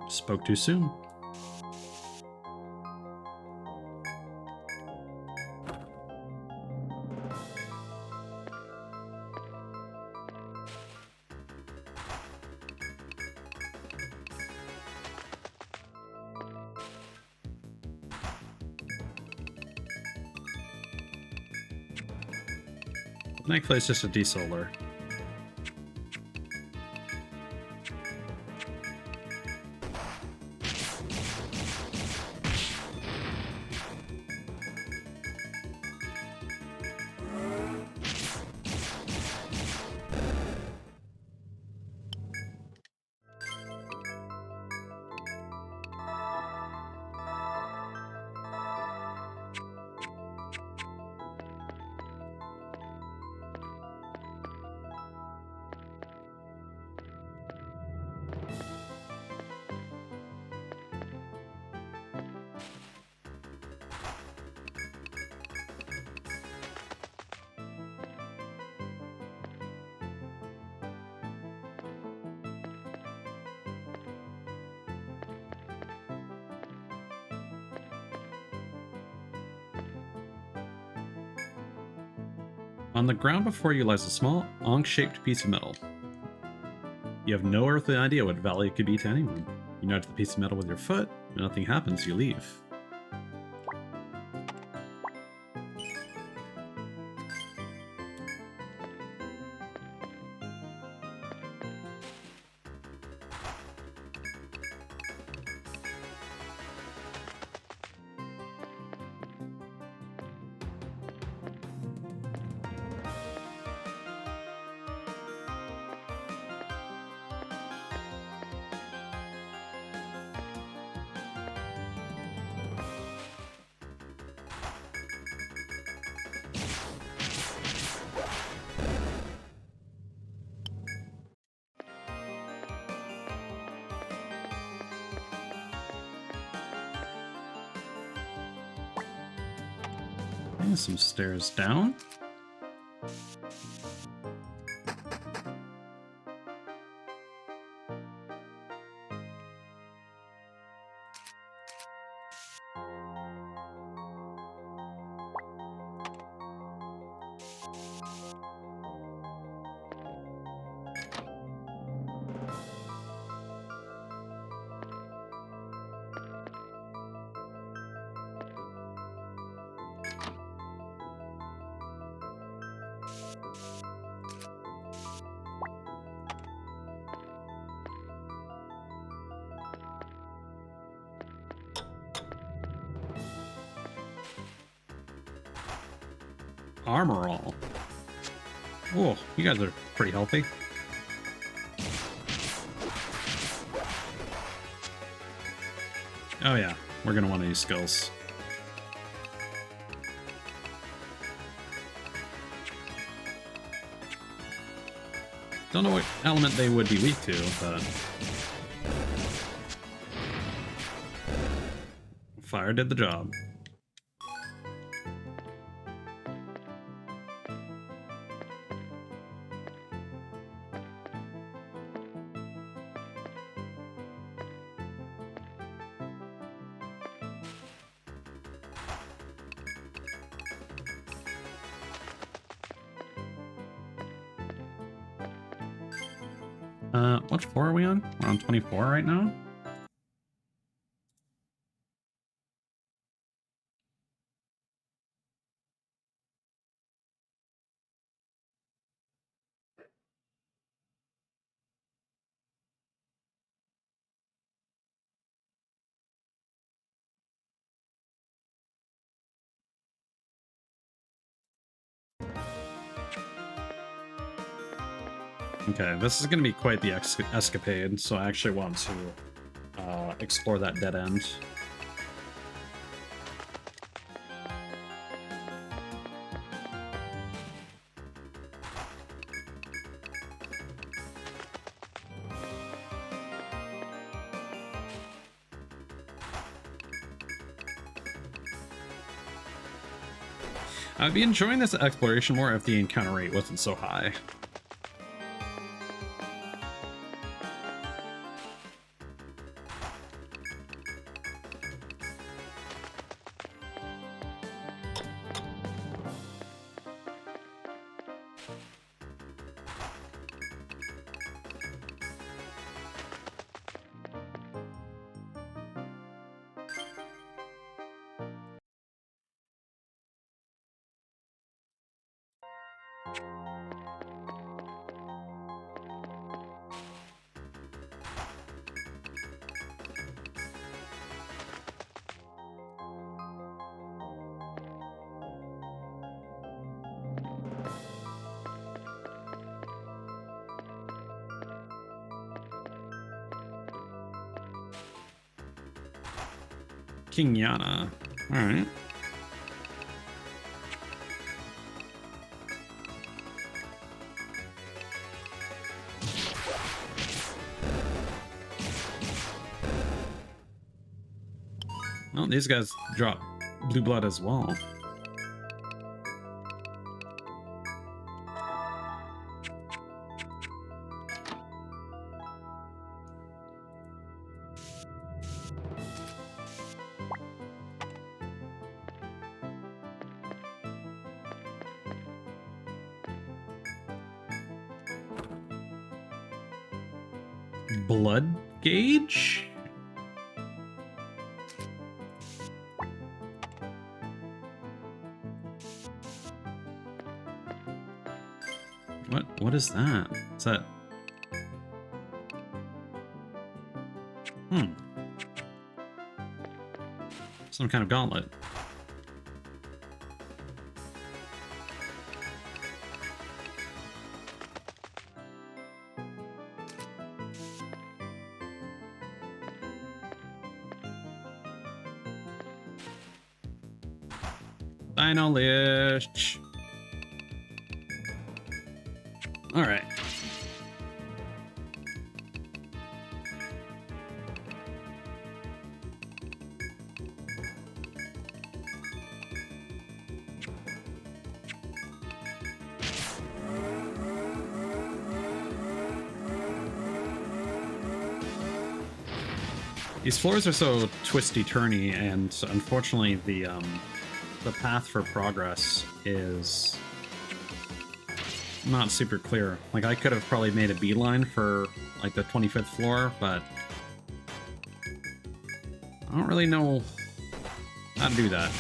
Spoke too soon. Thankfully, it's just a desolar. On the ground before you lies a small, onk-shaped piece of metal. You have no earthly idea what value it could be to anyone. You nudge the piece of metal with your foot, and nothing happens, you leave. And some stairs down. Armor all. Whoa, you guys are pretty healthy. Oh yeah, we're gonna want to use skills. Don't know what element they would be weak to, but... Fire did the job. What floor are we on? We're on 24 right now? Okay, this is going to be quite the escapade, so I actually want to explore that dead end. I'd be enjoying this exploration more if the encounter rate wasn't so high. King Yana. Alright. Well, these guys drop blue blood as well. Blood gauge? What is that? Is that... Some kind of gauntlet. Dino Lich. All right. These floors are so twisty-turny, and unfortunately the path for progress is not super clear. Like, I could have probably made a beeline for, like, the 25th floor, but I don't really know how to do that.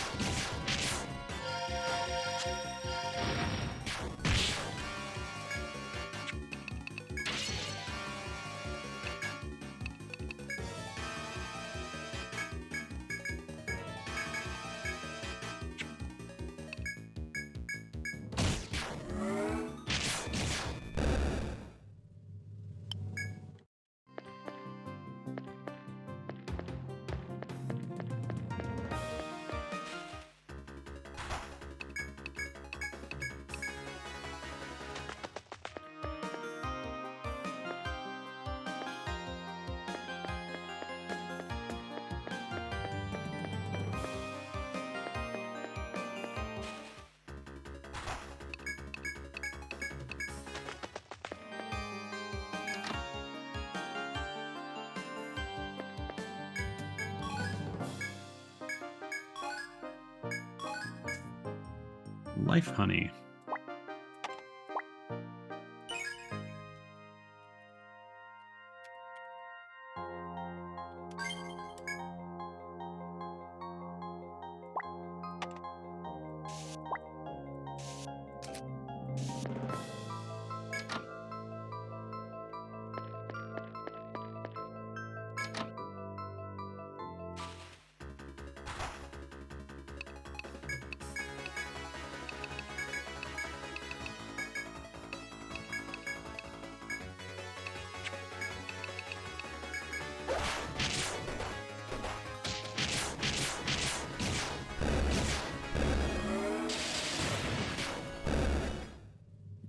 Life honey.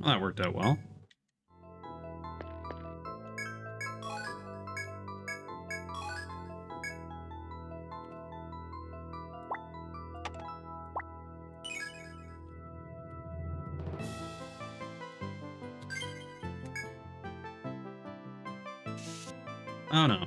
Well, that worked out well. Oh no.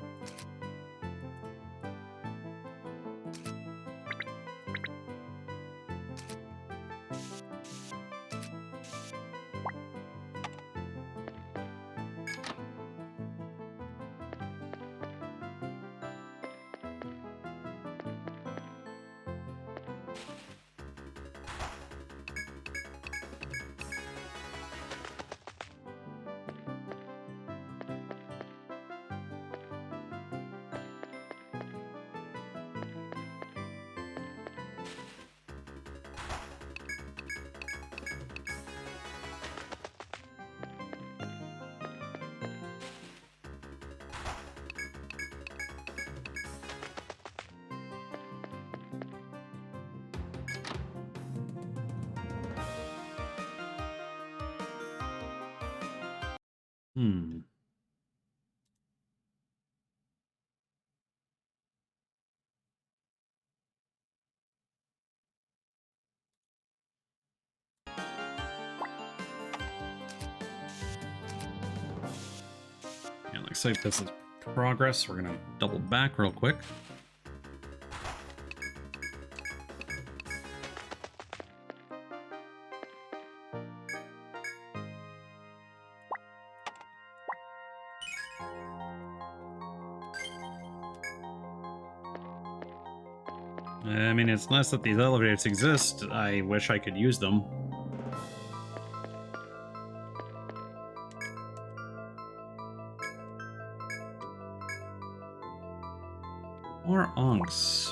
Hmm. Yeah, looks like this is progress. We're gonna double back real quick. I mean, it's nice that these elevators exist. I wish I could use them. More onks.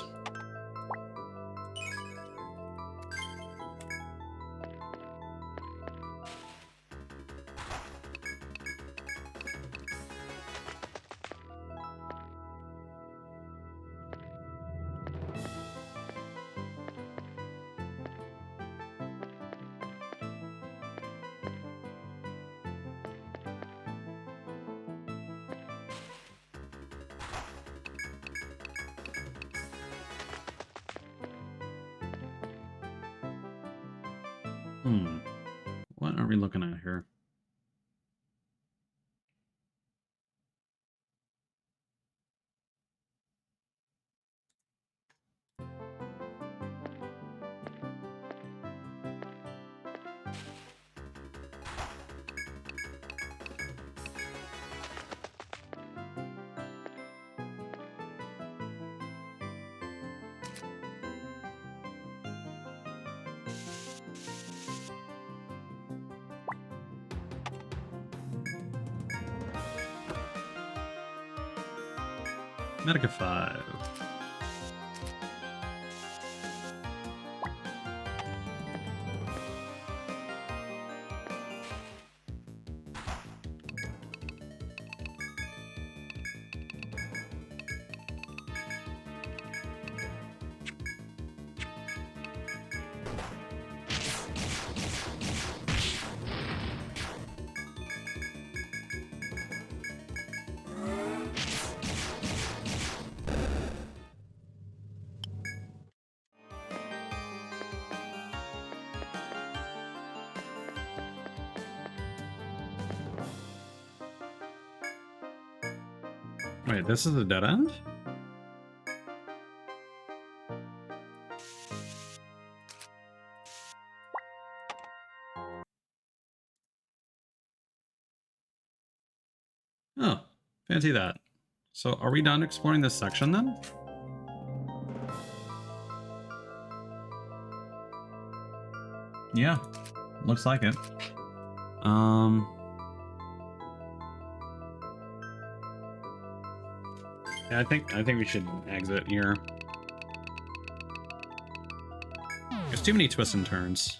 Hmm. What are we looking at here? Medica 5. Wait, this is a dead end? Oh, fancy that. So are we done exploring this section then? Yeah, looks like it. Yeah, I think we should exit here. There's too many twists and turns.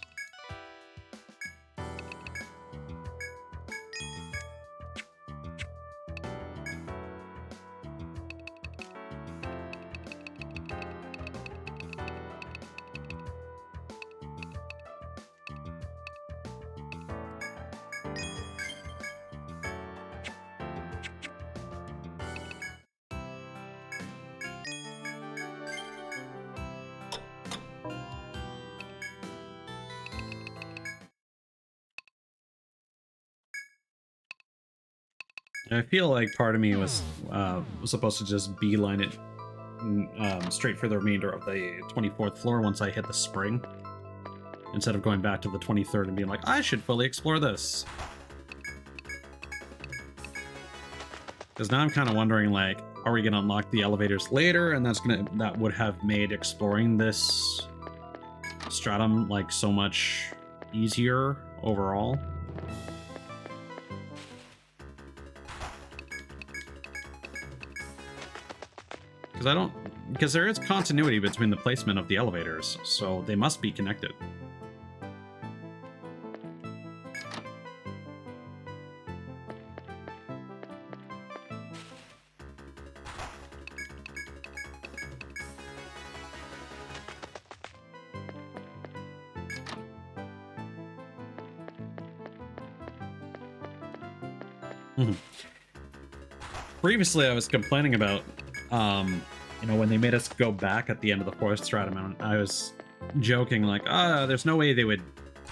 I feel like part of me was supposed to just beeline it straight for the remainder of the 24th floor once I hit the spring, instead of going back to the 23rd and being like, I should fully explore this. Because now I'm kind of wondering, like, are we going to unlock the elevators later, and that would have made exploring this stratum like so much easier overall. Because there is continuity between the placement of the elevators, so they must be connected. Mhm. Previously, I was complaining about, when they made us go back at the end of the fourth stratum, and I was joking like, there's no way they would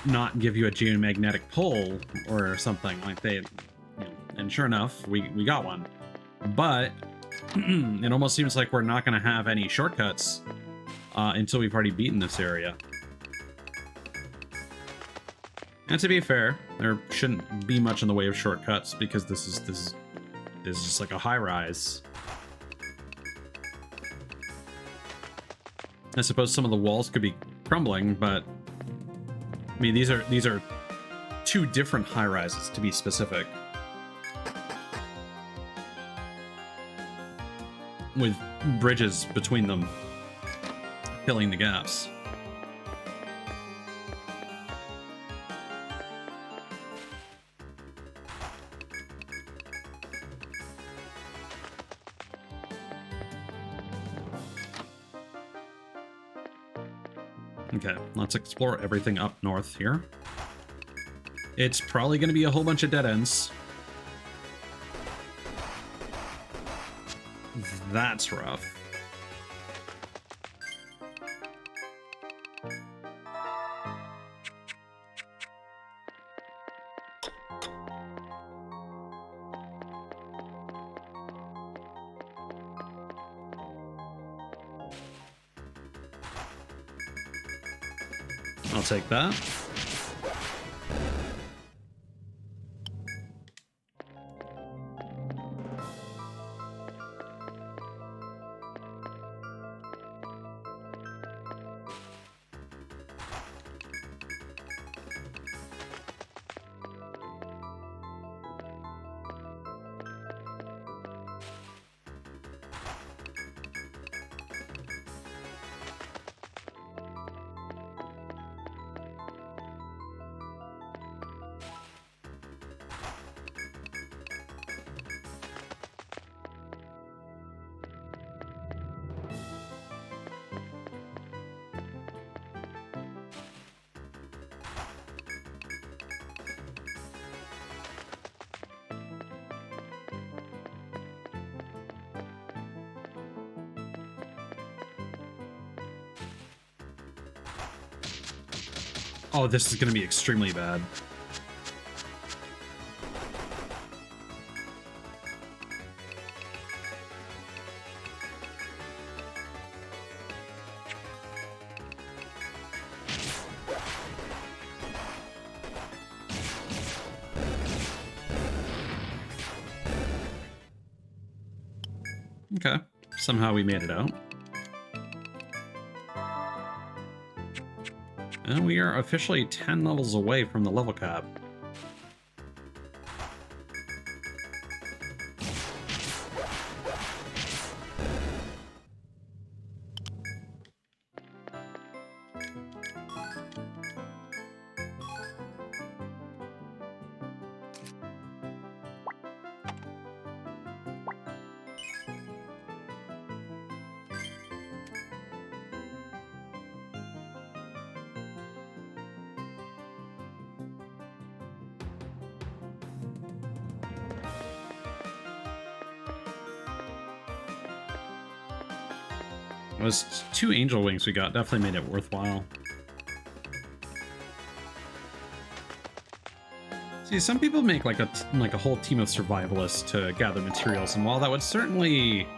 not give you a geomagnetic pull or something like and sure enough, we got one. But it almost seems like we're not going to have any shortcuts until we've already beaten this area. And to be fair, there shouldn't be much in the way of shortcuts because this is just like a high rise. I suppose some of the walls could be crumbling, but I mean these are two different high rises to be specific, with bridges between them filling the gaps. Okay, let's explore everything up north here. It's probably going to be a whole bunch of dead ends. That's rough. I'll take that. Oh, this is going to be extremely bad. Okay, somehow we made it out. And we are officially 10 levels away from the level cap. Those 2 angel wings we got definitely made it worthwhile. See, some people make like a whole team of survivalists to gather materials, and while that would certainly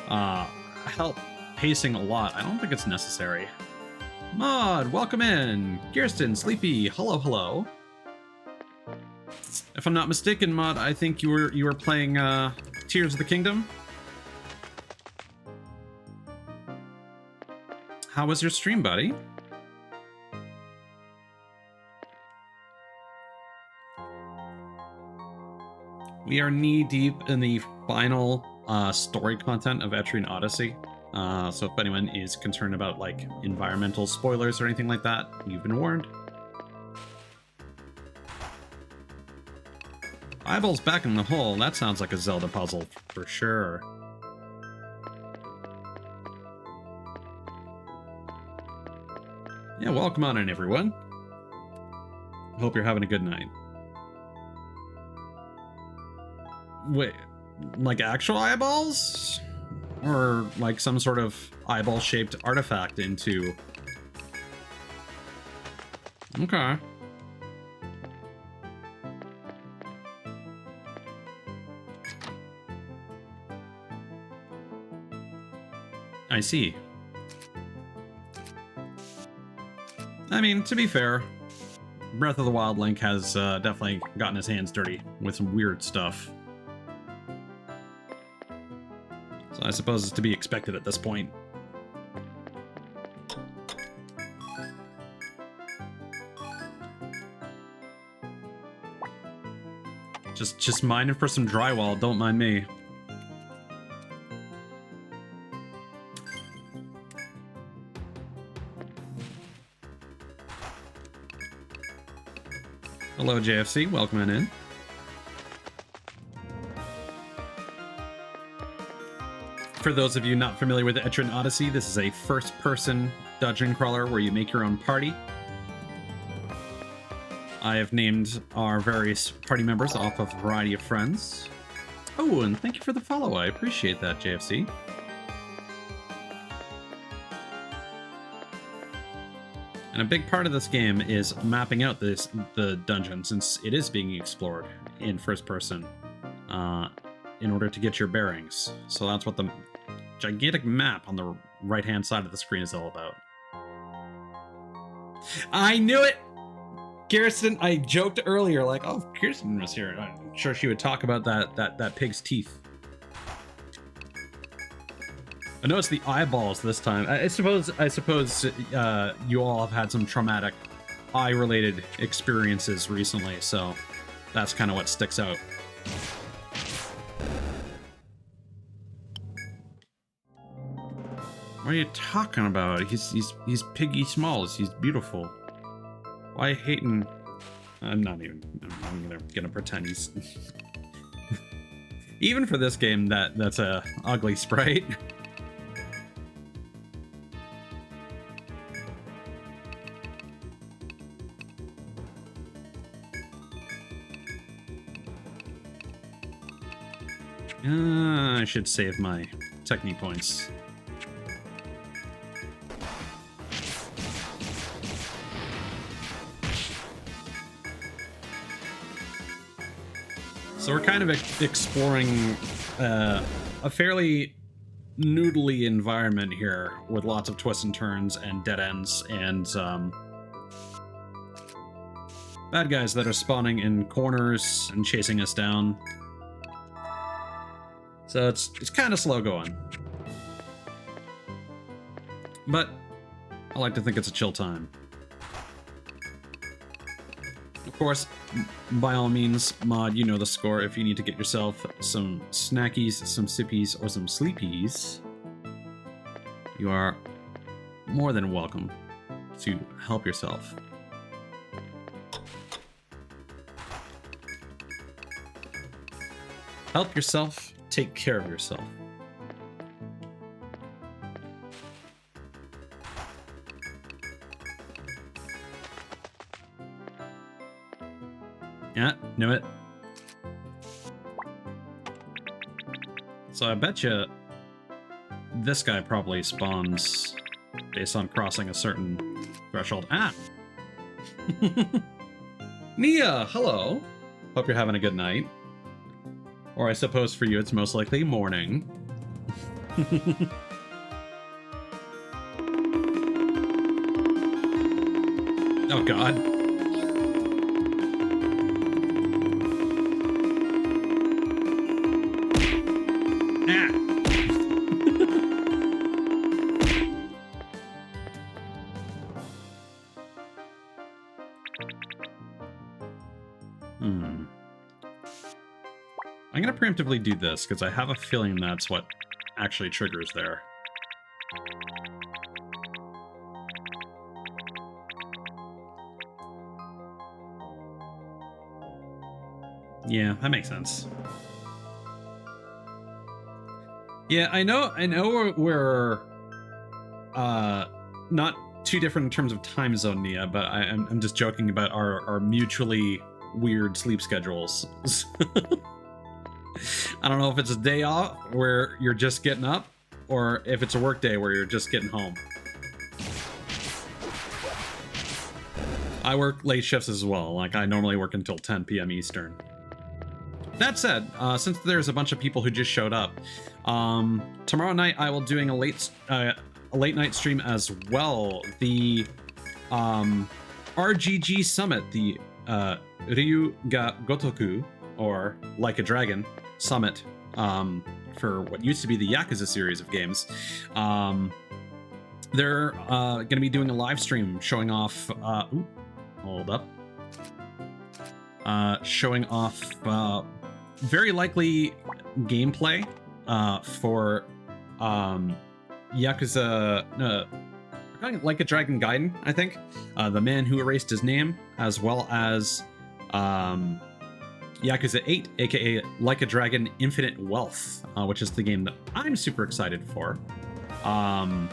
help pacing a lot, I don't think it's necessary. Mod, welcome in. Kirsten, Sleepy, hello. If I'm not mistaken, Mod, I think you were playing Tears of the Kingdom. How was your stream, buddy? We are knee-deep in the final story content of Etrian Odyssey. So if anyone is concerned about like environmental spoilers or anything like that, you've been warned. Eyeballs back in the hole. That sounds like a Zelda puzzle for sure. Yeah, welcome on in, everyone. Hope you're having a good night. Wait, like actual eyeballs? Or like some sort of eyeball-shaped artifact into... Okay. I see. I mean, to be fair, Breath of the Wild Link has definitely gotten his hands dirty with some weird stuff. So I suppose it's to be expected at this point. Just mind it for some drywall, don't mind me. Hello, JFC. Welcome in. For those of you not familiar with Etrian Odyssey, this is a first-person dungeon crawler where you make your own party. I have named our various party members off of a variety of friends. Oh, and thank you for the follow. I appreciate that, JFC. And a big part of this game is mapping out the dungeon, since it is being explored in first person, in order to get your bearings. So that's what the gigantic map on the right-hand side of the screen is all about. I knew it! Kirsten, I joked earlier, like, oh, if Kirsten was here, I'm sure she would talk about that pig's teeth. I know it's the eyeballs this time. I suppose you all have had some traumatic eye-related experiences recently, so that's kind of what sticks out. What are you talking about? He's piggy smalls. He's beautiful. Why hating? I'm gonna pretend he's. Even for this game, that's a ugly sprite. I should save my technique points. So we're kind of exploring a fairly noodly environment here with lots of twists and turns and dead ends and bad guys that are spawning in corners and chasing us down. So it's kind of slow going. But I like to think it's a chill time. Of course, by all means, mod, you know the score. If you need to get yourself some snackies, some sippies, or some sleepies, you are more than welcome to help yourself. Help yourself, take care of yourself. Yeah, knew it. So I bet you this guy probably spawns based on crossing a certain threshold. Ah! Nia, hello. Hope you're having a good night. Or I suppose for you it's most likely morning. Oh god. I'm gonna preemptively do this, because I have a feeling that's what actually triggers there. Yeah, that makes sense. Yeah, I know we're not too different in terms of time zone, Nia, but I'm just joking about our mutually weird sleep schedules. I don't know if it's a day off where you're just getting up, or if it's a work day where you're just getting home. I work late shifts as well. Like, I normally work until 10 p.m. Eastern. That said, since there's a bunch of people who just showed up, tomorrow night I will doing a late night stream as well. The RGG Summit, the Ryu ga Gotoku, or Like a Dragon Summit, for what used to be the Yakuza series of games. They're going to be doing a live stream showing off. Hold up. Showing off very likely gameplay for Yakuza. Like a Dragon Gaiden, I think. The Man Who Erased His Name, as well as Yakuza 8, aka Like a Dragon Infinite Wealth, which is the game that I'm super excited for. I'm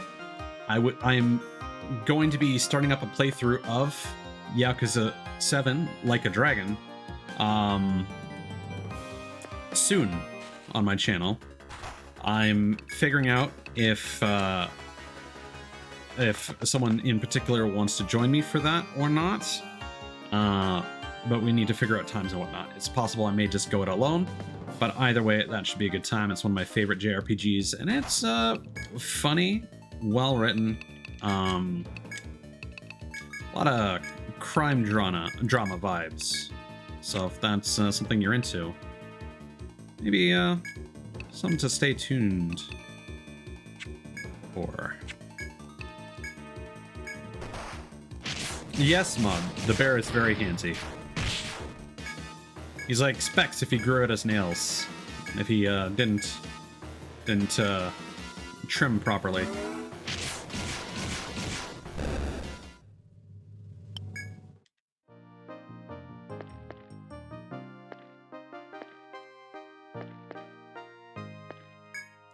going to be starting up a playthrough of Yakuza 7, Like a Dragon, soon on my channel. I'm figuring out if someone in particular wants to join me for that or not, but we need to figure out times and whatnot. It's possible I may just go it alone, but either way, that should be a good time. It's one of my favorite JRPGs, and it's funny, well written, a lot of crime drama vibes. So if that's something you're into, maybe something to stay tuned for. Yes, Mud. The bear is very handsy. He's like Specs if he grew out his nails. If he didn't trim properly.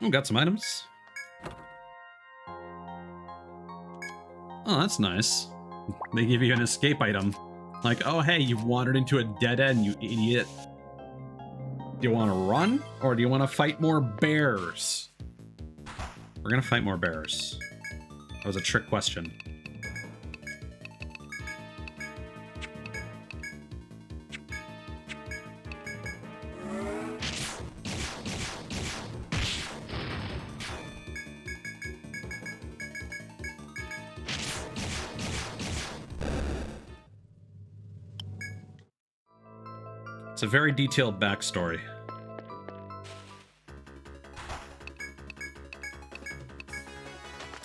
Oh, got some items. Oh, that's nice. They give you an escape item. Like, oh, hey, you've wandered into a dead end, you idiot. Do you want to run, or do you want to fight more bears? We're gonna fight more bears. That was a trick question. It's a very detailed backstory.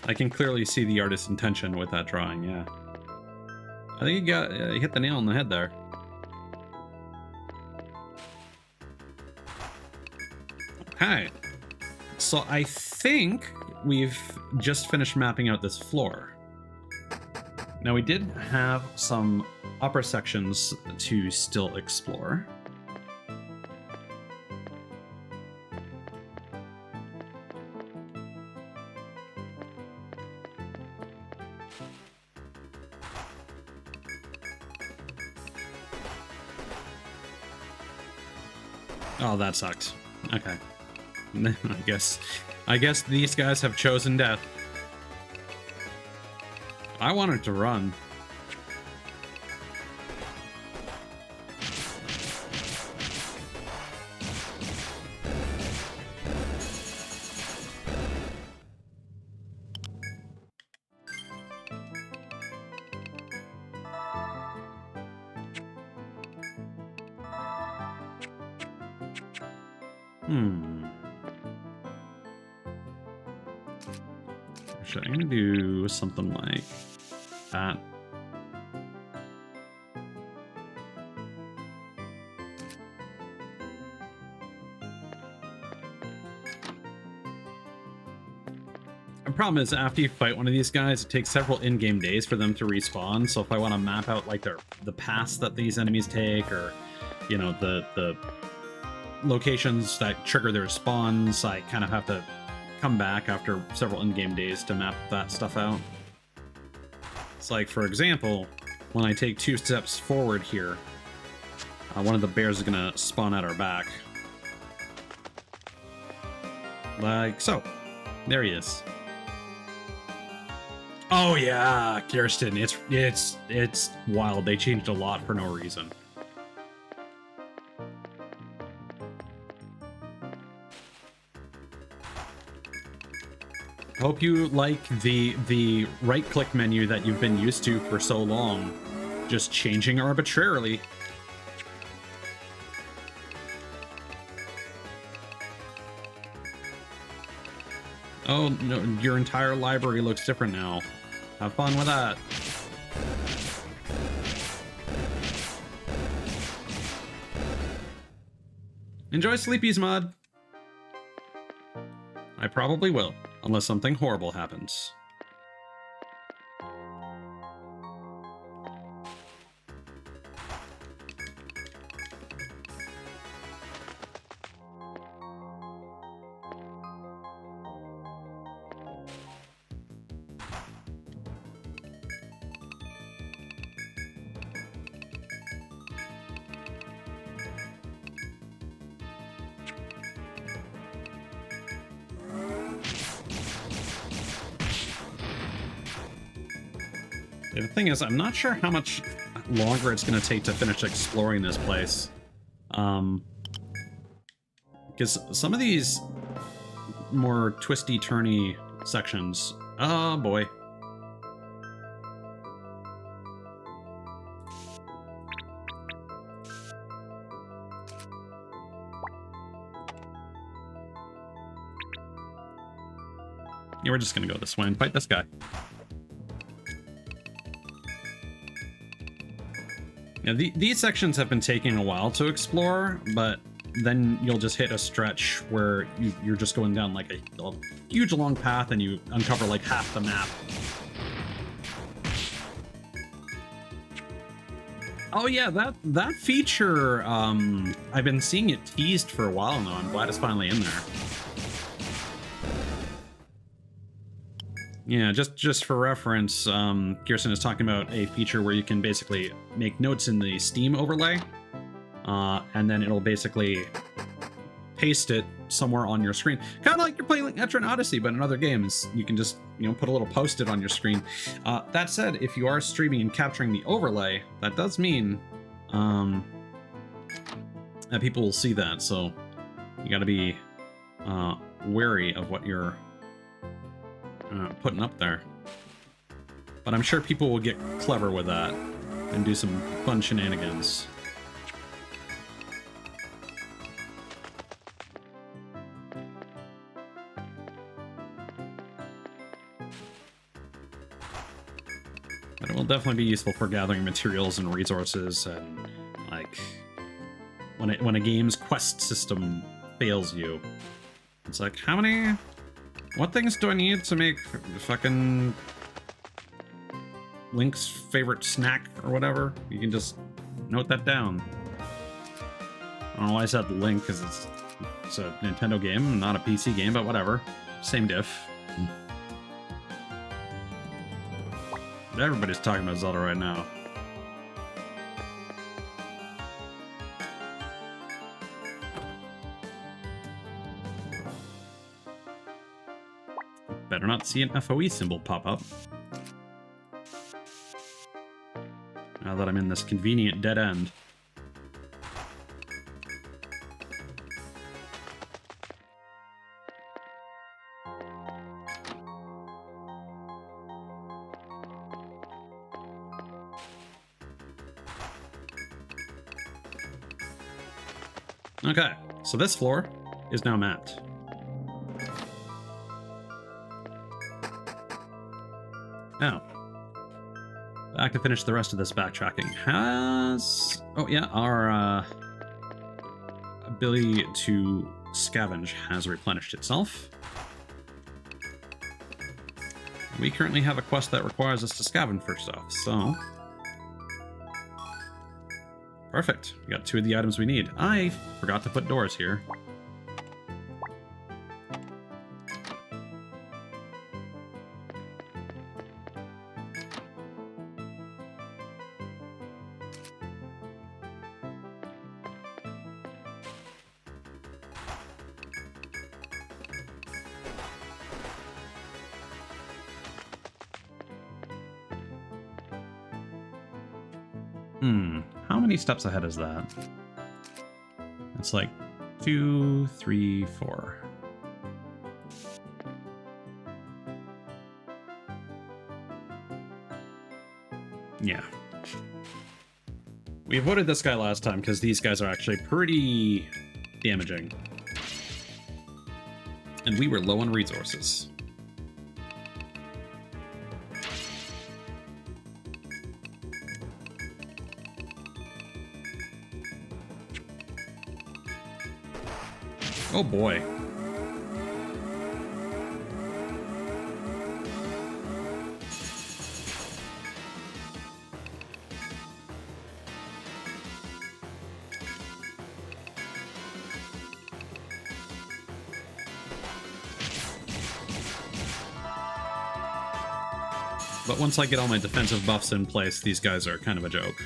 I can clearly see the artist's intention with that drawing, yeah. I think you hit the nail on the head there. Okay. So I think we've just finished mapping out this floor. Now we did have some upper sections to still explore. Oh, that sucks. Okay. I guess these guys have chosen death. I wanted to run. Actually, I'm gonna do something like that. The problem is, after you fight one of these guys, it takes several in-game days for them to respawn. So if I want to map out like the paths that these enemies take, or you know, the locations that trigger their spawns, I kind of have to come back after several in-game days to map that stuff out. It's like, for example, when I take 2 steps forward here, one of the bears is gonna spawn at our back. Like so. There he is. Oh yeah, Kirsten. It's wild. They changed a lot for no reason. Hope you like the right-click menu that you've been used to for so long, just changing arbitrarily. Oh no, your entire library looks different now. Have fun with that. Enjoy Sleepy's mod. I probably will, unless something horrible happens. The thing is, I'm not sure how much longer it's going to take to finish exploring this place. Because some of these more twisty-turny sections... Oh, boy. Yeah, we're just going to go this way and fight this guy. Yeah, these sections have been taking a while to explore, but then you'll just hit a stretch where you're just going down like a huge long path and you uncover like half the map. Oh yeah, that feature, I've been seeing it teased for a while now. I'm glad it's finally in there. Yeah, just for reference, Kirsten is talking about a feature where you can basically make notes in the Steam overlay, and then it'll basically paste it somewhere on your screen. Kind of like you're playing like Etrian Odyssey, but in other games. You can just, put a little post-it on your screen. That said, if you are streaming and capturing the overlay, that does mean that people will see that, so you gotta be wary of what you're putting up there. But I'm sure people will get clever with that and do some fun shenanigans. But it will definitely be useful for gathering materials and resources, and like when a game's quest system fails you, it's like, what things do I need to make fucking Link's favorite snack or whatever? You can just note that down. I don't know why I said Link, because it's a Nintendo game, not a PC game, but whatever. Same diff. Everybody's talking about Zelda right now. Better not see an FOE symbol pop up. Now that I'm in this convenient dead end. Okay, so this floor is now mapped. Now, back to finish the rest of this backtracking. Oh yeah, our ability to scavenge has replenished itself. We currently have a quest that requires us to scavenge for stuff, so... Perfect. We got 2 of the items we need. I forgot to put doors here. How many steps ahead is that? It's like 2, 3, 4. Yeah. We avoided this guy last time because these guys are actually pretty damaging. And we were low on resources. Oh boy. But once I get all my defensive buffs in place, these guys are kind of a joke.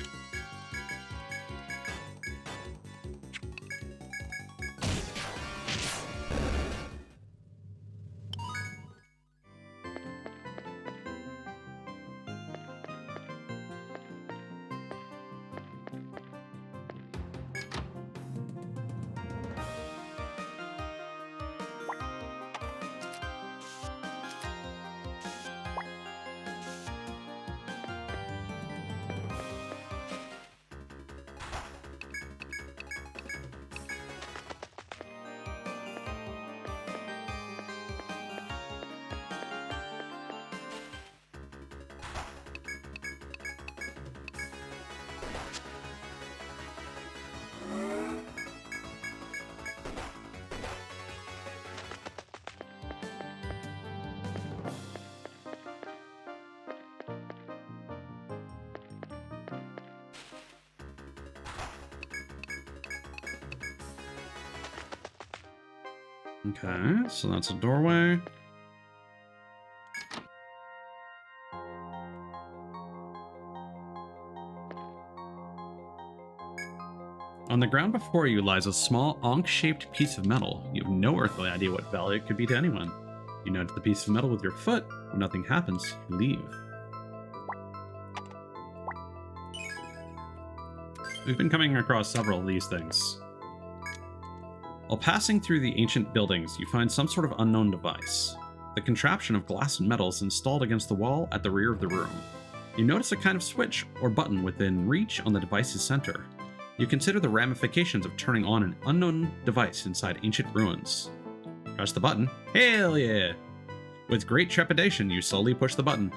Okay, so that's a doorway. On the ground before you lies a small, onk-shaped piece of metal. You have no earthly idea what value it could be to anyone. You nudge the piece of metal with your foot. When nothing happens, you leave. We've been coming across several of these things. While passing through the ancient buildings, you find some sort of unknown device. The contraption of glass and metal is installed against the wall at the rear of the room. You notice a kind of switch or button within reach on the device's center. You consider the ramifications of turning on an unknown device inside ancient ruins. Press the button. Hell yeah! With great trepidation, you slowly push the button.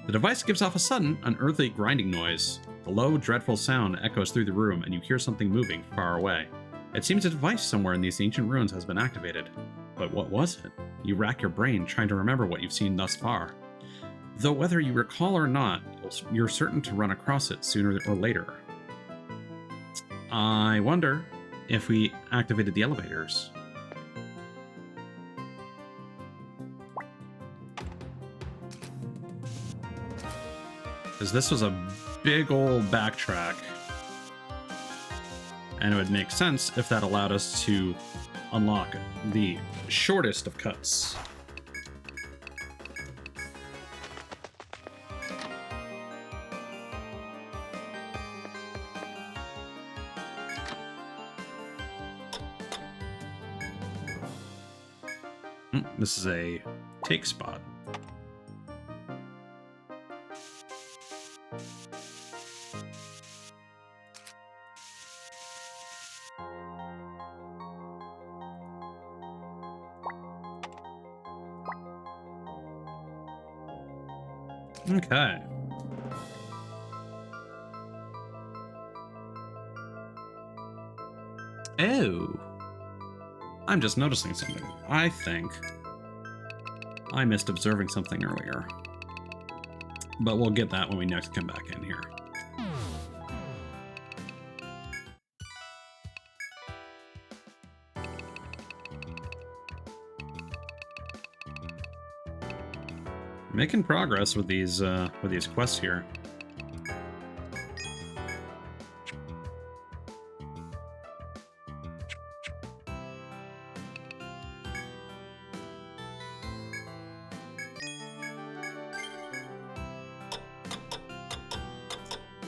The device gives off a sudden, unearthly grinding noise. The low, dreadful sound echoes through the room, and you hear something moving far away. It seems a device somewhere in these ancient ruins has been activated. But what was it? You rack your brain trying to remember what you've seen thus far. Though whether you recall or not, you're certain to run across it sooner or later. I wonder if we activated the elevators. Because this was a big old backtrack. And it would make sense if that allowed us to unlock the shortest of cuts. This is a take spot. Okay. Oh. I'm just noticing something. I think I missed observing something earlier. But we'll get that when we next come back in here. Making progress with these quests here.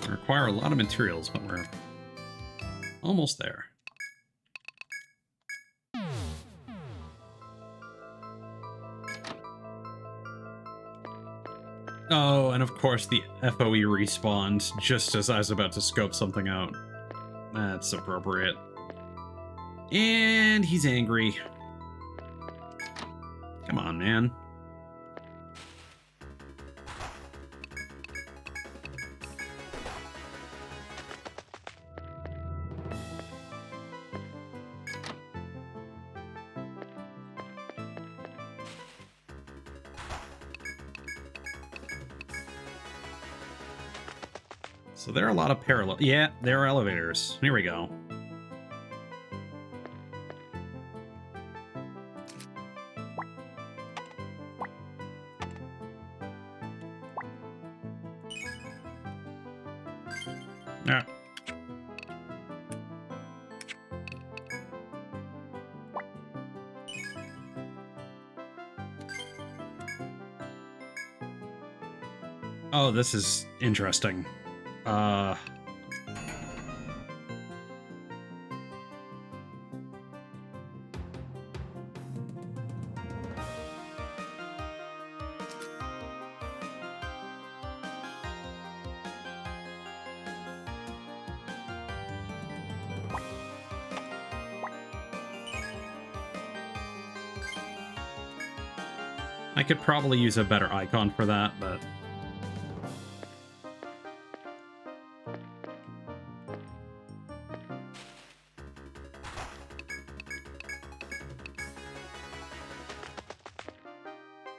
Require a lot of materials, but we're almost there. Oh, and of course the FOE respawned just as I was about to scope something out. That's appropriate. And he's angry. Come on, man. So there are a lot of parallel. Yeah, there are elevators. Here we go. Yeah. Oh, this is interesting. I could probably use a better icon for that, but...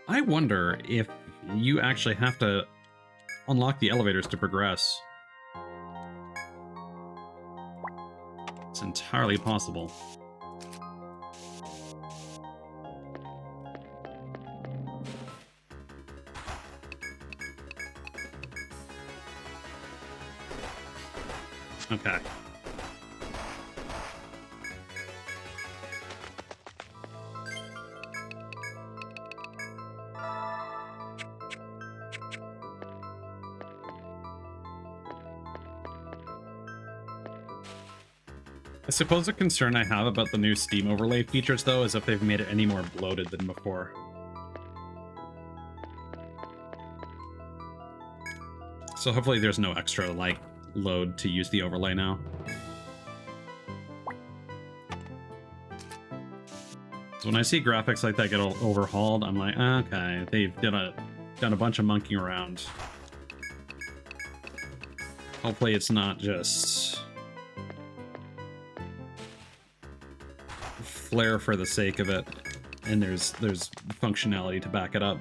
I wonder if you actually have to unlock the elevators to progress. It's entirely possible. Okay. I suppose the concern I have about the new Steam overlay features, though, is if they've made it any more bloated than before. So hopefully there's no extra, like, load to use the overlay now. So when I see graphics like that get overhauled, I'm like, okay, they've done a bunch of monkeying around. Hopefully it's not just flair for the sake of it, and there's functionality to back it up.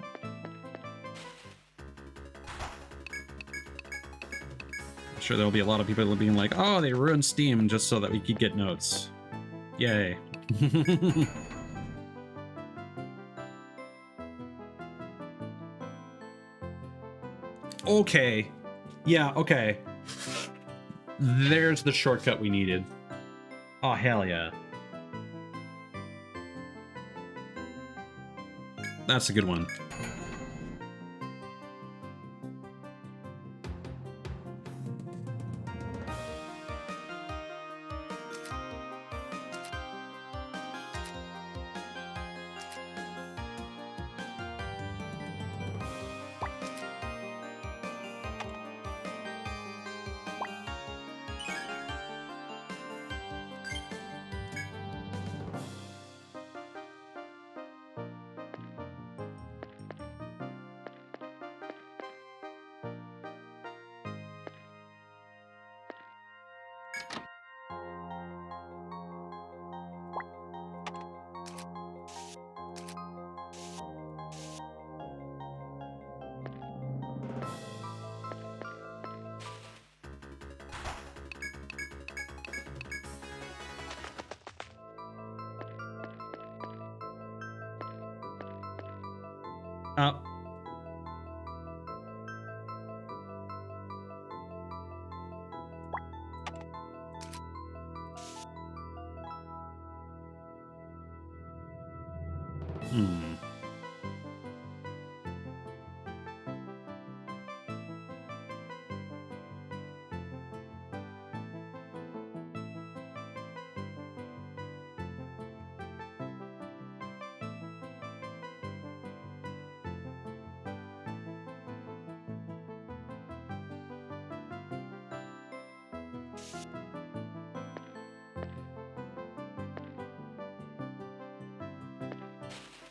I'm sure there'll be a lot of people being like, oh, they ruined Steam just so that we could get notes. Yay. Okay. Yeah, okay. There's the shortcut we needed. Oh, hell yeah. That's a good one.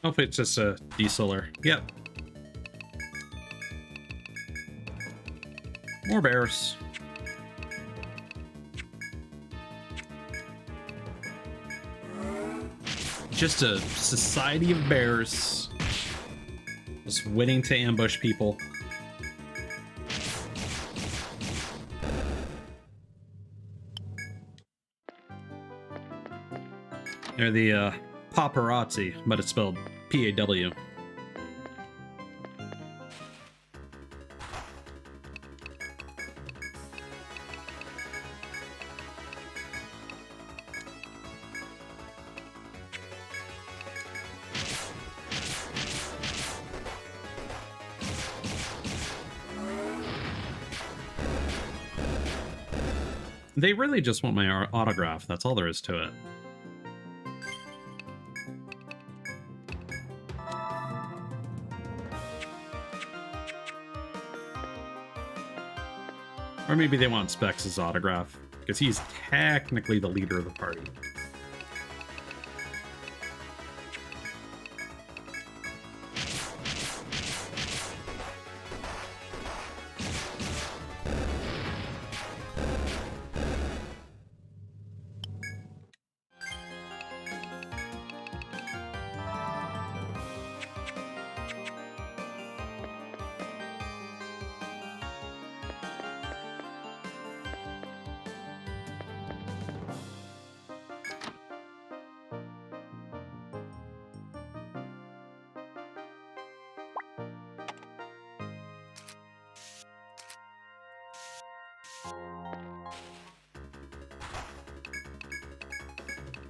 Hopefully it's just a desolar. Yep. More bears. Just a society of bears. Just waiting to ambush people. They're the paparazzi, but it's spelled P-A-W. They really just want my autograph. That's all there is to it. Or maybe they want Specs' autograph, because he's technically the leader of the party.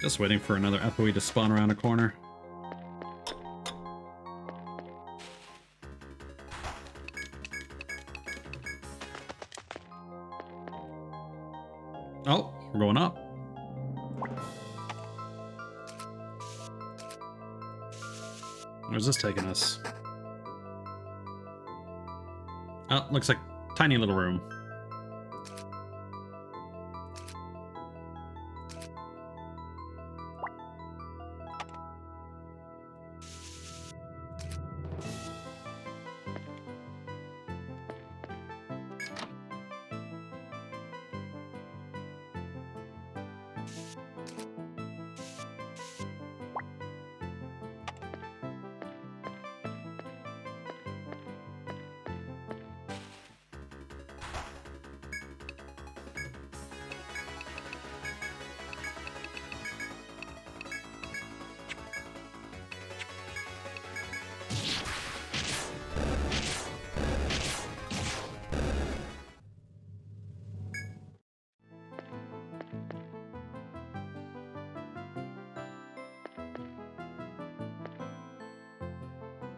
Just waiting for another FOE to spawn around a corner. Oh, we're going up. Where's this taking us? Oh, looks like a tiny little room.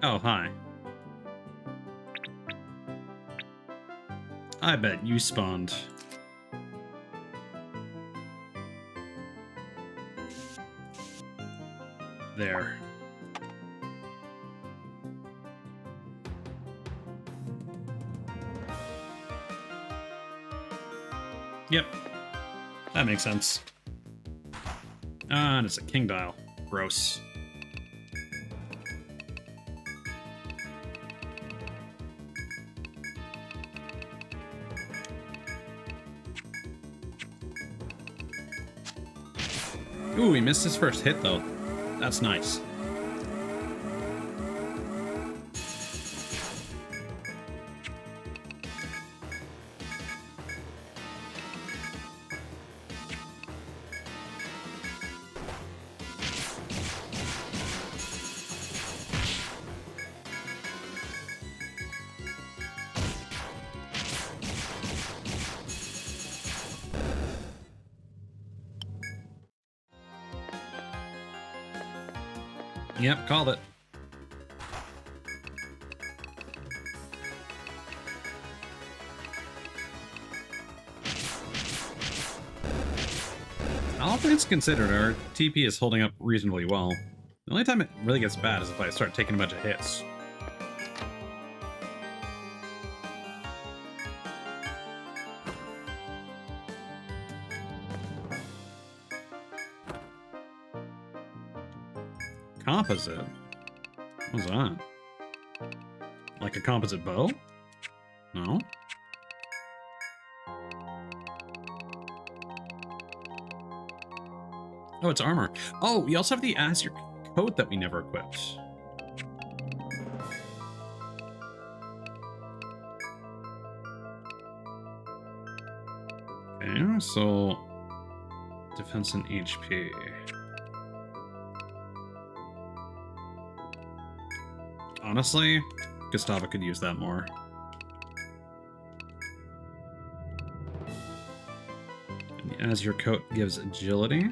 Oh, hi. I bet you spawned. There. Yep. That makes sense. Ah, and it's a king dial. Gross. Ooh, he missed his first hit, though. That's nice. Yep, called it. All things considered, our TP is holding up reasonably well. The only time it really gets bad is if I start taking a bunch of hits. Composite? What's that? Like a composite bow? No? Oh, it's armor. Oh, we also have the Azure coat that we never equipped. Okay, so defense and HP. Honestly, Gustavo could use that more. And the Azure coat gives agility.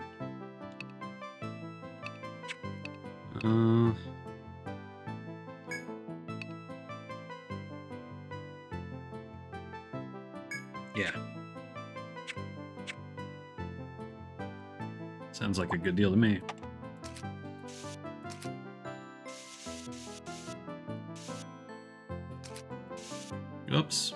Yeah. Sounds like a good deal to me. Oops.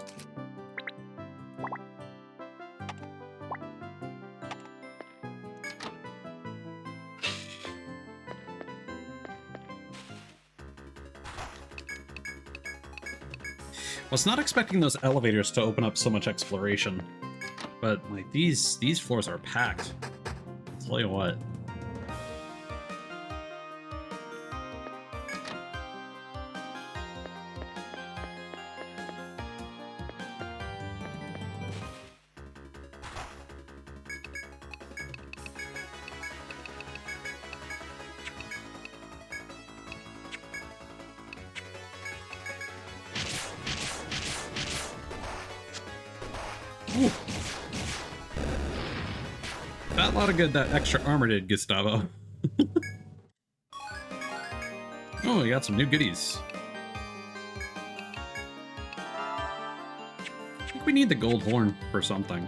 Was not expecting those elevators to open up so much exploration, but like these floors are packed. I'll tell you what. Ooh. That lot of good that extra armor did, Gustavo. Oh, we got some new goodies. I think we need the gold horn for something.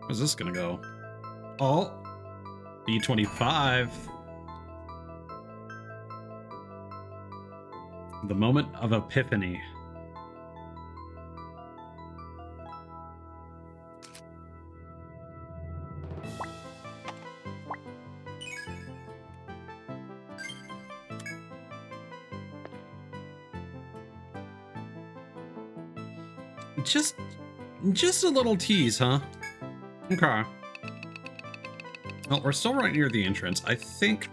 Where's this gonna go? Oh, B25. The moment of epiphany. Just a little tease, huh? Okay. Well, we're still right near the entrance. I think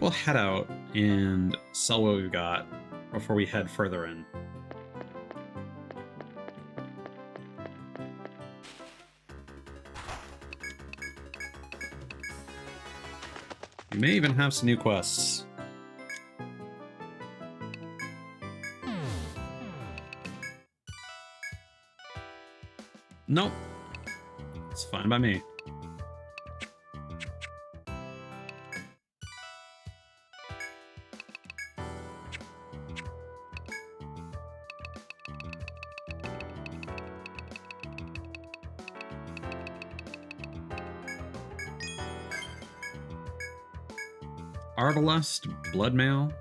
we'll head out and sell what we've got before we head further in. We may even have some new quests. Nope. It's fine by me. Arbalest, Bloodmail.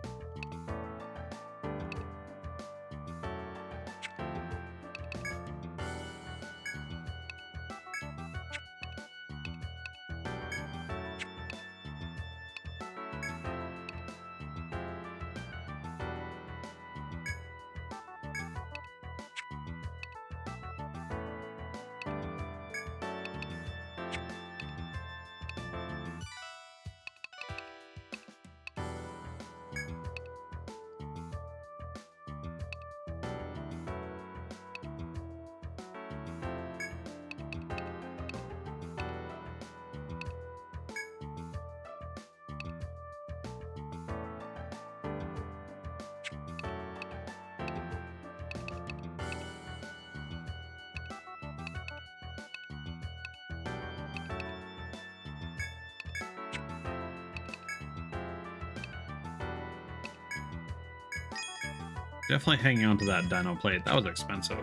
Definitely hanging on to that dino plate. That was expensive.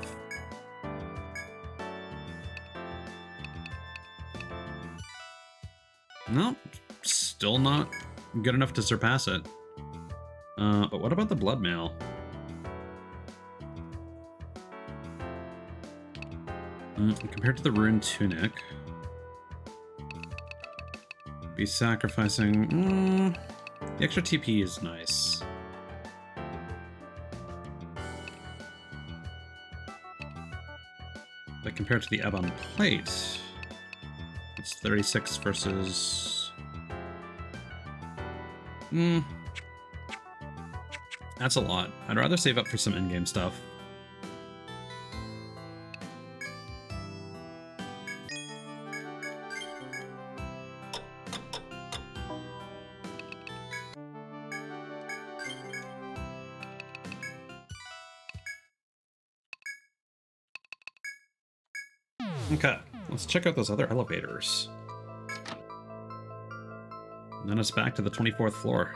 Nope. Still not good enough to surpass it. But what about the blood mail? Compared to the ruined tunic, be sacrificing. The extra TP is nice. But compared to the Ebon plate, it's 36 versus. That's a lot. I'd rather save up for some in-game stuff. Okay, let's check out those other elevators. And then it's back to the 24th floor.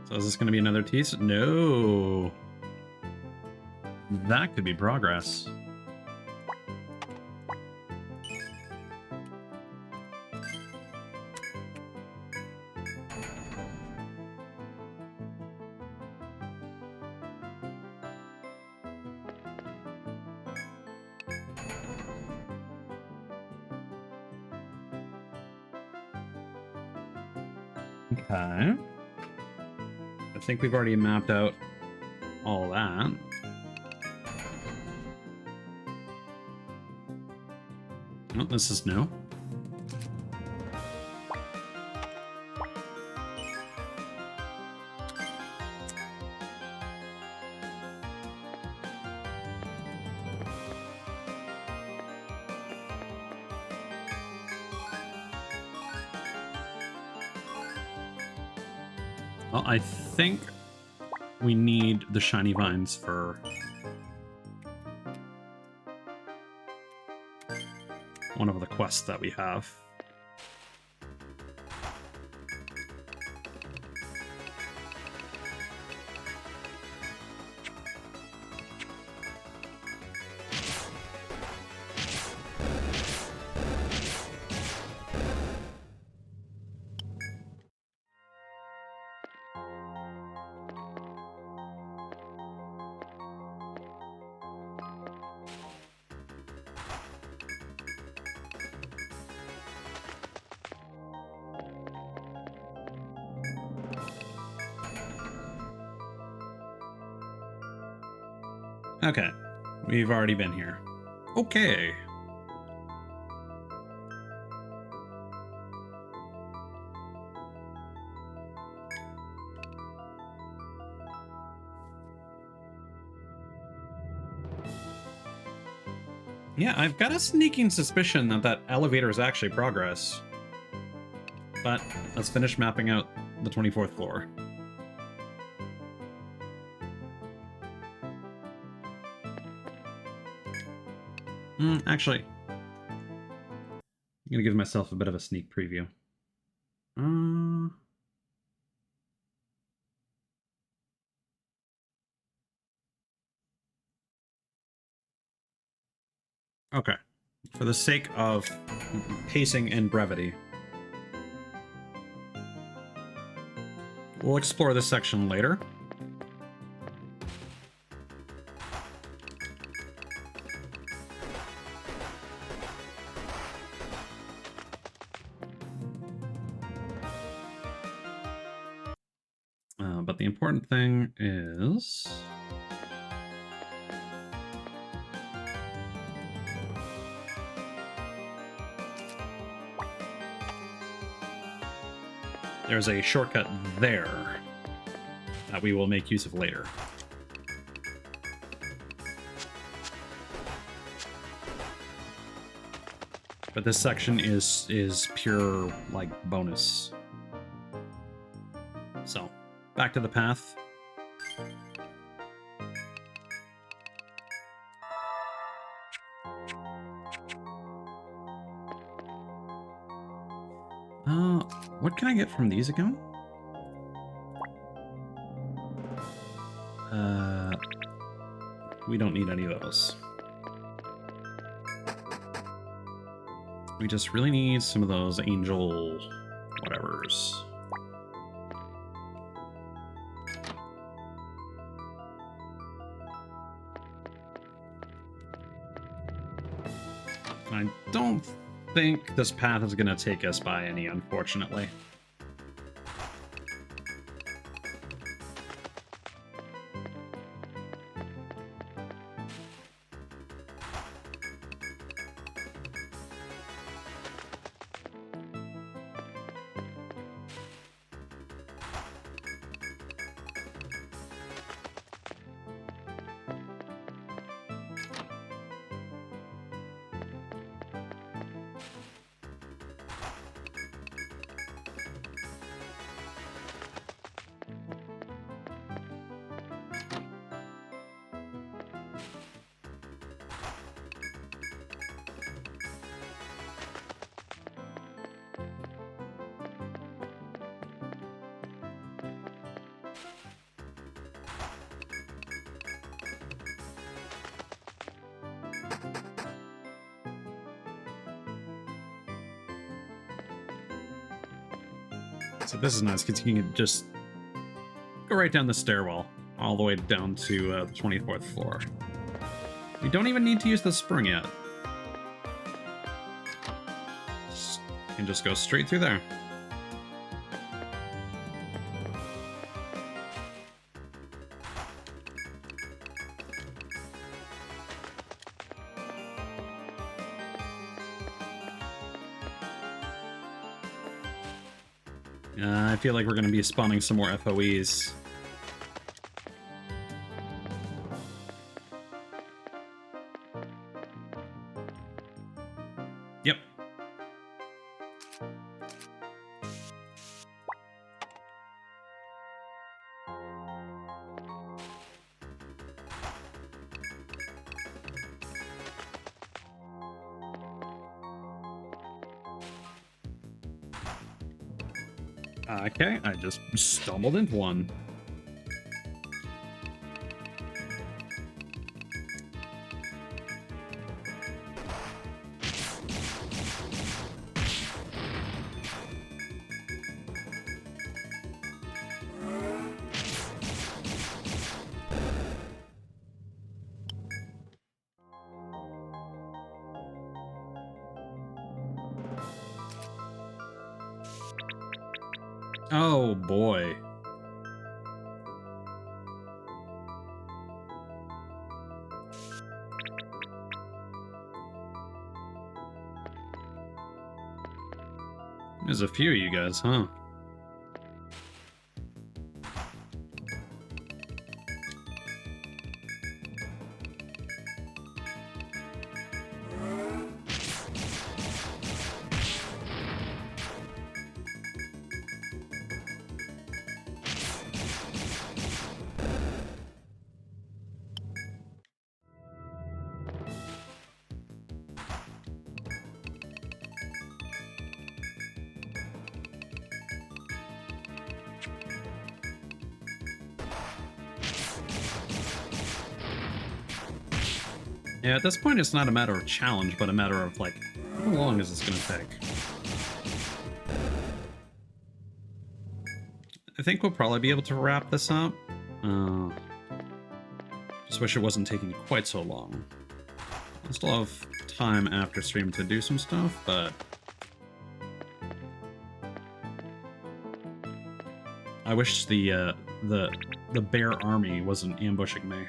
So is this going to be another tease? No. That could be progress. Okay. I think we've already mapped out all that. Oh, this is new. Well, I think we need the shiny vines for one of the quests that we have. Okay, we've already been here. Okay. Yeah, I've got a sneaking suspicion that that elevator is actually progress. But let's finish mapping out the 24th floor. Actually, I'm gonna give myself a bit of a sneak preview. Okay, for the sake of pacing and brevity, we'll explore this section later. But the important thing is... there's a shortcut there that we will make use of later. But this section is pure, like, bonus. So, back to the path. What can I get from these again? We don't need any of those. We just really need some of those angel whatevers. I don't think this path is going to take us by any, unfortunately. So this is nice because you can just go right down the stairwell all the way down to the 24th floor. You don't even need to use the spring yet. You can just go straight through there. I feel like we're going to be spawning some more FOEs. Yep. Okay, I just stumbled into one. Oh boy. There's a few of you guys, huh? Yeah, at this point it's not a matter of challenge, but a matter of, like, how long is this gonna take? I think we'll probably be able to wrap this up. Just wish it wasn't taking quite so long. I still have time after stream to do some stuff, but I wish the bear army wasn't ambushing me.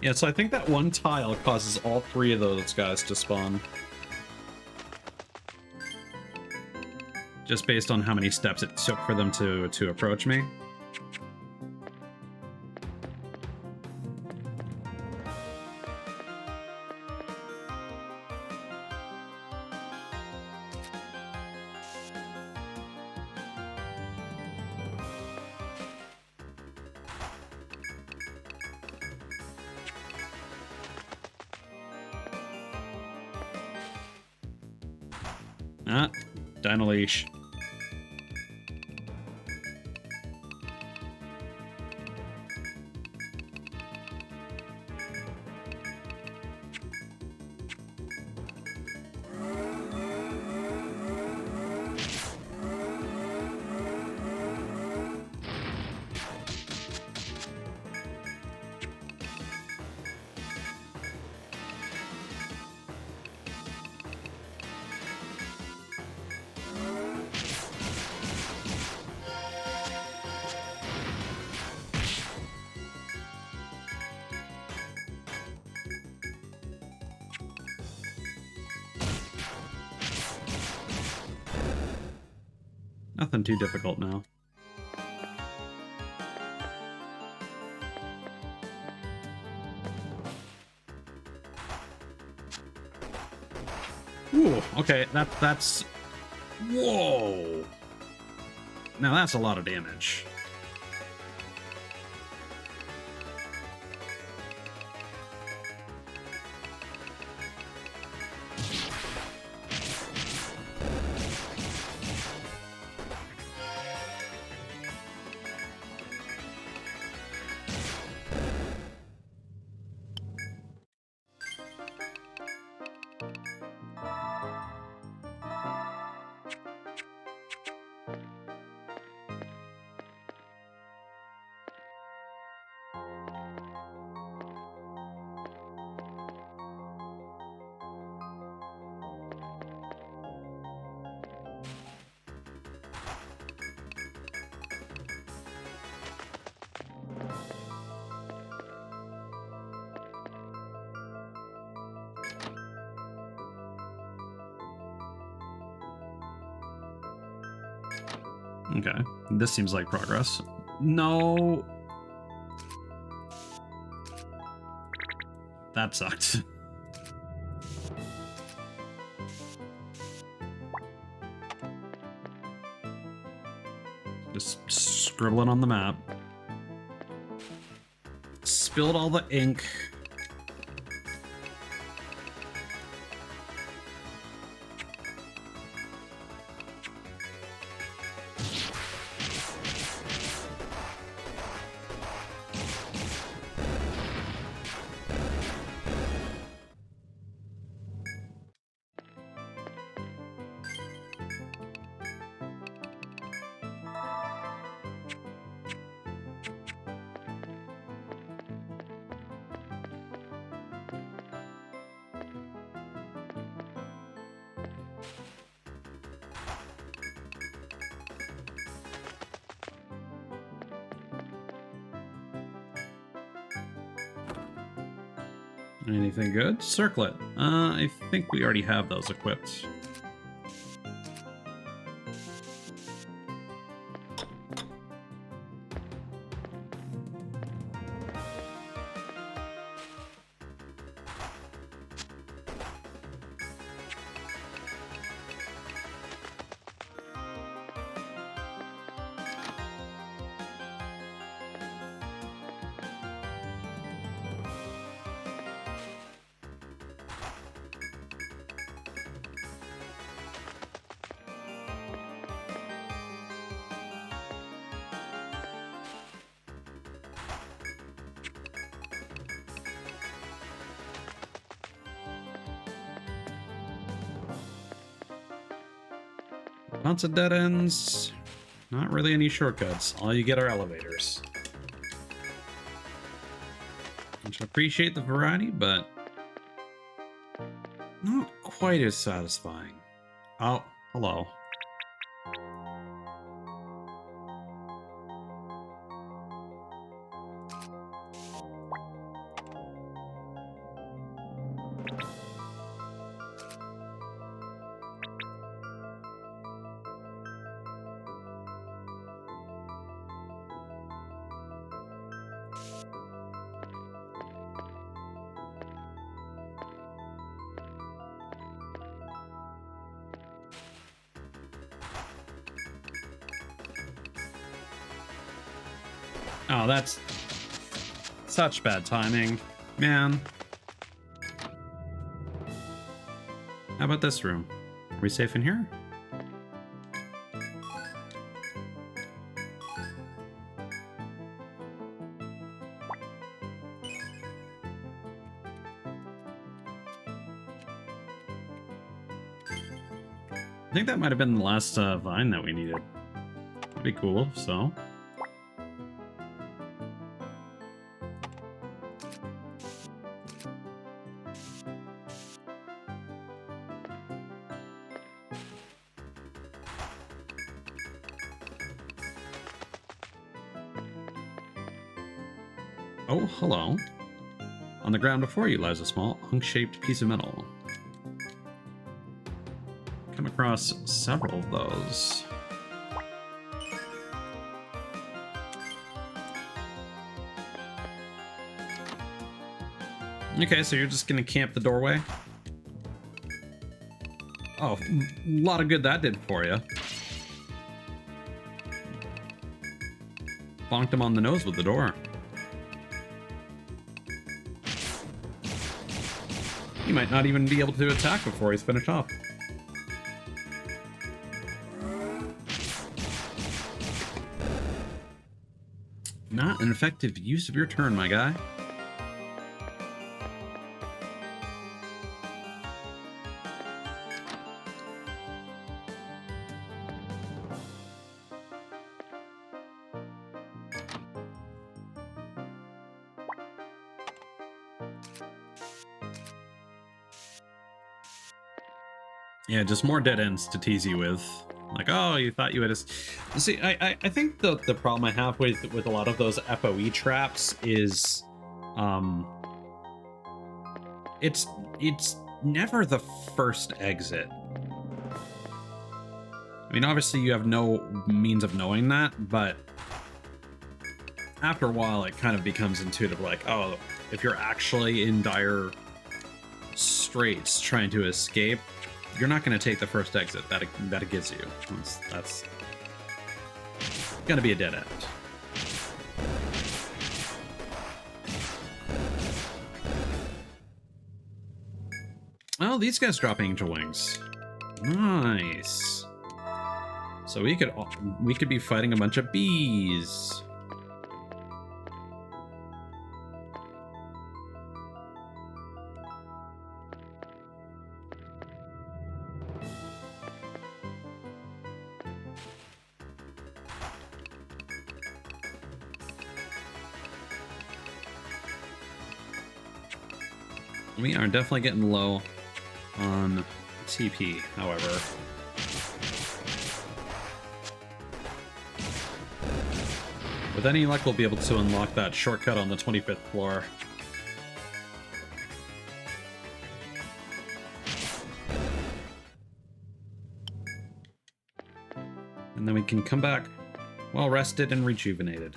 Yeah, so I think that one tile causes all 3 of those guys to spawn. Just based on how many steps it took for them to approach me. Ah, Dino Leash. Nothing too difficult now. Ooh, okay, that's... Whoa! Now that's a lot of damage. Okay, this seems like progress. No. That sucked. Just scribbling on the map. Spilled all the ink. Anything good? Circlet. I think we already have those equipped. Lots of dead ends. Not really any shortcuts. All you get are elevators. I should appreciate the variety, but not quite as satisfying. Oh, hello. Oh, that's such bad timing, man. How about this room? Are we safe in here? I think that might have been the last vine that we needed. That'd be cool, so. Oh, hello. On the ground before you lies a small, hunk-shaped piece of metal. Come across several of those. Okay, so you're just gonna camp the doorway? Oh, a lot of good that did for you. Bonked him on the nose with the door. He might not even be able to attack before he's finished off. Not an effective use of your turn, my guy. Yeah, just more dead ends to tease you with. Like, oh, you thought you had a... See, I think the problem I have with a lot of those FOE traps is... It's never the first exit. I mean, obviously you have no means of knowing that, but... After a while, it kind of becomes intuitive, like, oh, if you're actually in dire straits trying to escape, you're not going to take the first exit that it gives you. That's going to be a dead end. Oh, these guys drop angel wings. Nice. So we could be fighting a bunch of bees. We are definitely getting low on TP, however. With any luck, we'll be able to unlock that shortcut on the 25th floor. And then we can come back well rested and rejuvenated.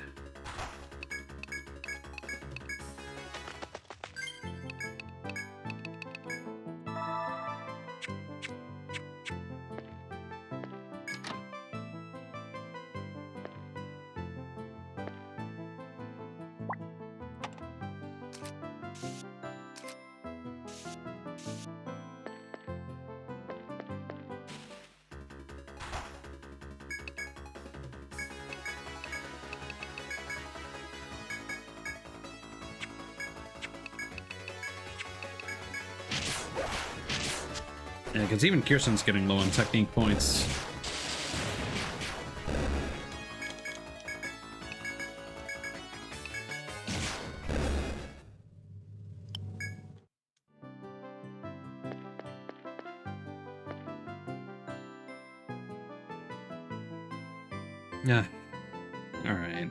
Yeah, because even Kirsten's getting low on technique points. Yeah. All right.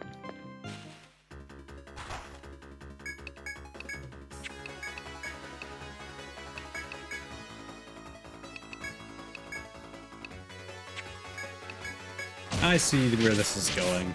I see where this is going.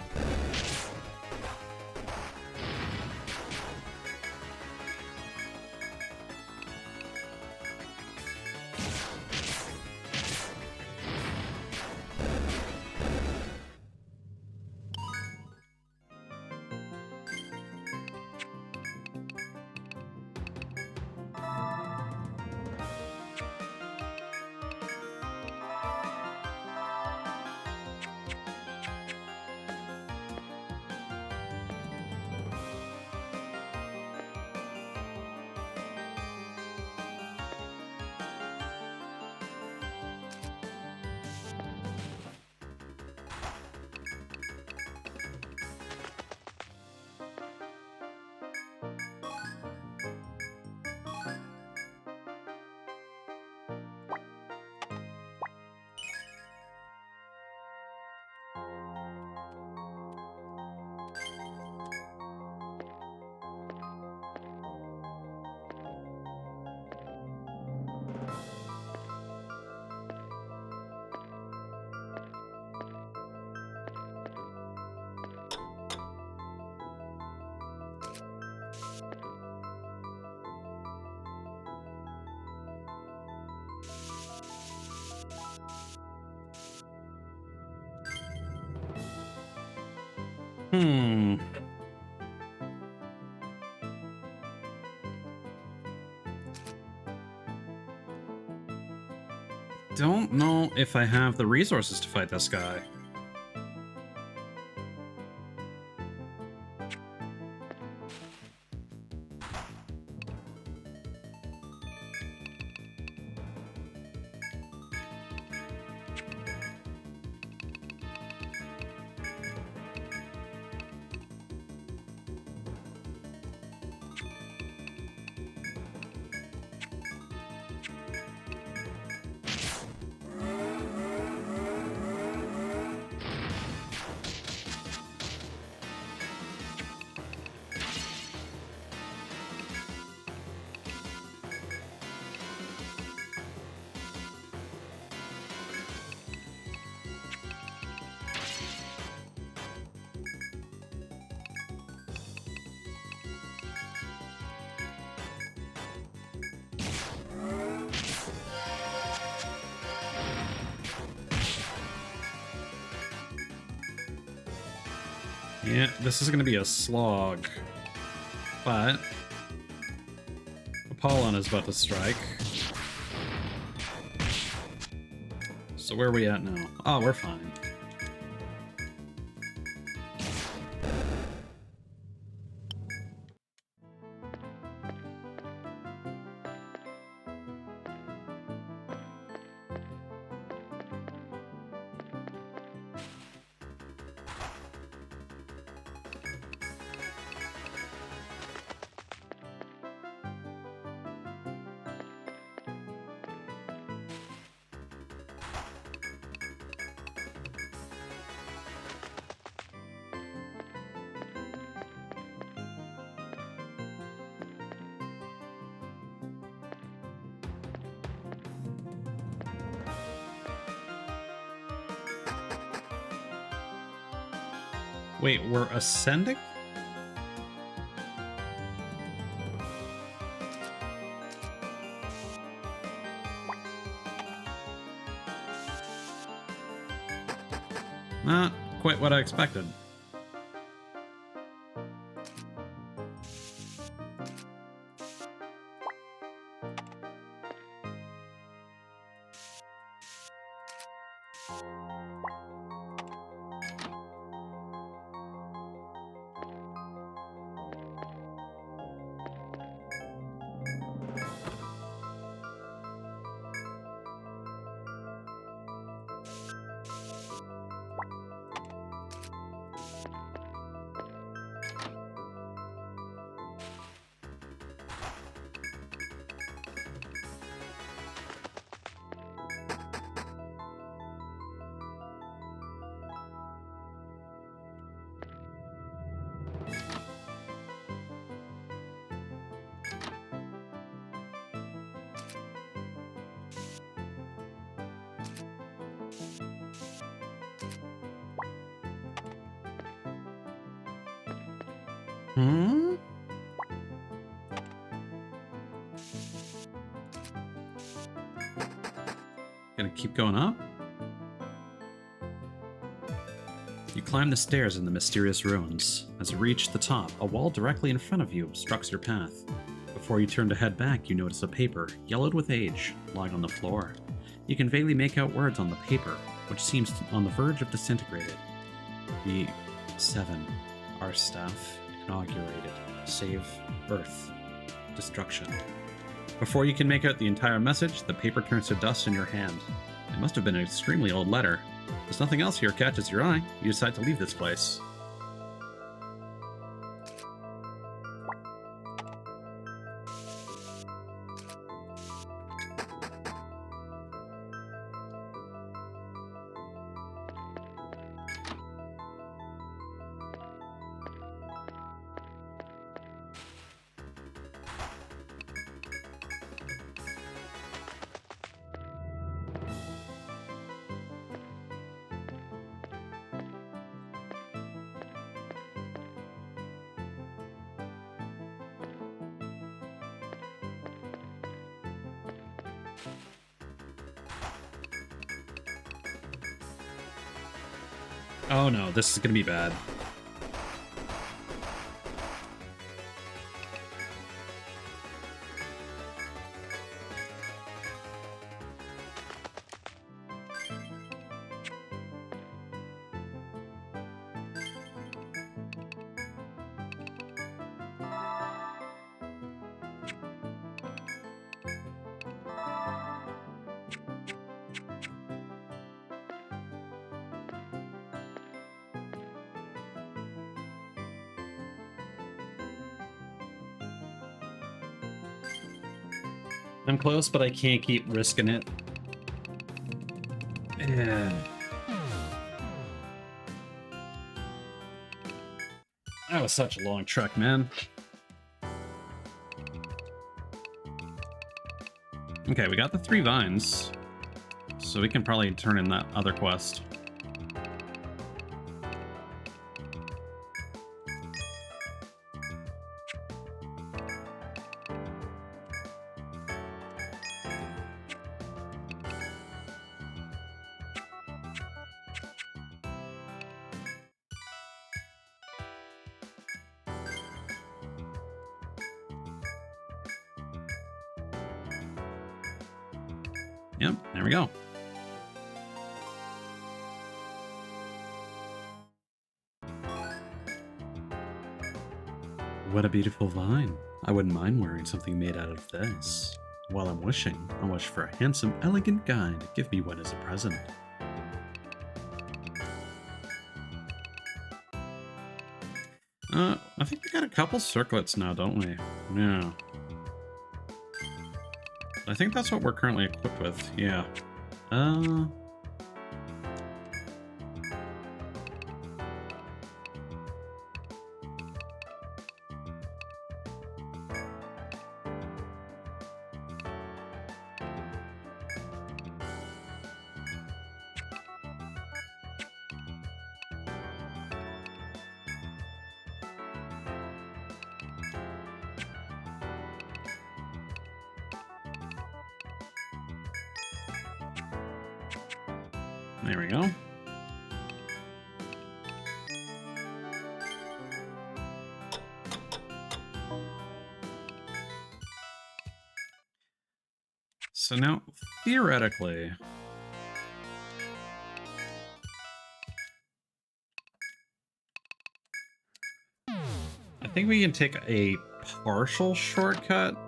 Hmm. Don't know if I have the resources to fight this guy. Yeah, this is going to be a slog. But Apollon is about to strike. So where are we at now? Oh, we're fine. Wait, we're ascending? Not quite what I expected. Hmm? Gonna keep going up? You climb the stairs in the mysterious ruins. As you reach the top, a wall directly in front of you obstructs your path. Before you turn to head back, you notice a paper, yellowed with age, lying on the floor. You can vaguely make out words on the paper, which seems on the verge of disintegrating. The 7. Our staff inaugurated. Save Earth. Destruction. Before you can make out the entire message, the paper turns to dust in your hand. It must have been an extremely old letter. There's nothing else here catches your eye. You decide to leave this place. Oh no, this is gonna be bad. I'm close, but I can't keep risking it. Yeah. That was such a long trek, man. Okay, we got the 3 vines, so we can probably turn in that other quest. Yep, there we go. What a beautiful vine. I wouldn't mind wearing something made out of this. While I'm wishing, I'll wish for a handsome, elegant guy to give me one as a present. I think we got a couple circlets now, don't we? Yeah. I think that's what we're currently equipped with, yeah. There we go. So now, theoretically, I think we can take a partial shortcut.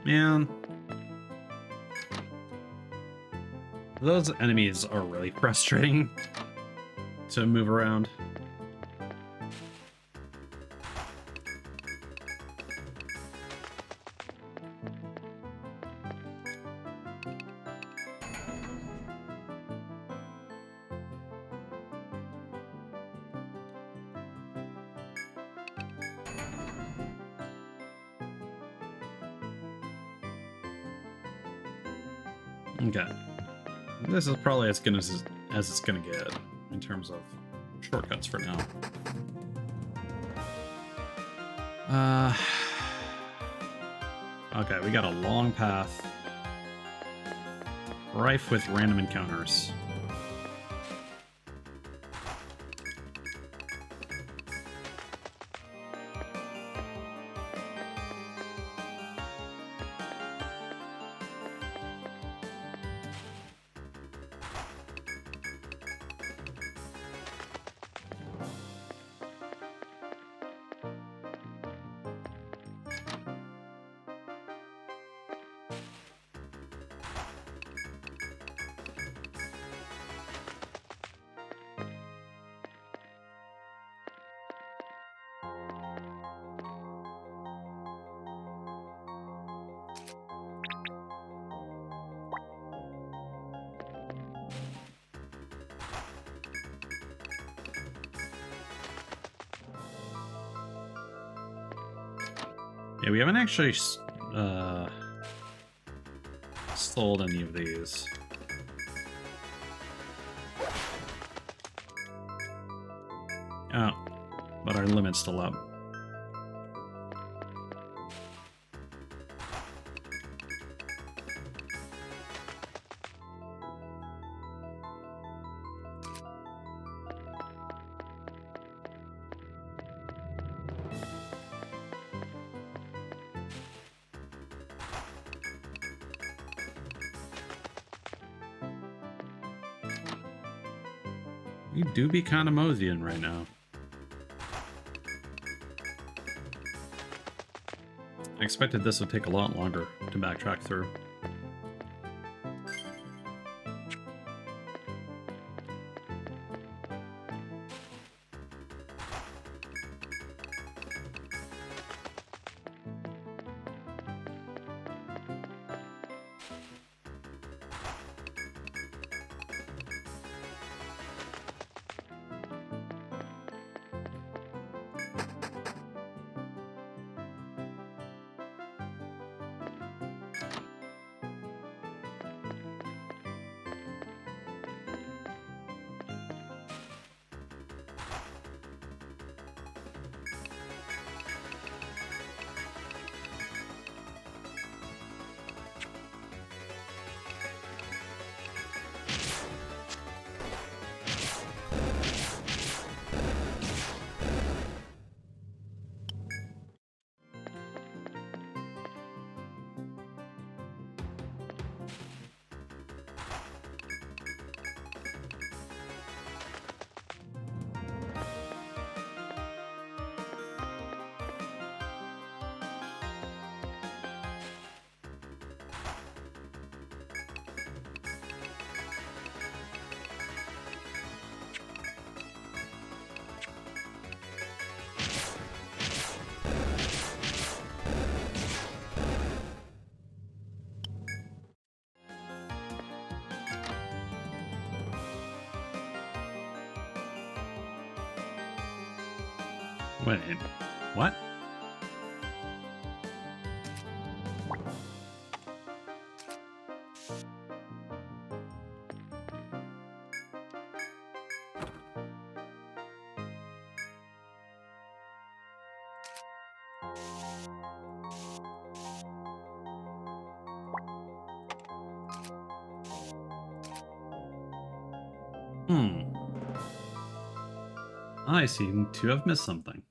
Man, those enemies are really frustrating to move around. Okay. This is probably as good as it's gonna get in terms of shortcuts for now. Okay, we got a long path. Rife with random encounters. Yeah, we haven't actually sold any of these. Oh, but our limit's still up. You do be kind of moseying right now. I expected this would take a lot longer to backtrack through. Wait, what? I seem to have missed something.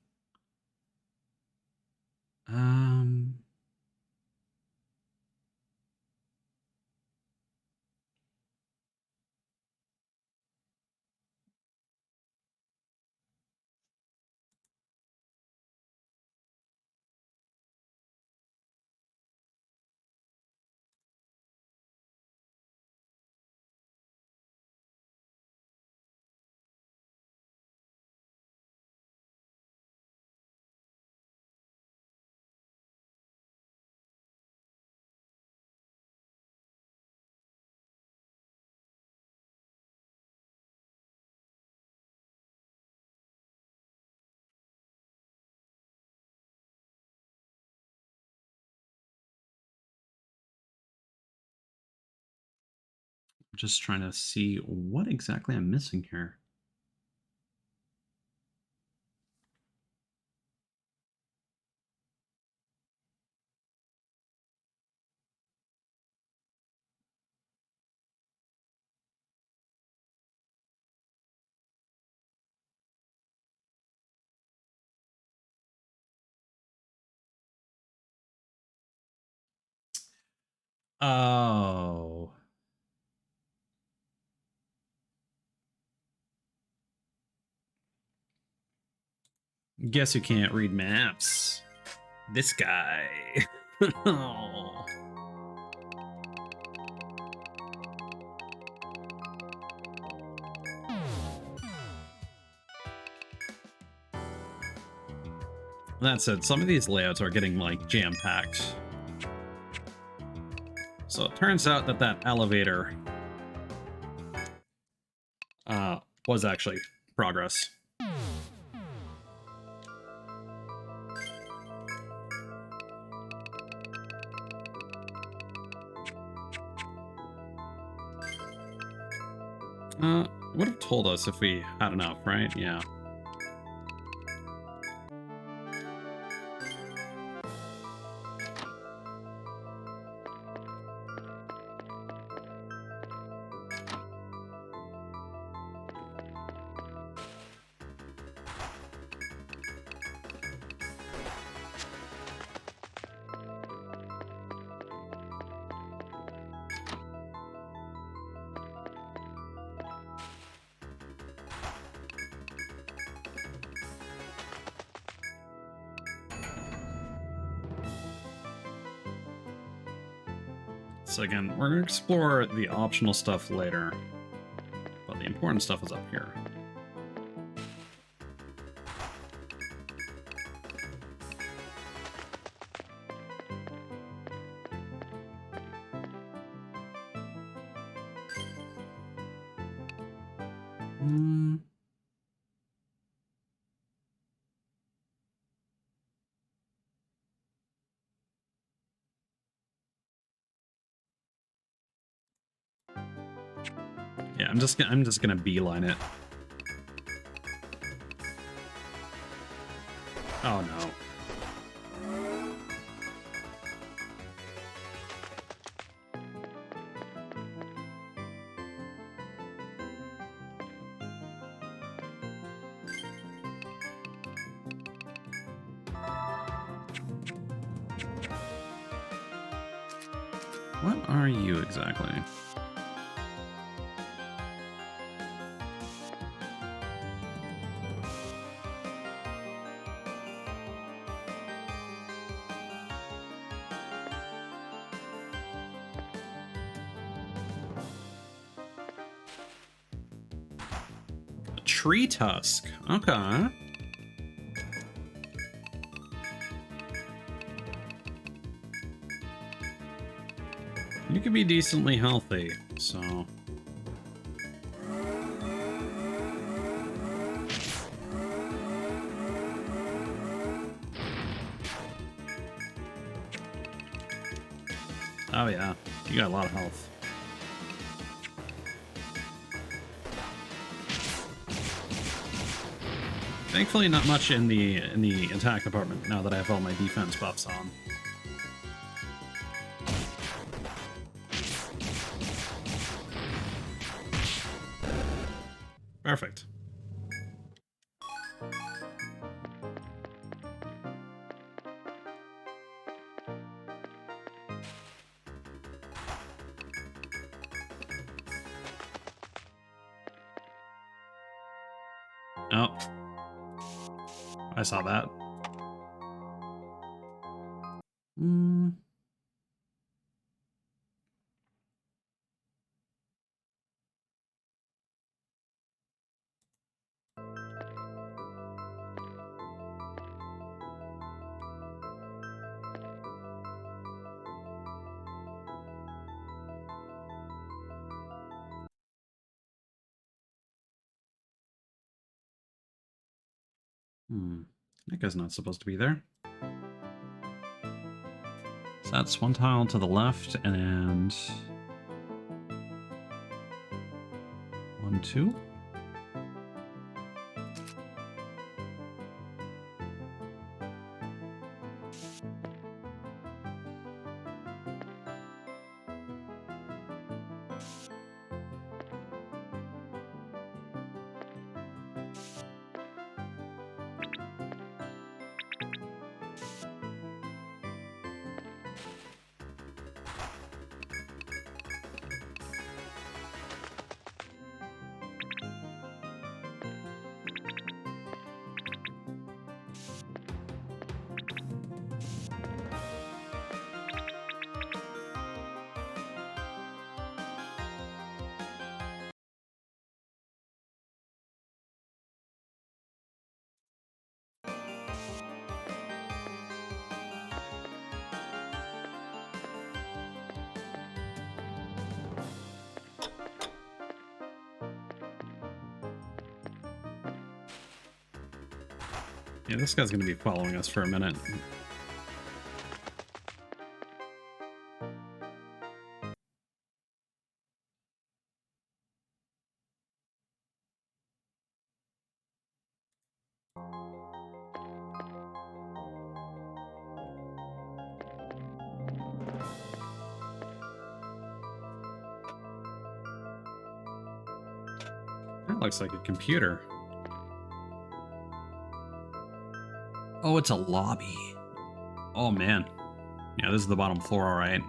Just trying to see what exactly I'm missing here. Oh. Guess who can't read maps? This guy. Oh. That said, some of these layouts are getting, like, jam-packed. So it turns out that that elevator was actually progress. Would have told us if we had enough, right? Yeah. So again, we're going to explore the optional stuff later, but the important stuff is up here. Yeah, I'm just gonna beeline it. Oh no. What are you exactly? A tree tusk. Okay. You could be decently healthy, so... Oh yeah, you got a lot of health. Thankfully not much in the attack department now that I have all my defense buffs on. Perfect. Oh. I saw that. That guy's not supposed to be there. So that's one tile to the left, and... 1, 2. Yeah, this guy's gonna be following us for a minute. That looks like a computer. Oh, it's a lobby. Oh, man. Yeah, this is the bottom floor, all right.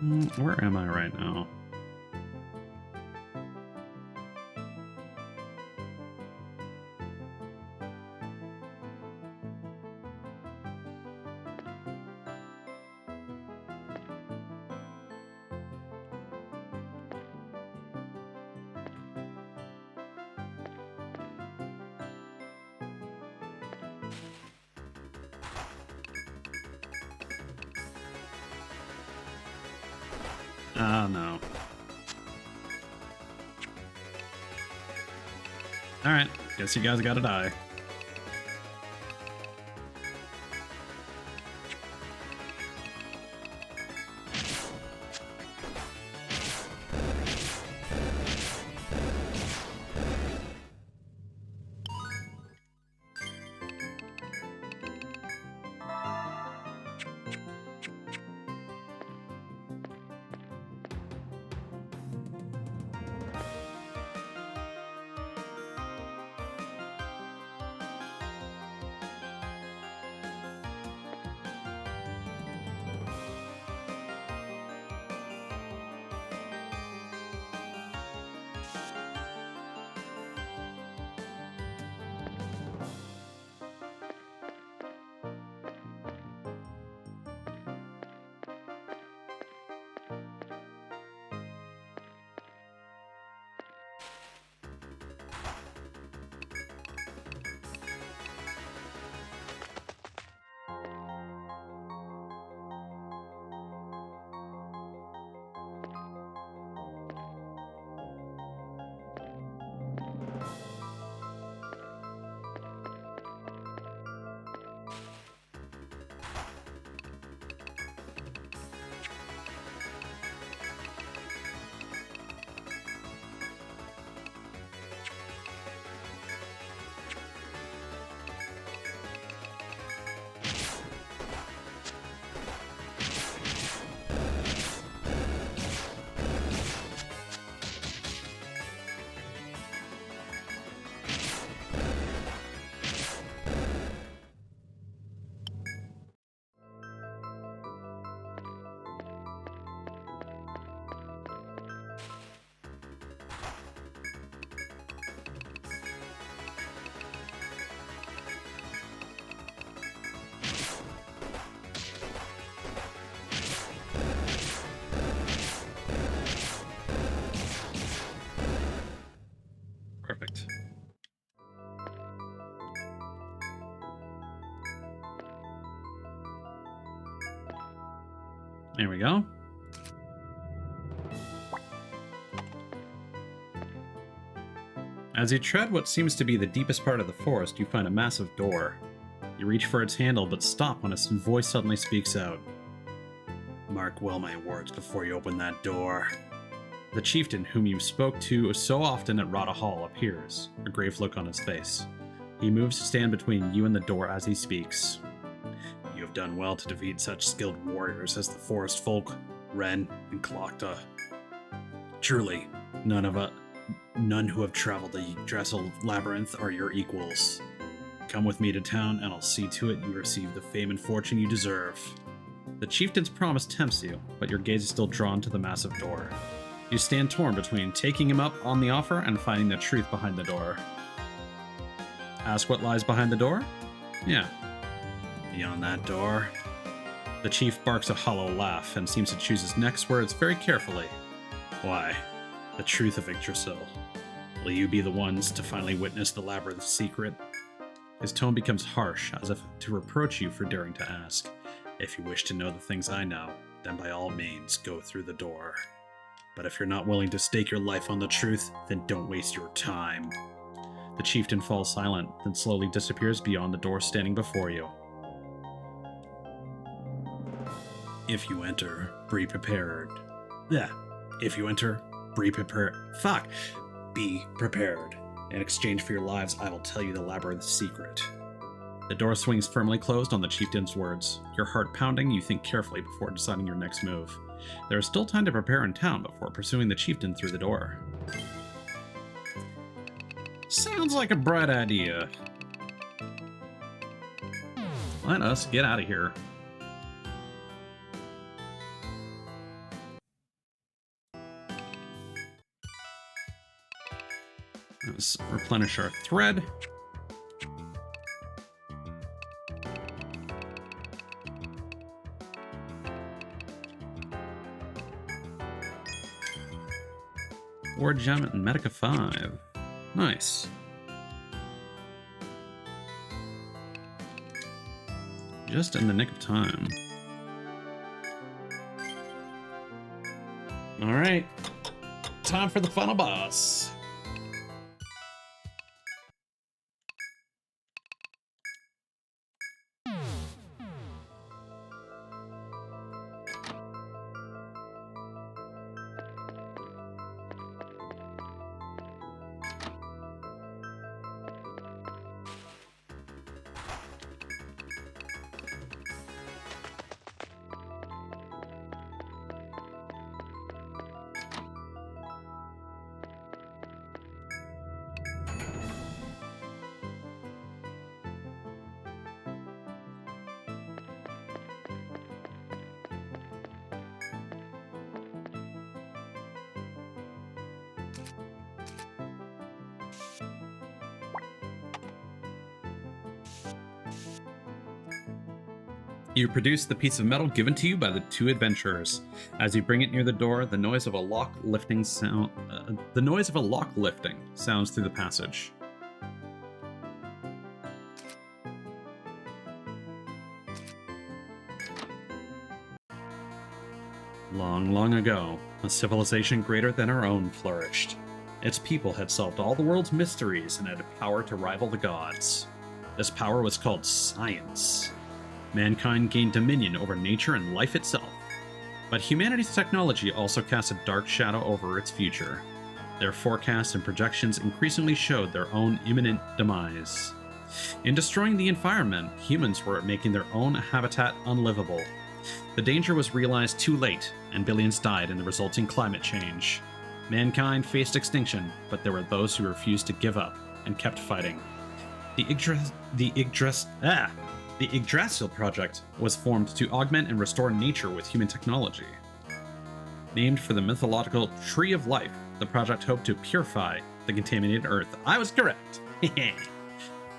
Where am I right now? Oh, no. Alright, guess you guys gotta die. Perfect. There we go. As you tread what seems to be the deepest part of the forest, you find a massive door. You reach for its handle, but stop when a voice suddenly speaks out. Mark well my words before you open that door. The chieftain whom you spoke to so often at Rada Hall appears, a grave look on his face. He moves to stand between you and the door as he speaks. You have done well to defeat such skilled warriors as the forest folk, Ren, and Klokta. Truly, none who have traveled the Dressel Labyrinth are your equals. Come with me to town, and I'll see to it you receive the fame and fortune you deserve. The chieftain's promise tempts you, but your gaze is still drawn to the massive door. You stand torn between taking him up on the offer and finding the truth behind the door. Ask what lies behind the door? Yeah. Beyond that door? The chief barks a hollow laugh and seems to choose his next words very carefully. Why? The truth of Yggdrasil. Will you be the ones to finally witness the labyrinth's secret? His tone becomes harsh, as if to reproach you for daring to ask. If you wish to know the things I know, then by all means go through the door. But if you're not willing to stake your life on the truth, then don't waste your time. The chieftain falls silent, then slowly disappears beyond the door standing before you. If you enter, be prepared. If you enter, be prepared. Be prepared. In exchange for your lives, I will tell you the labyrinth's secret. The door swings firmly closed on the chieftain's words. Your heart pounding, you think carefully before deciding your next move. There is still time to prepare in town before pursuing the chieftain through the door. Sounds like a bright idea. Let us get out of here. Let's replenish our thread. Or gem and Medica 5. Nice. Just in the nick of time. Alright. Time for the final boss. You produce the piece of metal given to you by the two adventurers. As you bring it near the door, the noise of a lock lifting sounds through the passage. Long, long ago, a civilization greater than our own flourished. Its people had solved all the world's mysteries and had power to rival the gods. This power was called science. Mankind gained dominion over nature and life itself. But humanity's technology also cast a dark shadow over its future. Their forecasts and projections increasingly showed their own imminent demise. In destroying the environment, humans were making their own habitat unlivable. The danger was realized too late, and billions died in the resulting climate change. Mankind faced extinction, but there were those who refused to give up and kept fighting. The Yggdrasil Project was formed to augment and restore nature with human technology. Named for the mythological Tree of Life, the project hoped to purify the contaminated Earth. I was correct!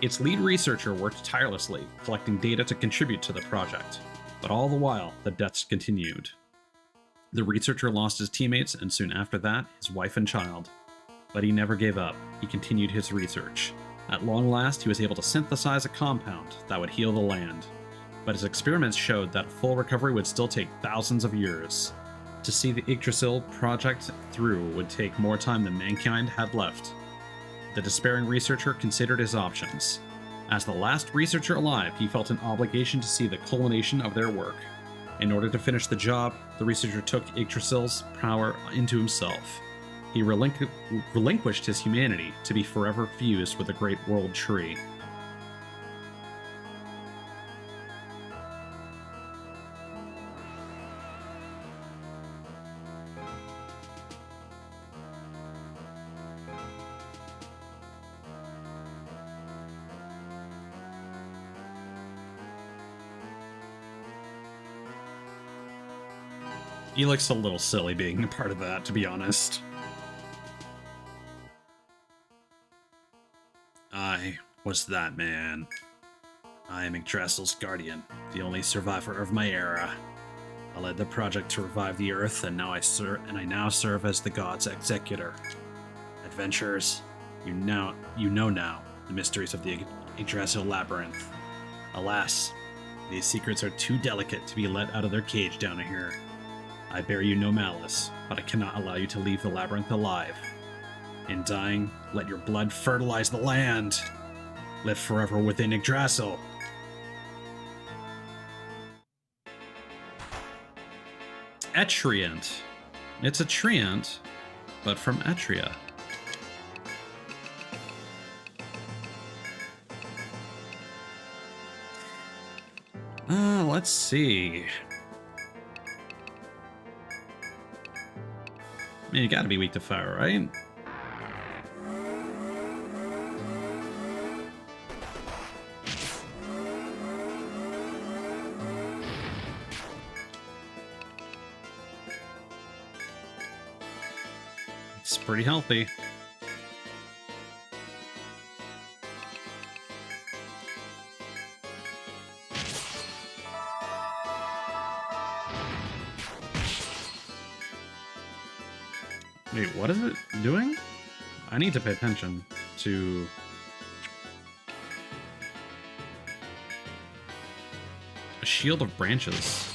Its lead researcher worked tirelessly, collecting data to contribute to the project. But all the while, the deaths continued. The researcher lost his teammates and soon after that, his wife and child. But he never gave up. He continued his research. At long last, he was able to synthesize a compound that would heal the land. But his experiments showed that full recovery would still take thousands of years. To see the Yggdrasil project through would take more time than mankind had left. The despairing researcher considered his options. As the last researcher alive, he felt an obligation to see the culmination of their work. In order to finish the job, the researcher took Yggdrasil's power into himself. He relinquished his humanity to be forever fused with the great world tree. He looks a little silly being a part of that, to be honest. I was that man. I am Yggdrasil's guardian, the only survivor of my era. I led the project to revive the Earth, and I now serve as the god's executor. Adventurers, you know now the mysteries of the Yggdrasil labyrinth. Alas, these secrets are too delicate to be let out of their cage down here. I bear you no malice, but I cannot allow you to leave the labyrinth alive. In dying, let your blood fertilize the land. Live forever within Yggdrasil. Etrian. It's a treant, but from Etria. Let's see. I mean, you gotta be weak to fire, right? It's pretty healthy. Wait, what is it doing? I need to pay attention to... a shield of branches.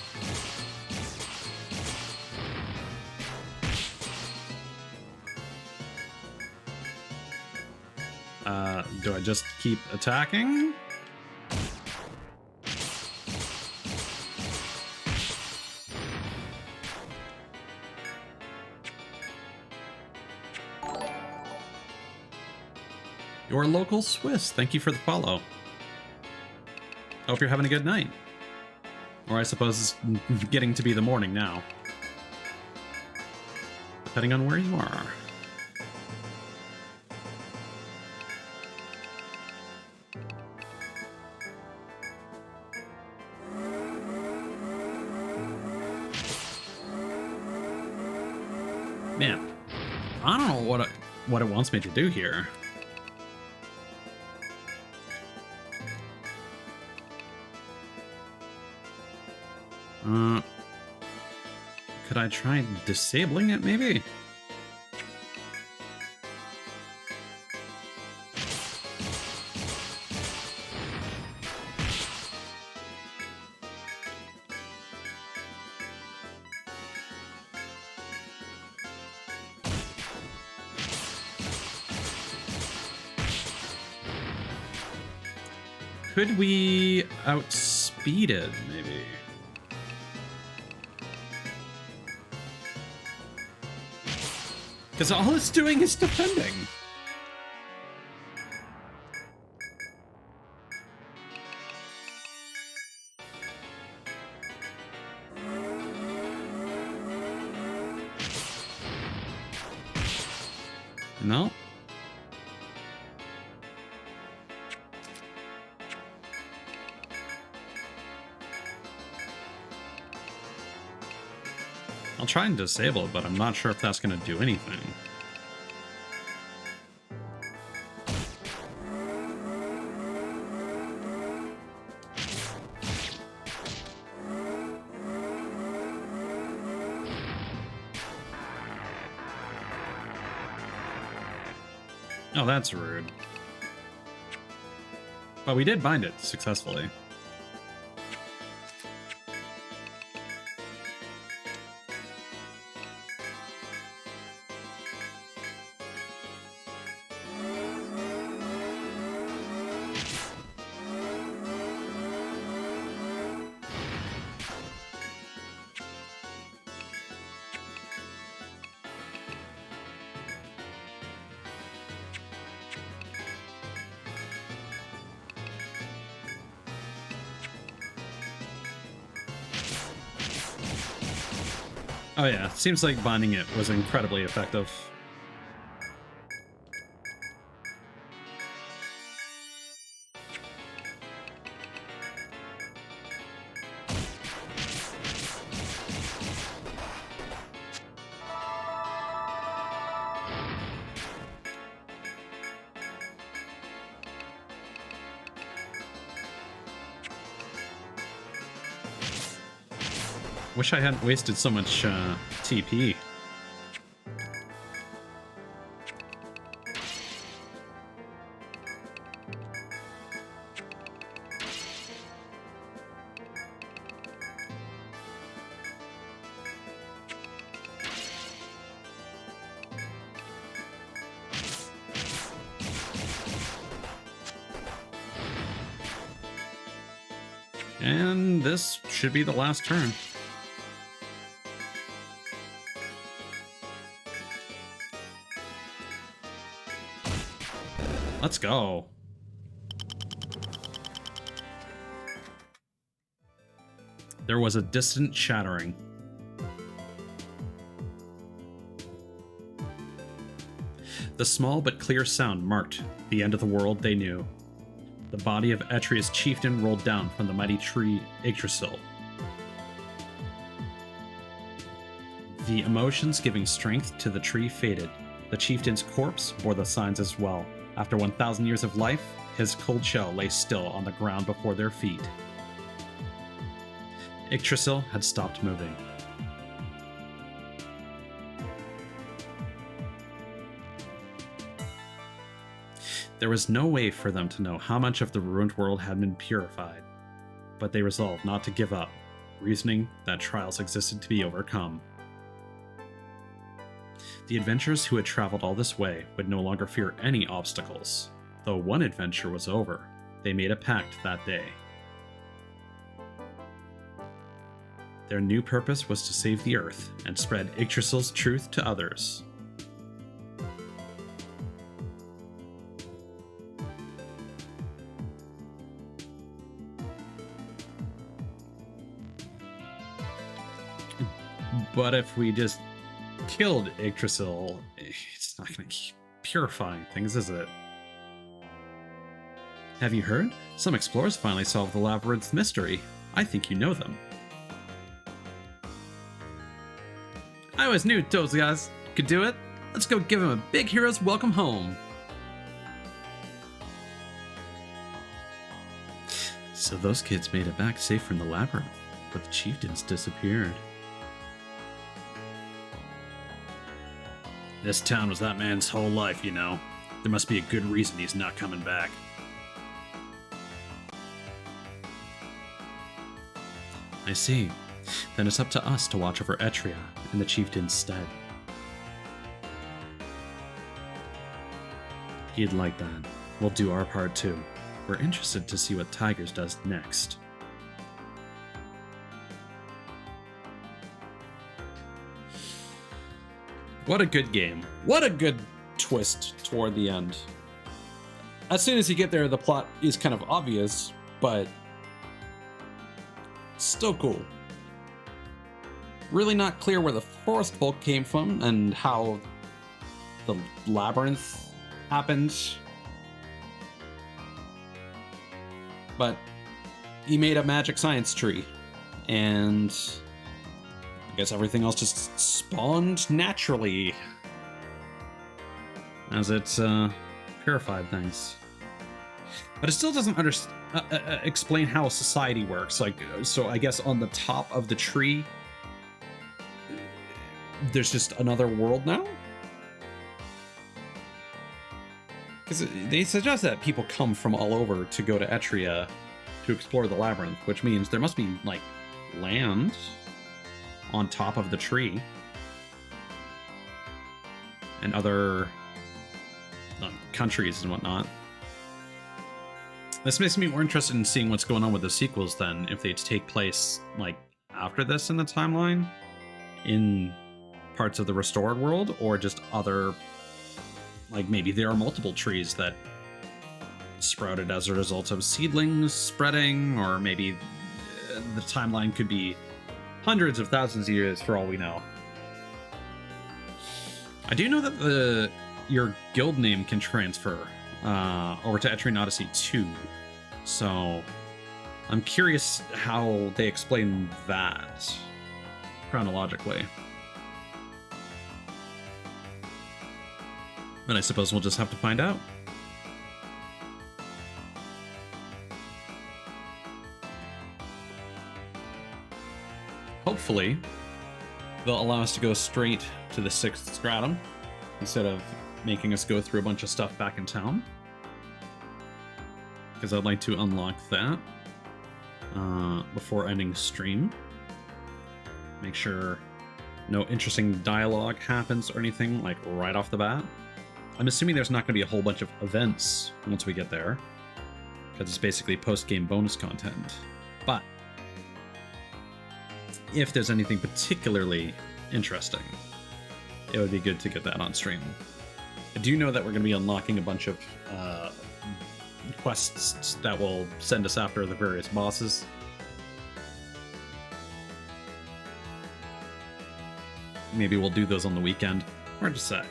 Do I just keep attacking? Your local Swiss, thank you for the follow. Hope you're having a good night. Or I suppose it's getting to be the morning now. Depending on where you are. Man, I don't know what it wants me to do here. Could I try disabling it, maybe? Could we outspeed it, maybe? Because all it's doing is defending. No? I'll try and disable it, but I'm not sure if that's going to do anything. Oh, that's rude. But we did bind it successfully. Oh yeah, seems like binding it was incredibly effective. Wish I hadn't wasted so much TP. And this should be the last turn. Let's go. There was a distant shattering. The small but clear sound marked the end of the world they knew. The body of Etria's chieftain rolled down from the mighty tree Yggdrasil. The emotions giving strength to the tree faded. The chieftain's corpse bore the signs as well. After 1,000 years of life, his cold shell lay still on the ground before their feet. Yggdrasil had stopped moving. There was no way for them to know how much of the ruined world had been purified, but they resolved not to give up, reasoning that trials existed to be overcome. The adventurers who had traveled all this way would no longer fear any obstacles. Though one adventure was over, they made a pact that day. Their new purpose was to save the Earth and spread Yggdrasil's truth to others. But if we just killed Yggdrasil, it's not going to keep purifying things, is it? Have you heard? Some explorers finally solved the labyrinth mystery. I think you know them. I always knew those guys could do it. Let's go give them a big hero's welcome home. So those kids made it back safe from the labyrinth, but the chieftains disappeared. This town was that man's whole life, you know. There must be a good reason he's not coming back. I see. Then it's up to us to watch over Etria in the chieftain's stead. He'd like that. We'll do our part too. We're interested to see what Tigers does next. What a good game. What a good twist toward the end. As soon as you get there, the plot is kind of obvious, but still cool. Really not clear where the forest folk came from and how the labyrinth happened. But he made a magic science tree, and I guess everything else just spawned naturally as it purified things. But it still doesn't explain how society works. Like, so I guess on the top of the tree, there's just another world now? Because they suggest that people come from all over to go to Etria to explore the labyrinth, which means there must be, like, land on top of the tree and other countries and whatnot. This makes me more interested in seeing what's going on with the sequels then, if they take place, like, after this in the timeline, in parts of the restored world, or just other, like, maybe there are multiple trees that sprouted as a result of seedlings spreading, or maybe the timeline could be hundreds of thousands of years for all we know. I do know that your guild name can transfer over to Etrian Odyssey 2, so I'm curious how they explain that chronologically. But I suppose we'll just have to find out. Hopefully, they'll allow us to go straight to the 6th stratum instead of making us go through a bunch of stuff back in town. Because I'd like to unlock that before ending stream. Make sure no interesting dialogue happens or anything, like, right off the bat. I'm assuming there's not going to be a whole bunch of events once we get there, because it's basically post-game bonus content. But if there's anything particularly interesting, it would be good to get that on stream. I do know that we're going to be unlocking a bunch of quests that will send us after the various bosses. Maybe we'll do those on the weekend. Hard to say.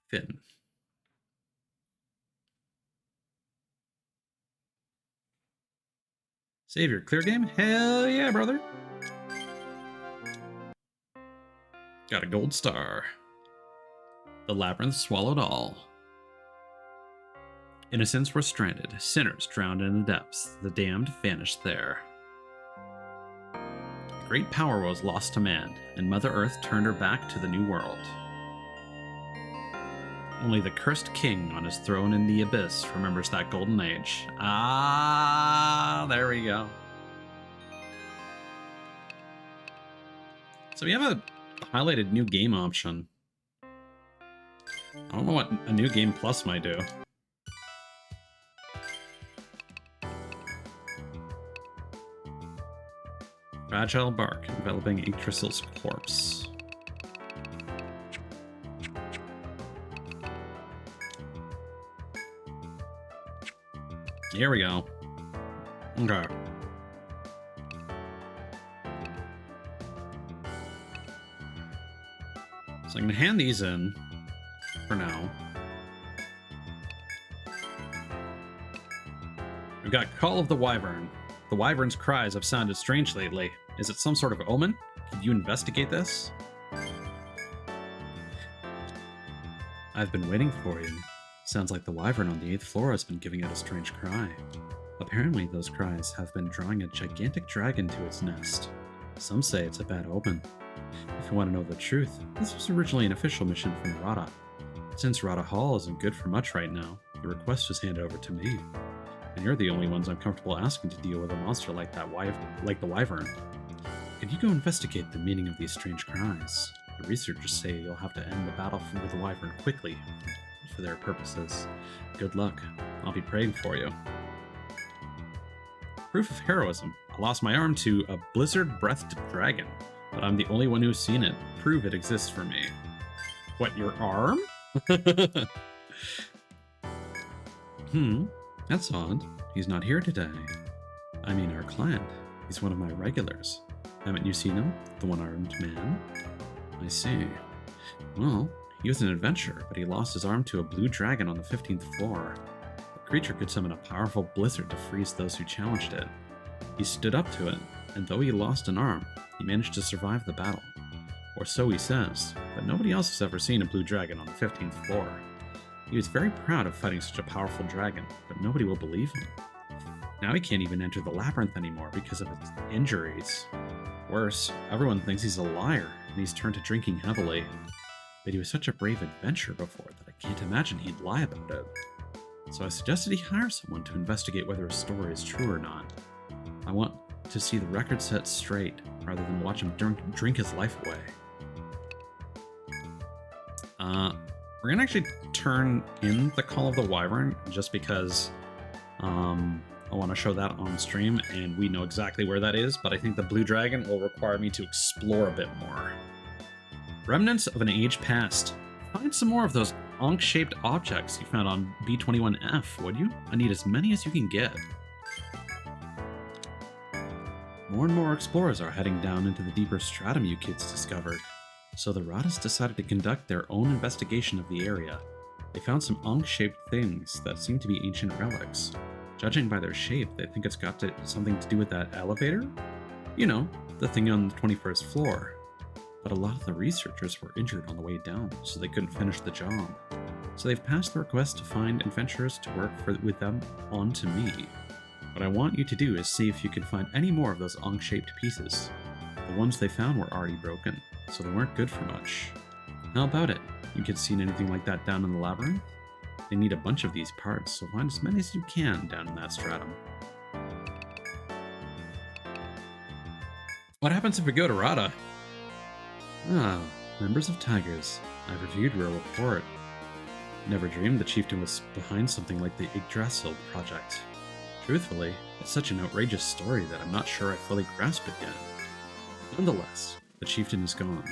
Finn. Savior, clear game? Hell yeah, brother. Got a gold star. The labyrinth swallowed all. Innocents were stranded, sinners drowned in the depths, the damned vanished there. Great power was lost to man, and Mother Earth turned her back to the New World. Only the cursed king on his throne in the abyss remembers that golden age. Ah, there we go. So we have a highlighted new game option. I don't know what a new game plus might do. Fragile bark enveloping Yggdrasil's corpse. Here we go. Okay. So I'm gonna hand these in for now. We've got Call of the Wyvern. The Wyvern's cries have sounded strange lately. Is it some sort of omen? Could you investigate this? I've been waiting for you. Sounds like the Wyvern on the 8th floor has been giving out a strange cry. Apparently those cries have been drawing a gigantic dragon to its nest. Some say it's a bad omen. If you want to know the truth, this was originally an official mission from Rada. Since Rada Hall isn't good for much right now, the request was handed over to me. And you're the only ones I'm comfortable asking to deal with a monster like the Wyvern. Could you go investigate the meaning of these strange cries? The researchers say you'll have to end the battle with the Wyvern quickly, for their purposes. Good luck. I'll be praying for you. Proof of heroism. I lost my arm to a blizzard-breathed dragon, but I'm the only one who's seen it. Prove it exists for me. What, your arm? That's odd. He's not here today. I mean our client. He's one of my regulars. Haven't you seen him? The one-armed man? I see. Well, he was an adventurer, but he lost his arm to a blue dragon on the 15th floor. The creature could summon a powerful blizzard to freeze those who challenged it. He stood up to it, and though he lost an arm, he managed to survive the battle. Or so he says, but nobody else has ever seen a blue dragon on the 15th floor. He was very proud of fighting such a powerful dragon, but nobody will believe him. Now he can't even enter the labyrinth anymore because of his injuries. Worse, everyone thinks he's a liar, and he's turned to drinking heavily. But he was such a brave adventurer before that I can't imagine he'd lie about it. So I suggested he hire someone to investigate whether his story is true or not. I want to see the record set straight, rather than watch him drink his life away. We're gonna actually turn in the Call of the Wyvern, just because I want to show that on stream, and we know exactly where that is, but I think the blue dragon will require me to explore a bit more. Remnants of an age past. Find some more of those Ankh-shaped objects you found on B21F, would you? I need as many as you can get. More and more explorers are heading down into the deeper stratum you kids discovered. So the Radas decided to conduct their own investigation of the area. They found some Ankh-shaped things that seem to be ancient relics. Judging by their shape, they think it's got something to do with that elevator? You know, the thing on the 21st floor. But a lot of the researchers were injured on the way down, so they couldn't finish the job. So they've passed the request to find adventurers to work with them on to me. What I want you to do is see if you can find any more of those Ankh-shaped pieces. The ones they found were already broken, so they weren't good for much. How about it? You kids seen anything like that down in the labyrinth? They need a bunch of these parts, so find as many as you can down in that stratum. What happens if we go to Rada? Ah, members of Tigers. I've reviewed your report. Never dreamed the chieftain was behind something like the Yggdrasil project. Truthfully, it's such an outrageous story that I'm not sure I fully grasp it yet. Nonetheless, the chieftain is gone.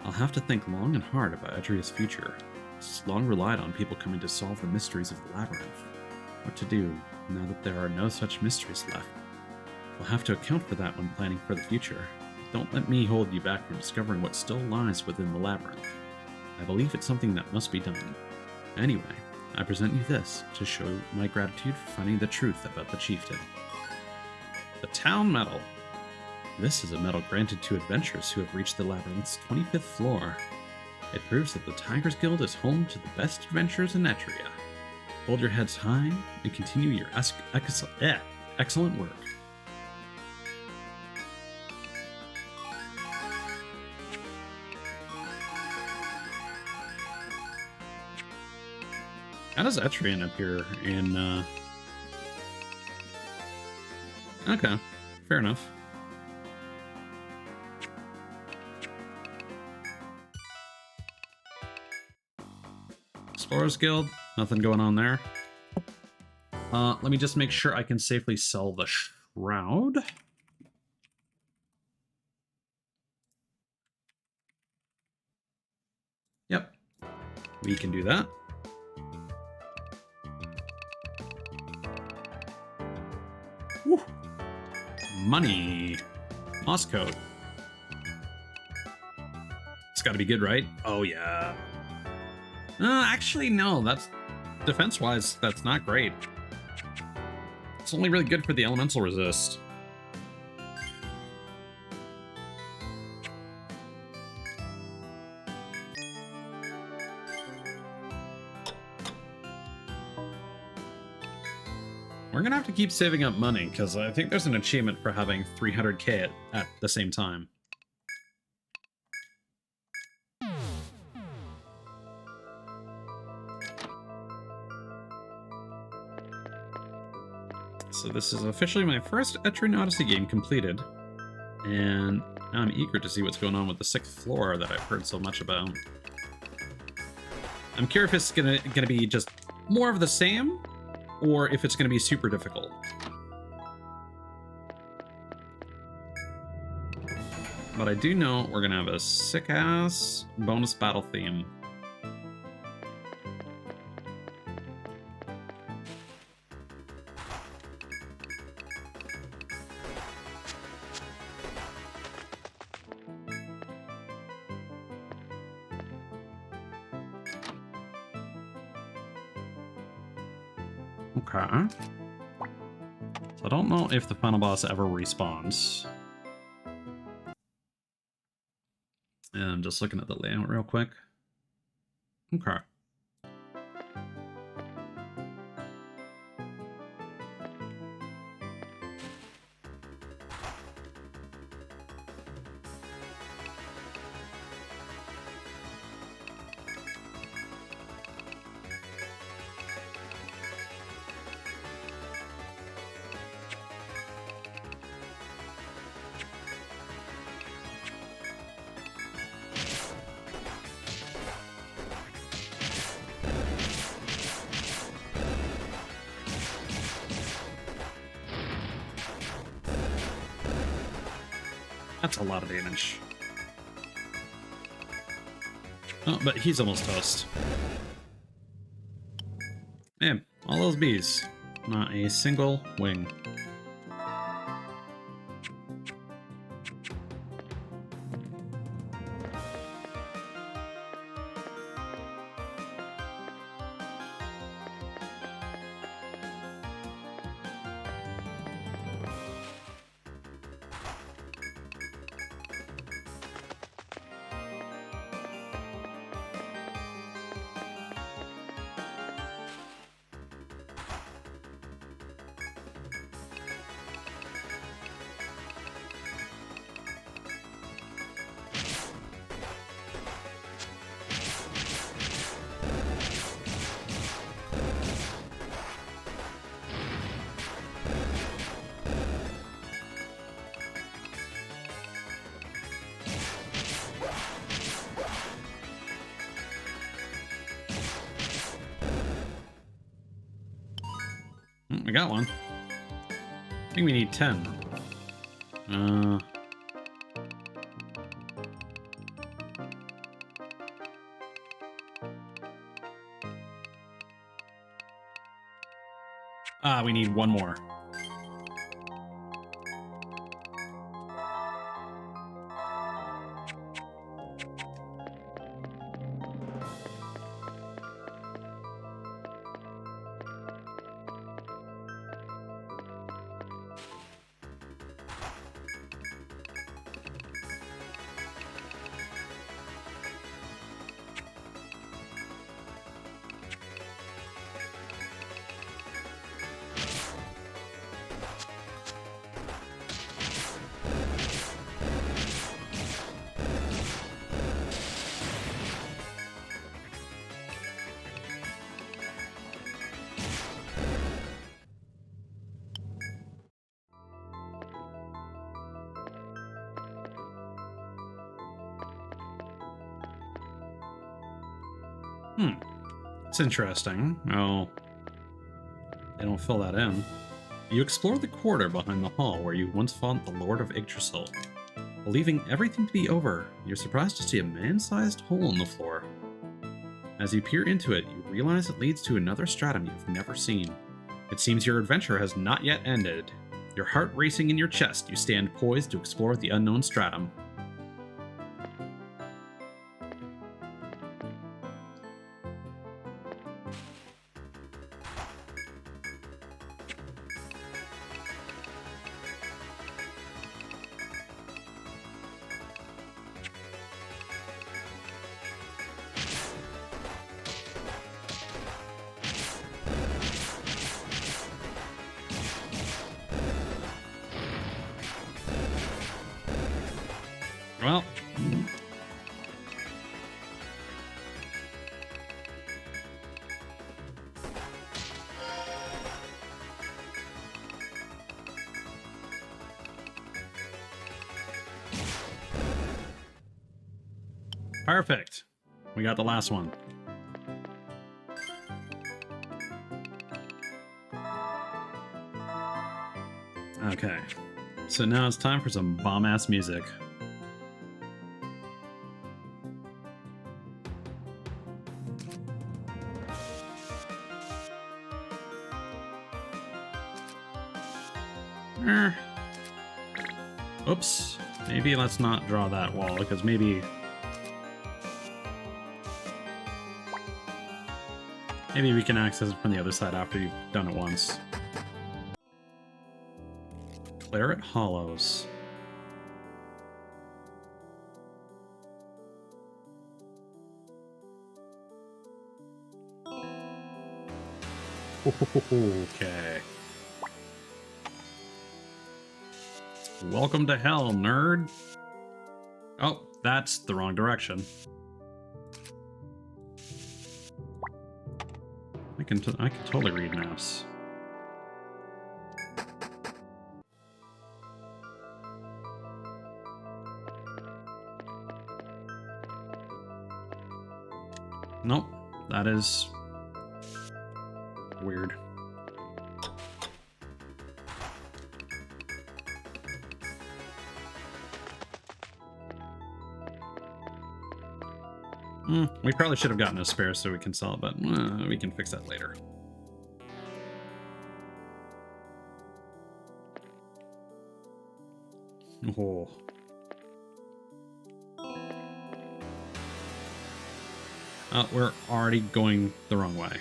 I'll have to think long and hard about Etria's future. It's long relied on people coming to solve the mysteries of the labyrinth. What to do now that there are no such mysteries left? We'll have to account for that when planning for the future. Don't let me hold you back from discovering what still lies within the labyrinth. I believe it's something that must be done. Anyway, I present you this to show my gratitude for finding the truth about the chieftain. The Town Medal. This is a medal granted to adventurers who have reached the labyrinth's 25th floor. It proves that the Tigers Guild is home to the best adventurers in Etria. Hold your heads high and continue your excellent work. How does Etrian appear in... Okay, fair enough. Explorers Guild, nothing going on there. Let me just make sure I can safely sell the Shroud. Yep, we can do that. Woo. Money. Moss coat. It's got to be good, right? Oh, yeah. Actually, no. That's defense-wise, that's not great. It's only really good for the elemental resist. We're gonna have to keep saving up money, because I think there's an achievement for having 300k at the same time. So this is officially my first Etrian Odyssey game completed, and now I'm eager to see what's going on with the 6th floor that I've heard so much about. I'm curious if it's gonna be just more of the same, or if it's going to be super difficult. But I do know we're going to have a sick-ass bonus battle theme. Okay. So I don't know if the final boss ever respawns. And I'm just looking at the layout real quick. Okay. That's a lot of damage. Oh, but he's almost toast. Man, all those bees. Not a single wing. We got one. I think we need 10. We need one more. Hmm. It's interesting. Oh, they don't fill that in. You explore the corridor behind the hall where you once fought the Lord of Yggdrasil. Believing everything to be over, you're surprised to see a man-sized hole in the floor. As you peer into it, you realize it leads to another stratum you've never seen. It seems your adventure has not yet ended. Your heart racing in your chest, you stand poised to explore the unknown stratum. Well, perfect. We got the last one. Okay, so now it's time for some bomb-ass music. Oops. Maybe let's not draw that wall, because maybe we can access it from the other side after you've done it once. Claret Hollows. Okay. Welcome to hell, nerd. Oh, that's the wrong direction. I can totally read maps. Nope, that is weird. We probably should have gotten a spare so we can sell it, but we can fix that later. Oh. We're already going the wrong way.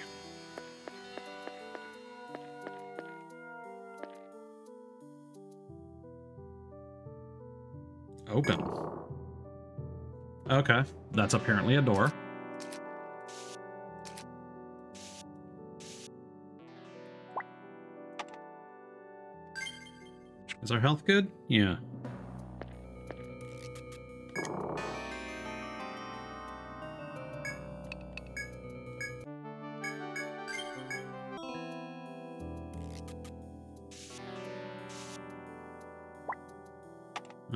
Open. Okay, that's apparently a door. Is our health good? Yeah.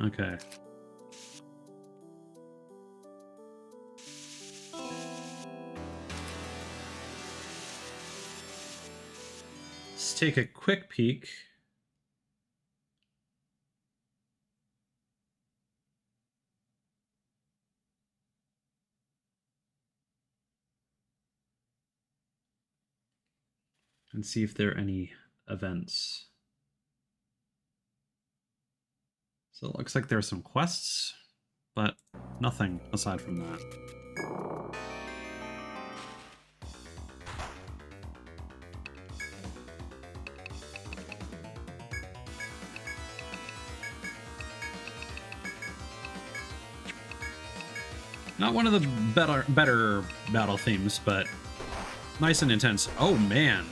Okay. Let's take a quick peek. And see if there are any events. So it looks like there are some quests, but nothing aside from that. Not one of the better battle themes, but nice and intense. Oh, man.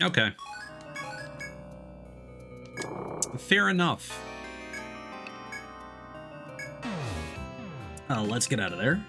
Okay. Fair enough. Let's get out of there.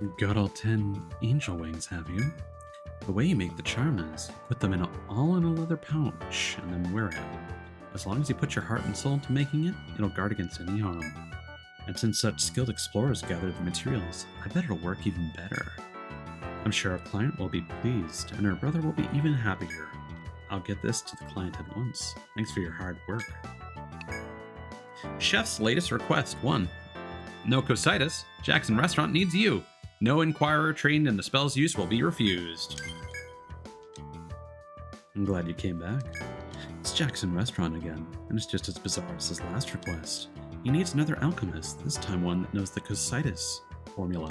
You've got all 10 angel wings, have you? The way you make the charm is, you put them all in a leather pouch and then wear it. As long as you put your heart and soul into making it, it'll guard against any harm. And since such skilled explorers gathered the materials, I bet it'll work even better. I'm sure our client will be pleased, and her brother will be even happier. I'll get this to the client at once. Thanks for your hard work. Chef's latest request 1. No cositis. Jackson Restaurant needs you. No inquirer trained in the spell's use will be refused. I'm glad you came back. It's Jackson Restaurant again, and it's just as bizarre as his last request. He needs another alchemist, this time one that knows the cositis formula.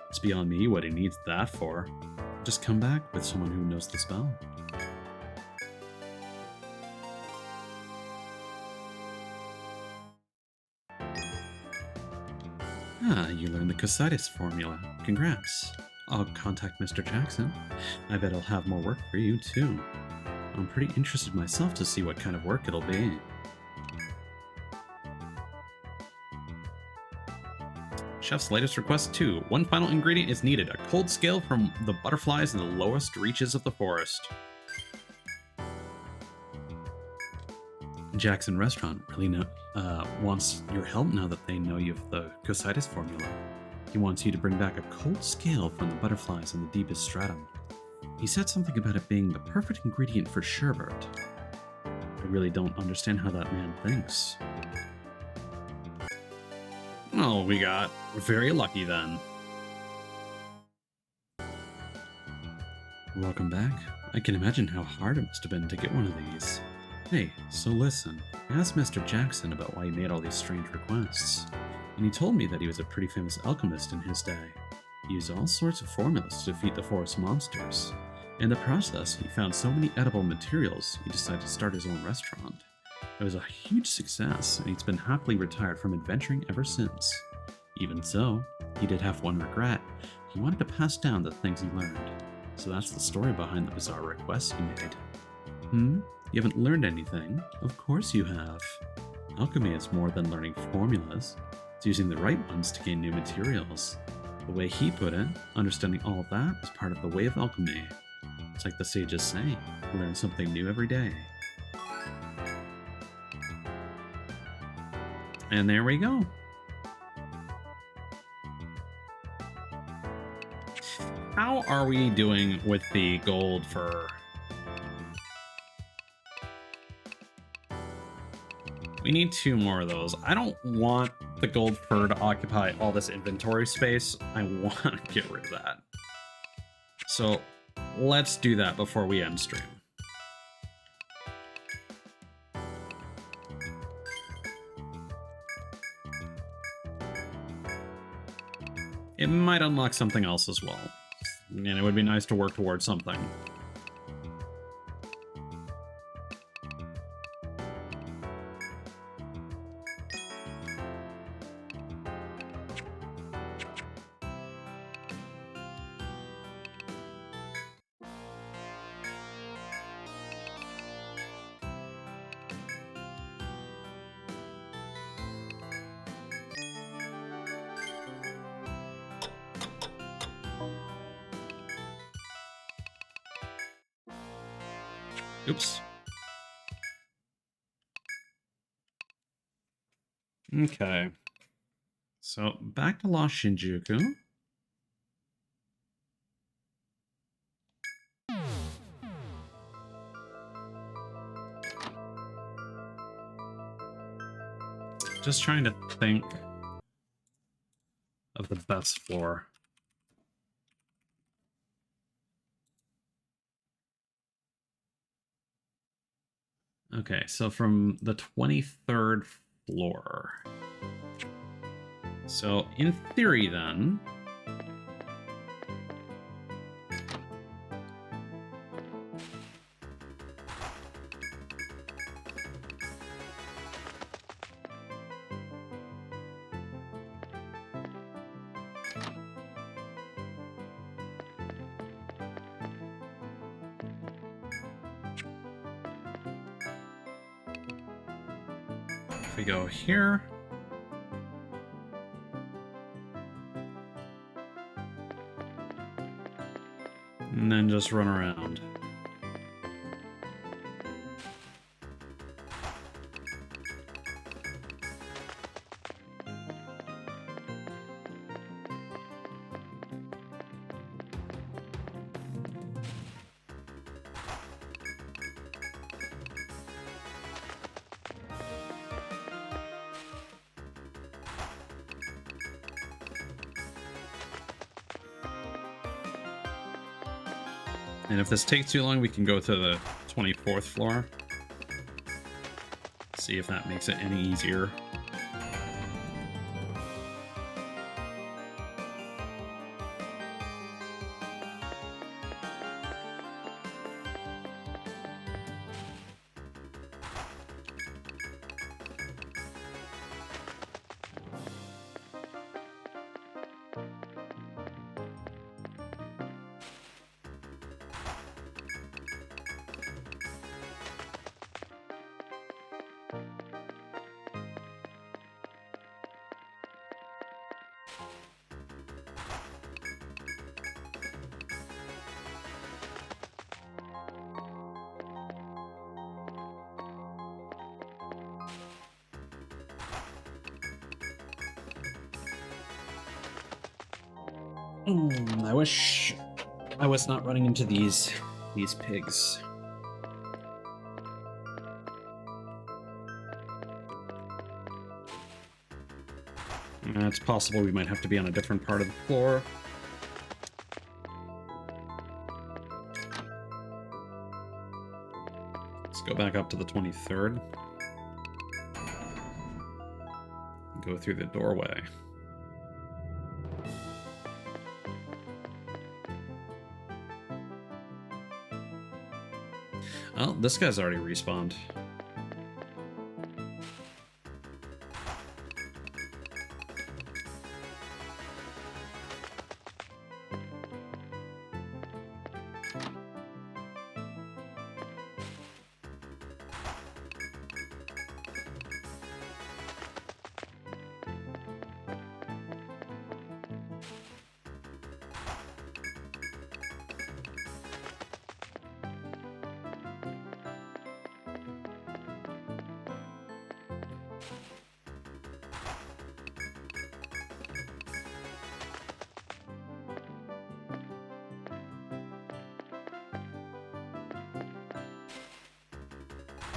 It's beyond me what he needs that for. Just come back with someone who knows the spell. Ah, you learned the cositis formula. Congrats. I'll contact Mr. Jackson. I bet he'll have more work for you, too. I'm pretty interested myself to see what kind of work it'll be. Chef's latest request 2. One final ingredient is needed. A cold scale from the butterflies in the lowest reaches of the forest. Jackson Restaurant really wants your help now that they know you have the cositis formula. He wants you to bring back a cold scale from the butterflies in the deepest stratum. He said something about it being the perfect ingredient for sherbet. I really don't understand how that man thinks. Oh, we got very lucky then. Welcome back. I can imagine how hard it must have been to get one of these. Hey, so listen, I asked Mr. Jackson about why he made all these strange requests, and he told me that he was a pretty famous alchemist in his day. He used all sorts of formulas to defeat the forest monsters. In the process, he found so many edible materials, he decided to start his own restaurant. It was a huge success, and he's been happily retired from adventuring ever since. Even so, he did have one regret. He wanted to pass down the things he learned. So that's the story behind the bizarre requests he made. You haven't learned anything? Of course you have. Alchemy is more than learning formulas. It's using the right ones to gain new materials. The way he put it, understanding all of that is part of the way of alchemy. It's like the sages say, learn something new every day. And there we go. How are we doing with the gold fur? We need 2 more of those. I don't want the gold fur to occupy all this inventory space. I want to get rid of that. So let's do that before we end stream. It might unlock something else as well. And it would be nice to work towards something. Oops. Okay. So back to Lost Shinjuku. Just trying to think of the best floor. Okay, so from the 23rd floor. So in theory then, if we go here, And then just run around. And if this takes too long, we can go to the 24th floor. See if that makes it any easier. I wish I was not running into these pigs. It's possible we might have to be on a different part of the floor. Let's go back up to the 23rd. Go through the doorway. Oh, this guy's already respawned.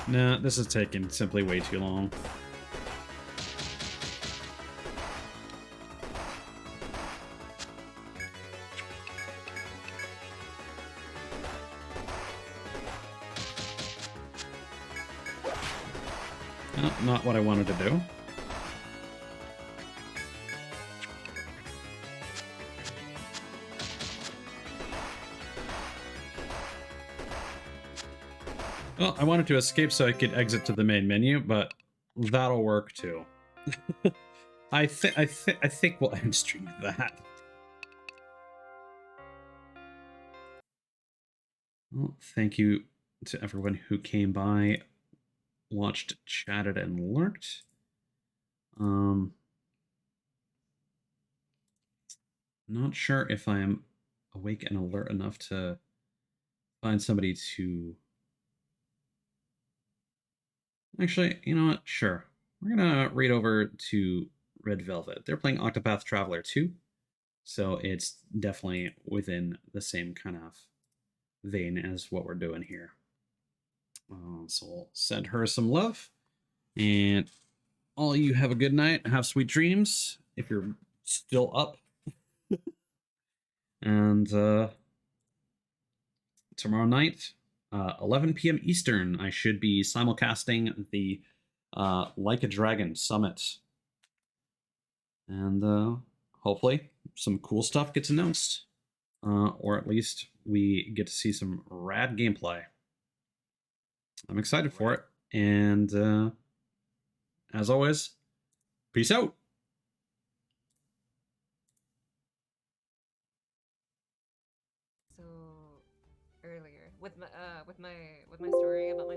Nah, this is taking simply way too long. Oh, not what I wanted to do. Well, I wanted to escape so I could exit to the main menu, but that'll work too. I think we'll end stream with that. Well, thank you to everyone who came by, watched, chatted, and lurked. Not sure if I'm awake and alert enough to find somebody to... Actually, you know what? Sure. We're gonna read over to Red Velvet. They're playing Octopath Traveler 2, so it's definitely within the same kind of vein as what we're doing here. So we'll send her some love, and all you have a good night. Have sweet dreams if you're still up. And tomorrow night, 11 p.m. Eastern, I should be simulcasting the Like a Dragon Summit. And hopefully some cool stuff gets announced. Or at least we get to see some rad gameplay. I'm excited for it. And as always, peace out. So earlier with my story about my